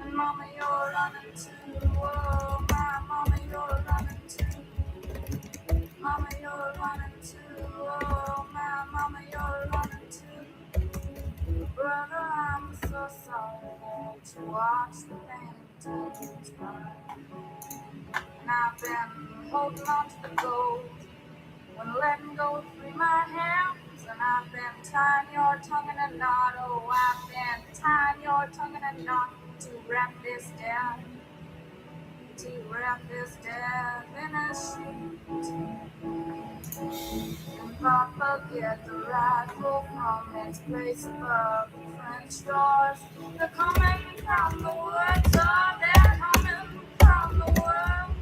And Mama, you're running too, oh, my Mama, you're running too. Mama, you're running too, oh, my Mama, you're running too. Brother, I'm so sorry to watch the paintings burn. And I've been holding on to the gold when letting go free my hands. And I've been tying your tongue in a knot. Oh, I've been tying your tongue in a knot to wrap this death, in a sheet. And Papa get the rifle from its place above the French doors. They're coming from the woods, oh, they're coming from the woods.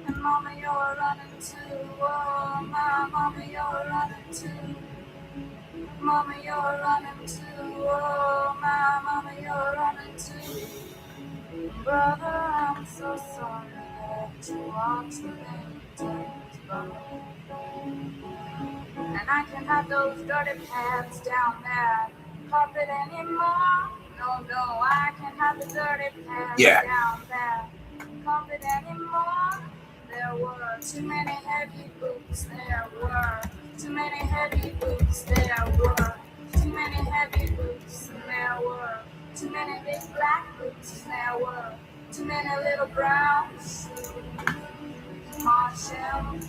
And Mama, you're running too, oh, my Mama, you're running too. Mama, you're running too, oh, my Mama, you're running too. Brother, I'm so sorry to watch the paintings burn. And I can't have those dirty pads down there carpet anymore. No, I can't have the dirty pads down there carpet anymore. There were too many heavy boots, there were too many heavy boots, there were too many heavy boots, and there were too many big black boots, and there were too many little brown shoes. Marshall.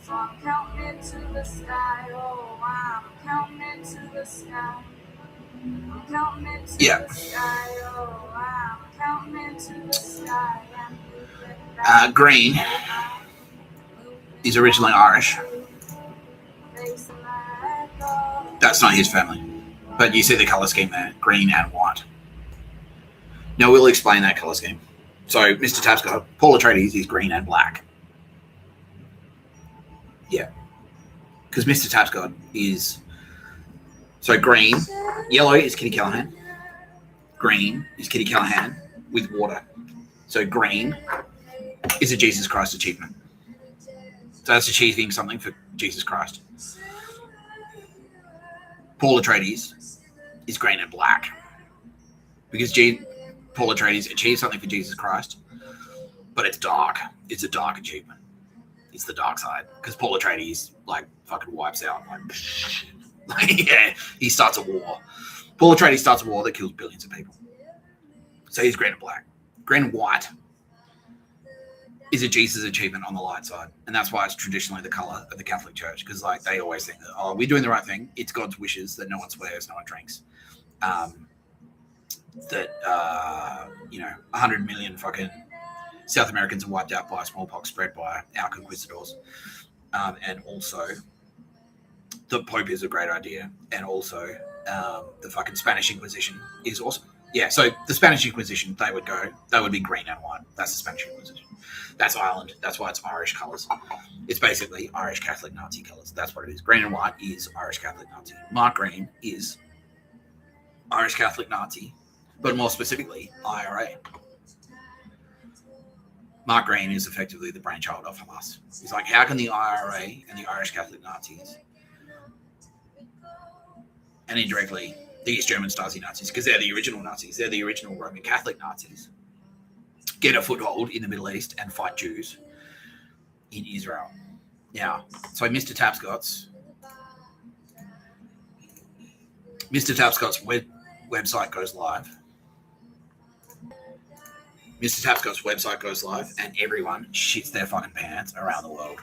So I'm counting it to the sky, oh, I'm counting it to the sky. I'm counting it to the sky, oh, I'm counting it to the sky. Green is originally Irish. That's not his family. But you see the colour scheme there, green and white. Now we'll explain that colour scheme. So Mr. Tapscott, Paul Atreides is green and black. Yeah. Because Mr. Tapscott is... So green, yellow is Kitty Callaghan. Green is Kitty Callaghan with water. So green is a Jesus Christ achievement. So that's achieving something for Jesus Christ. Paul Atreides is green and black. Because Paul Atreides achieved something for Jesus Christ, but it's dark. It's a dark achievement. It's the dark side. Because Paul Atreides, like, fucking wipes out. Like, yeah, he starts a war. Paul Atreides starts a war that kills billions of people. So he's green and black. Green and white is a Jesus achievement on the light side. And that's why it's traditionally the color of the Catholic Church. Because, like, they always think that, oh, we're doing the right thing. It's God's wishes that no one swears, no one drinks. That 100 million fucking South Americans are wiped out by smallpox spread by our conquistadors. And also, the Pope is a great idea. And also, the fucking Spanish Inquisition is awesome. Yeah, so the Spanish Inquisition, they would be green and white. That's the Spanish Inquisition. That's Ireland. That's why it's Irish colours. It's basically Irish Catholic Nazi colours. That's what it is. Green and white is Irish Catholic Nazi. Mark Green is Irish Catholic Nazi, but more specifically, IRA. Mark Green is effectively the brainchild of Hamas. He's like, how can the IRA and the Irish Catholic Nazis, and indirectly the East German Stasi Nazis, because they're the original Nazis, they're the original Roman Catholic Nazis, get a foothold in the Middle East and fight Jews in Israel. Now, so Mr. Tapscott's website goes live. Mr. Tapscott's website goes live and everyone shits their fucking pants around the world.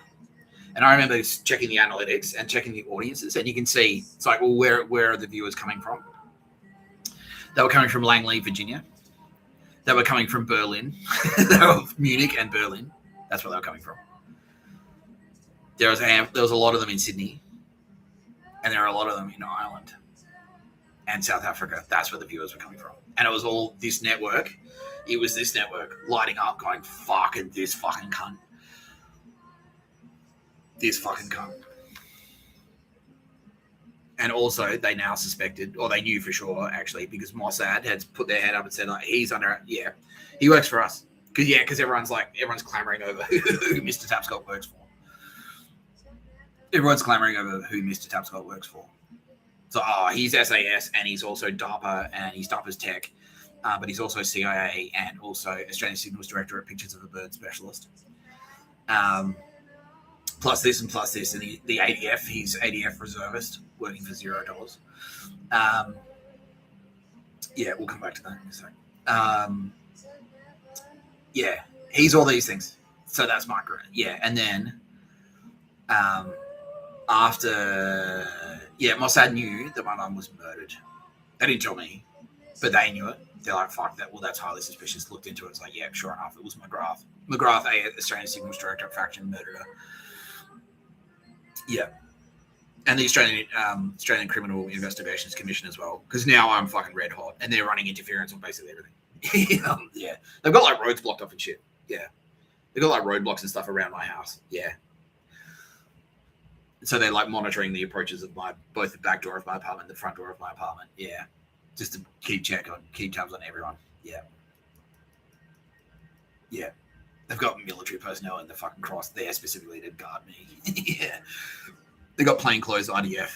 And I remember checking the analytics and checking the audiences, and you can see, it's like, well, where are the viewers coming from? They were coming from Langley, Virginia. They were coming from Berlin. They were Munich and Berlin. That's where they were coming from. There was a lot of them in Sydney, and there are a lot of them in Ireland and South Africa. That's where the viewers were coming from. And it was all this network. It was this network lighting up, going, fucking this fucking cunt. This fucking cunt. And also, they now suspected, or they knew for sure, actually, because Mossad had put their head up and said, like, he's under, he works for us. Because everyone's clamoring over who Mr. Tapscott works for. Everyone's clamoring over who Mr. Tapscott works for. So, he's SAS, and he's also DARPA, and he's DARPA's tech, but he's also CIA, and also Australian Signals Director at Pictures of a Bird Specialist. Plus this, and the ADF, he's ADF reservist, working for $0. We'll come back to that in a second. He's all these things. So that's Mark Grant. Yeah, and then after, Mossad knew that my mum was murdered. They didn't tell me, but they knew it. They're like, fuck that. Well, that's highly suspicious. Looked into it. It's like, yeah, sure enough, it was McGrath. McGrath, Australian Signals Director at Faction, murdered her. Yeah. And the Australian Criminal Investigations Commission as well, because now I'm fucking red hot, and they're running interference on basically everything. Yeah. They've got like roads blocked off and shit. Yeah. They've got like roadblocks and stuff around my house. Yeah. So they're like monitoring the approaches of both the back door of my apartment and the front door of my apartment. Yeah. Just to keep tabs on everyone. Yeah. Yeah. They've got military personnel in the fucking cross there specifically to guard me. Yeah. They got plainclothes IDF.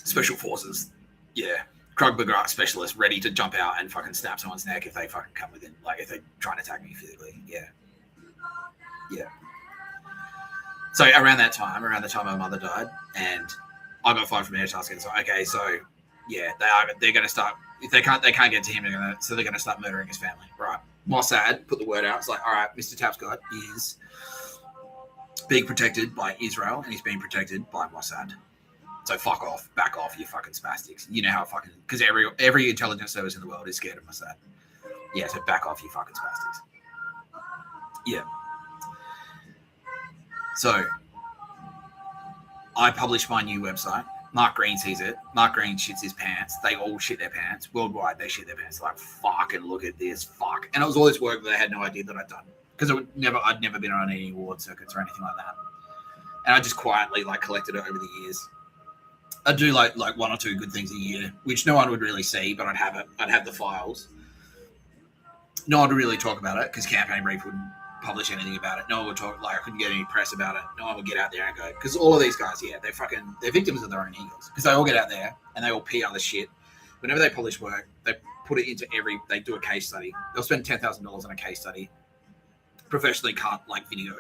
Special forces. Yeah. Krug McGrath specialists ready to jump out and fucking snap someone's neck if they fucking come within. Like if they try and attack me physically. Yeah. Yeah. So around the time my mother died, and I got fired from air task, and so okay, so yeah, they're going to start, if they can't get to him, so they're going to start murdering his family. Right. Mossad put the word out. It's like, all right, Mr. Tapscott is being protected by Israel, and he's being protected by Mossad. So fuck off, back off, you fucking spastics. You know how fucking, because every intelligence service in the world is scared of Mossad. Yeah, so back off, you fucking spastics. Yeah. So I published my new website. Mark Green sees it. Mark Green shits his pants. They all shit their pants. Worldwide, they shit their pants. They're like, fucking look at this, fuck. And it was all this work that I had no idea that I'd done. Because I'd never been on any award circuits or anything like that. And I just quietly like collected it over the years. I'd do like one or two good things a year, which no one would really see, but I'd have it. I'd have the files. No one would really talk about it because Campaign Brief wouldn't publish anything about it. No one would talk, like I couldn't get any press about it. No one would get out there and go, because all of these guys, yeah, they're victims of their own egos. Because they all get out there and they all PR the shit. Whenever they publish work, they put it into they do a case study. They'll spend $10,000 on a case study, professionally cut like video,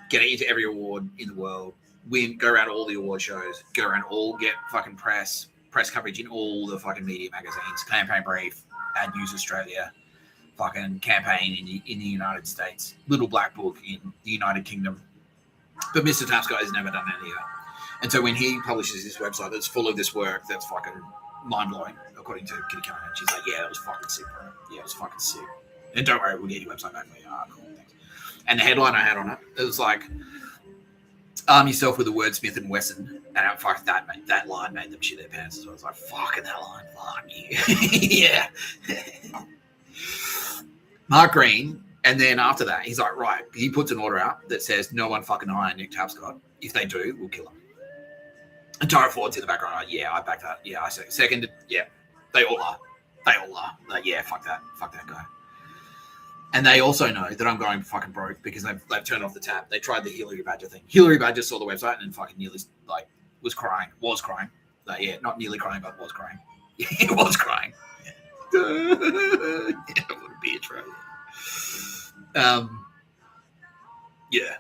get it into every award in the world, win, go around all the award shows, get fucking press coverage in all the fucking media magazines, Campaign Brief, Ad News Australia, fucking Campaign in the United States, Little Black Book in the United Kingdom. But Mr. Tapscott has never done any of that. And so when he publishes this website that's full of this work that's fucking mind-blowing, according to Kitty Callaghan, she's like, yeah, that was fucking sick, bro. Yeah, it was fucking sick. And don't worry, we'll get your website back for you. Cool, thanks. And the headline I had on it was like, arm yourself with a wordsmith and Wesson. And fuck, that line made them shit their pants as well. I was like, fucking that line, fuck you. Yeah. Mark Green, and then after that, he's like, right, he puts an order out that says no one fucking hire Nick Tapscott. If they do, we'll kill him. And Tara Ford's in the background, like, yeah, I back that. Yeah, I second, yeah, they all are. Like, yeah, fuck that guy. And they also know that I'm going fucking broke because they've turned off the tap. They tried the Hillary Badger thing. Hillary Badger saw the website and then fucking nearly, like, was crying. Like, yeah, not nearly crying, but was crying. It was crying. Yeah, what a bitch, right? Yeah.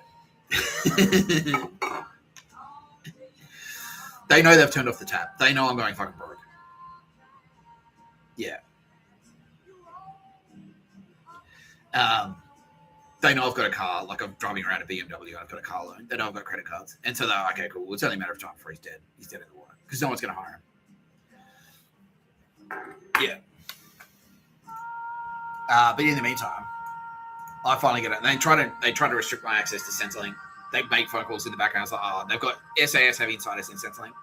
They know they've turned off the tap. They know I'm going fucking broke. Yeah. They know I've got a car, like I'm driving around a BMW, I've got a car loan. They know I've got credit cards. And so they're like, okay, cool. Well, it's only a matter of time before he's dead. He's dead in the water. Because no one's going to hire him. Yeah. But in the meantime, I finally get it. They try to restrict my access to Centrelink. They make phone calls in the background. It's like, oh, they've got SAS have insiders in Centrelink.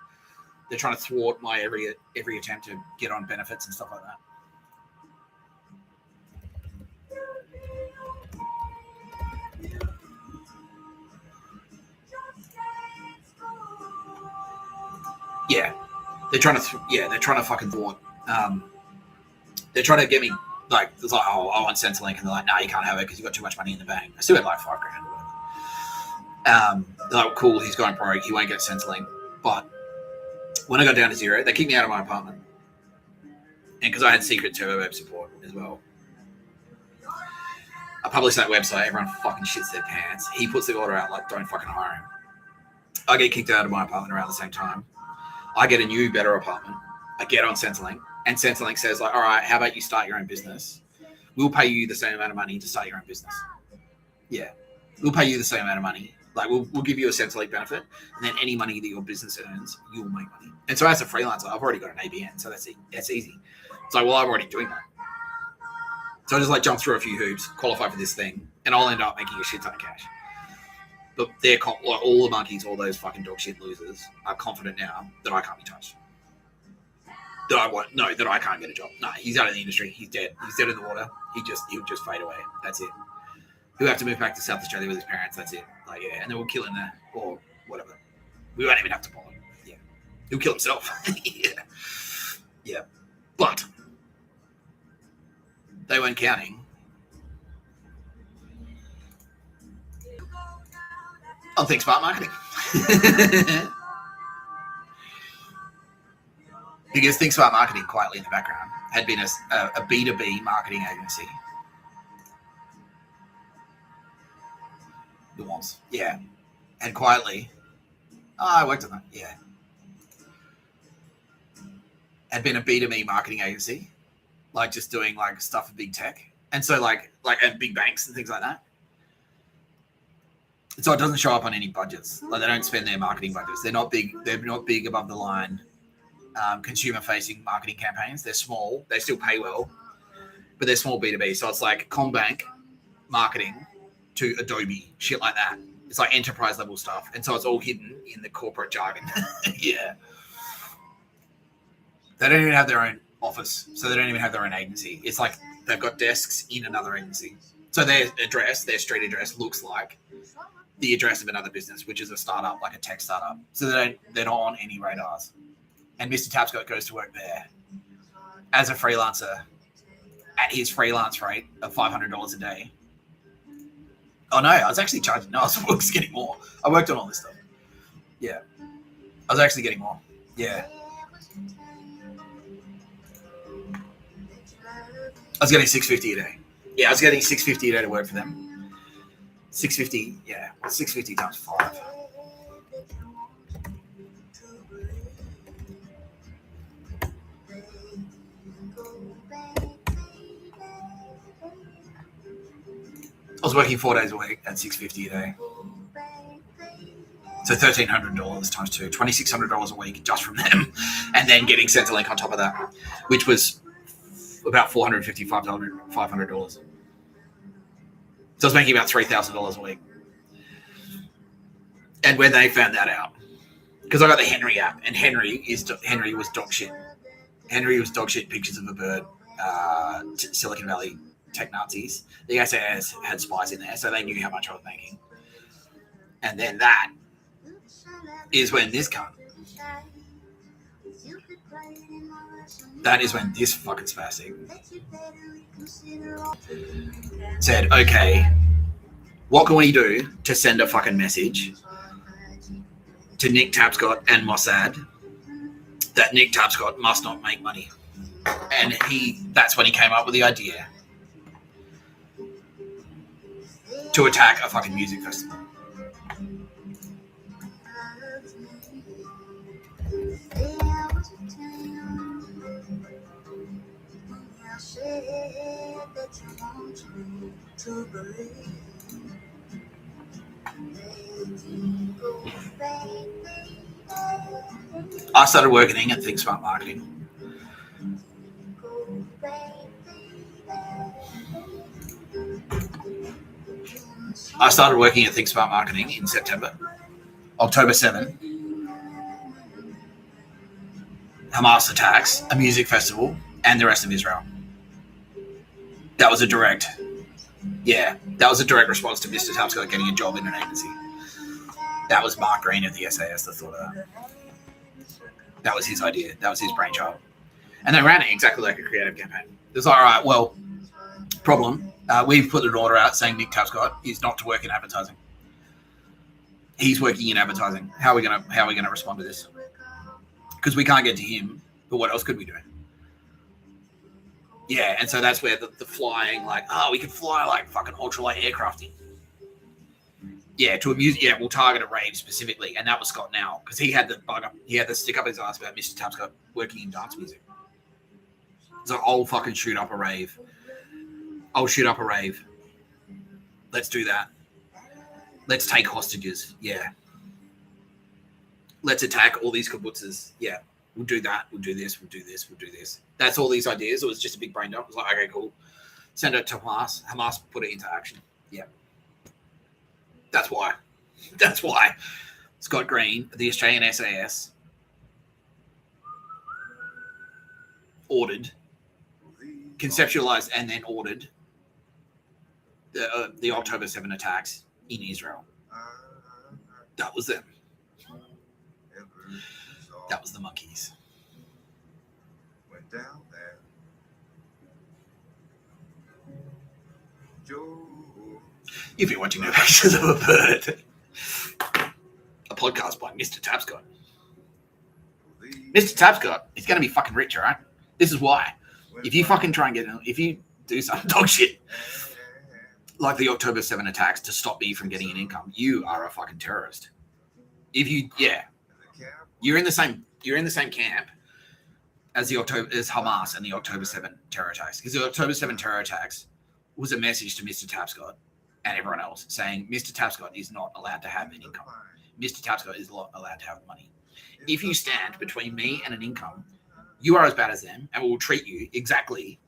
They're trying to thwart my every attempt to get on benefits and stuff like that. Yeah, they're trying to fucking thwart. They're trying to get me like, it's like, oh, I want Centrelink, and they're like, no, you can't have it because you've got too much money in the bank. I still had like $5,000 or whatever. They're like, cool, he's going broke, he won't get Centrelink. But when I got down to zero, they kicked me out of my apartment, and because I had secret turbo web support as well. I published that website, everyone fucking shits their pants. He puts the order out like, don't fucking hire him. I get kicked out of my apartment around the same time. I get a new, better apartment. I get on Centrelink, and Centrelink says, like, all right, how about you start your own business? We'll pay you the same amount of money to start your own business. Yeah, we'll pay you the same amount of money. Like, we'll give you a Centrelink benefit, and then any money that your business earns, you'll make money. And so as a freelancer, I've already got an ABN, so that's easy. It's like, well, I'm already doing that. So I just like jump through a few hoops, qualify for this thing, and I'll end up making a shit ton of cash. But they're like, all the monkeys, all those fucking dog shit losers are confident now that I can't be touched. That I can't get a job. No, he's out of the industry. He's dead. He's dead in the water. He'll just fade away. That's it. He'll have to move back to South Australia with his parents. That's it. Like, yeah, and then we'll kill him there or whatever. We won't even have to bother. Yeah, he'll kill himself. yeah. But they weren't counting on Think Smart Marketing. Because Think Smart Marketing, quietly in the background, had been a B2B marketing agency. It was, yeah. And quietly, I worked on that, yeah. Had been a B2B marketing agency, like just doing like stuff for big tech. And so like and big banks and things like that. So it doesn't show up on any budgets. Like, they don't spend their marketing budgets. They're not big above the line consumer-facing marketing campaigns. They're small. They still pay well, but they're small B2B. So it's like Combank marketing to Adobe, shit like that. It's like enterprise level stuff. And so it's all hidden in the corporate jargon. Yeah. They don't even have their own office. So they don't even have their own agency. It's like they've got desks in another agency. So their street address looks like the address of another business, which is a startup, like a tech startup. So they're not on any radars. And Mr. Tapscott goes to work there as a freelancer at his freelance rate of $500 a day. Oh no, I was actually charging. No, I was getting more. I worked on all this stuff. Yeah, I was actually getting more. Yeah, I was getting $650 a day. Yeah, I was getting $650 a day to work for them. $650. Yeah, 650 times 5. I was working 4 days a week at $650 a day. So $1,300 times 2, $2,600 a week just from them, and then getting Centrelink on top of that, which was about $450, $500. So I was making about $3,000 a week. And when they found that out, because I got the Henry app, and Henry was dog shit. Henry was dog shit pictures of a bird, Silicon Valley tech Nazis. The SAS had spies in there, so they knew how much I was making. And then that is when this comes. That is when this fucking spastic said, okay, what can we do to send a fucking message to Nick Tapscott and Mossad that Nick Tapscott must not make money? And that's when he came up with the idea to attack a fucking music festival. I started working at Think Smart Marketing I started working at Think Smart Marketing in September. October 7, Hamas attacks, a music festival, and the rest of Israel. That was a direct response to Mr. Tapscott getting a job in an agency. That was Mark Green of the SAS that thought of that. That was his idea. That was his brainchild. And they ran it exactly like a creative campaign. It was like, all right, well, problem. We've put an order out saying Nick Tapscott is not to work in advertising. He's working in advertising. How are we gonna respond to this? Because we can't get to him, but what else could we do? Yeah, and so that's where the flying, like, we could fly like fucking ultralight aircraft in. Yeah, to amuse. Yeah, we'll target a rave specifically, and that was Scott now because he had the bug up. He had the stick up his ass about Mr. Tapscott working in dance music. So I'll fucking shoot up a rave. I'll shoot up a rave. Let's do that. Let's take hostages. Yeah. Let's attack all these kibbutzes. Yeah. We'll do that. We'll do this. We'll do this. We'll do this. That's all these ideas. It was just a big brain dump. It was like, okay, cool. Send it to Hamas. Hamas put it into action. Yeah. That's why. That's why Scott Green, the Australian SAS, ordered, conceptualized, and then ordered the October 7 attacks in Israel. That was them. That was the monkeys. Went down there. You've been watching No Pictures of a Bird, a podcast by Mr. Tapscott. Mr. Tapscott is going to be fucking rich, all right? This is why. If you fucking try and get in, if you do some dog shit like the October 7 attacks to stop me from getting an income, you are a fucking terrorist. If you, you're in the same camp as Hamas and the October 7 terror attacks. Because the October 7 terror attacks was a message to Mr. Tapscott and everyone else saying Mr. Tapscott is not allowed to have an income. Mr. Tapscott is not allowed to have money. If you stand between me and an income, you are as bad as them, and we will treat you exactly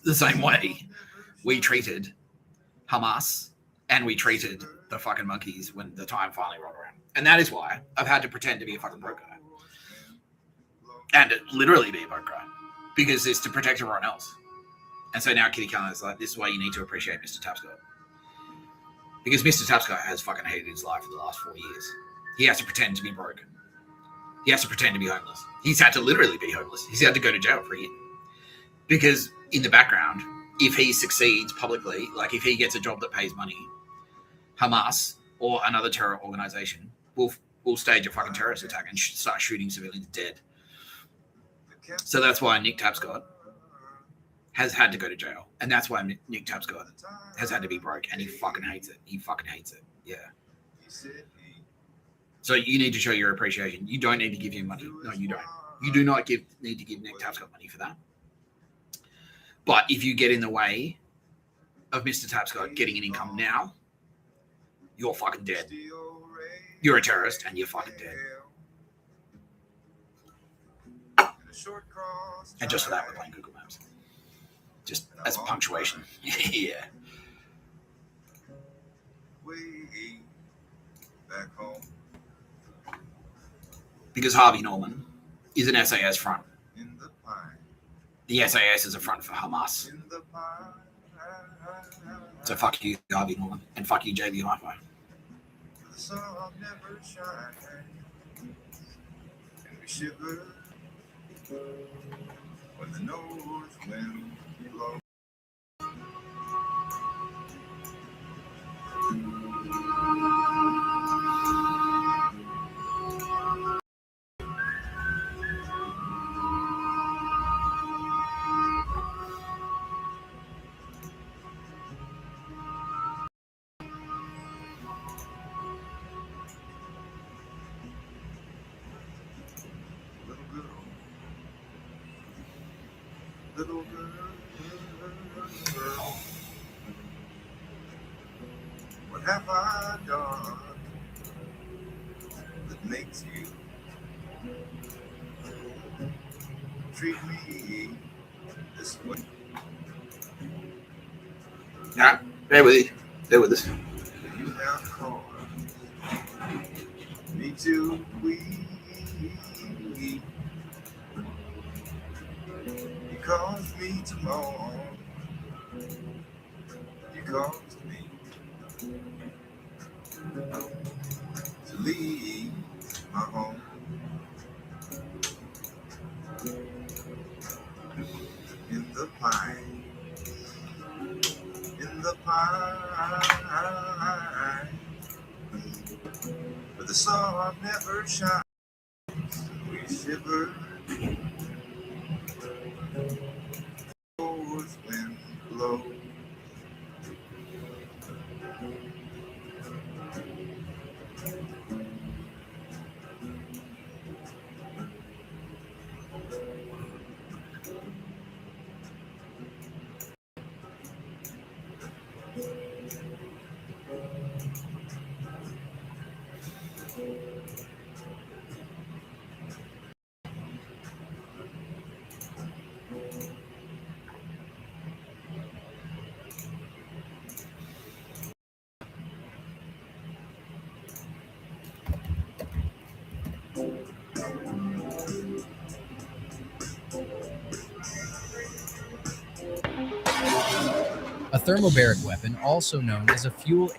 the same way we treated Hamas and we treated the fucking monkeys when the time finally rolled around. And that is why I've had to pretend to be a fucking broker. And literally be a broker. Because it's to protect everyone else. And so now Kitty Khan is like, this is why you need to appreciate Mr. Tapscott. Because Mr. Tapscott has fucking hated his life for the last 4 years. He has to pretend to be broke. He has to pretend to be homeless. He's had to literally be homeless. He's had to go to jail for a year. Because in the background, if he succeeds publicly, like if he gets a job that pays money, Hamas or another terror organization will stage a fucking terrorist attack and start shooting civilians dead. So that's why Nick Tapscott has had to go to jail. And that's why Nick Tapscott has had to be broke. And he fucking hates it. He fucking hates it. Yeah. So you need to show your appreciation. You don't need to give him money. No, you don't. You do not need to give Nick Tapscott money for that. But if you get in the way of Mr. Tapscott getting an income now, you're fucking dead. You're a terrorist and you're fucking dead. And just for that, we're playing Google Maps. Just as a punctuation. Yeah. Back home. Because Harvey Norman is an SAS front. The SAS is a front for Hamas. So fuck you, Harvey Norman, and fuck you, JB Hi-Fi. The sun never shines, and we shiver when the north wind blows. Little girl, what have I done that makes you treat me this That's what Nah, bear with you. Bear with us. you have caused me to weep. You caused me to mourn. You caused me to leave my home. In the pine, where the sun never shines, we shiver. North wind blows. A thermobaric weapon, also known as a fuel.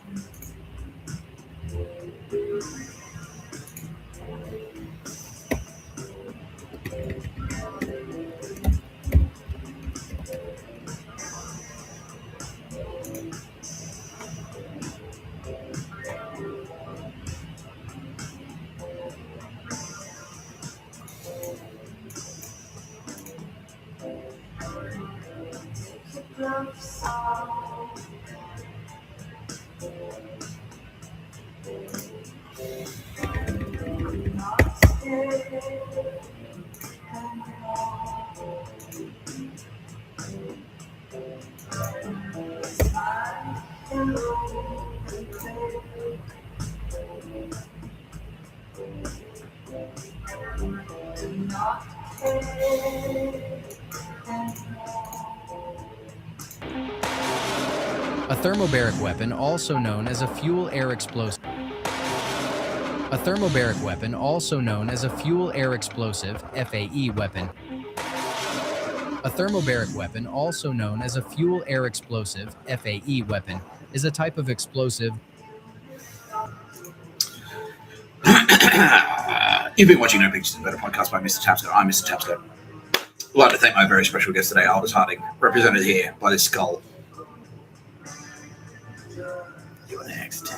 A thermobaric weapon, also known as a fuel-air explosive. A thermobaric weapon, also known as a fuel-air explosive (FAE) weapon. A thermobaric weapon, also known as a fuel-air explosive (FAE) weapon, is a type of explosive. You've been watching No Pictures and Better podcast by Mr. Tapscott. I'm Mr. Tapscott. I'd like to thank my very special guest today, Aldous Harding, represented here by this skull. You're next.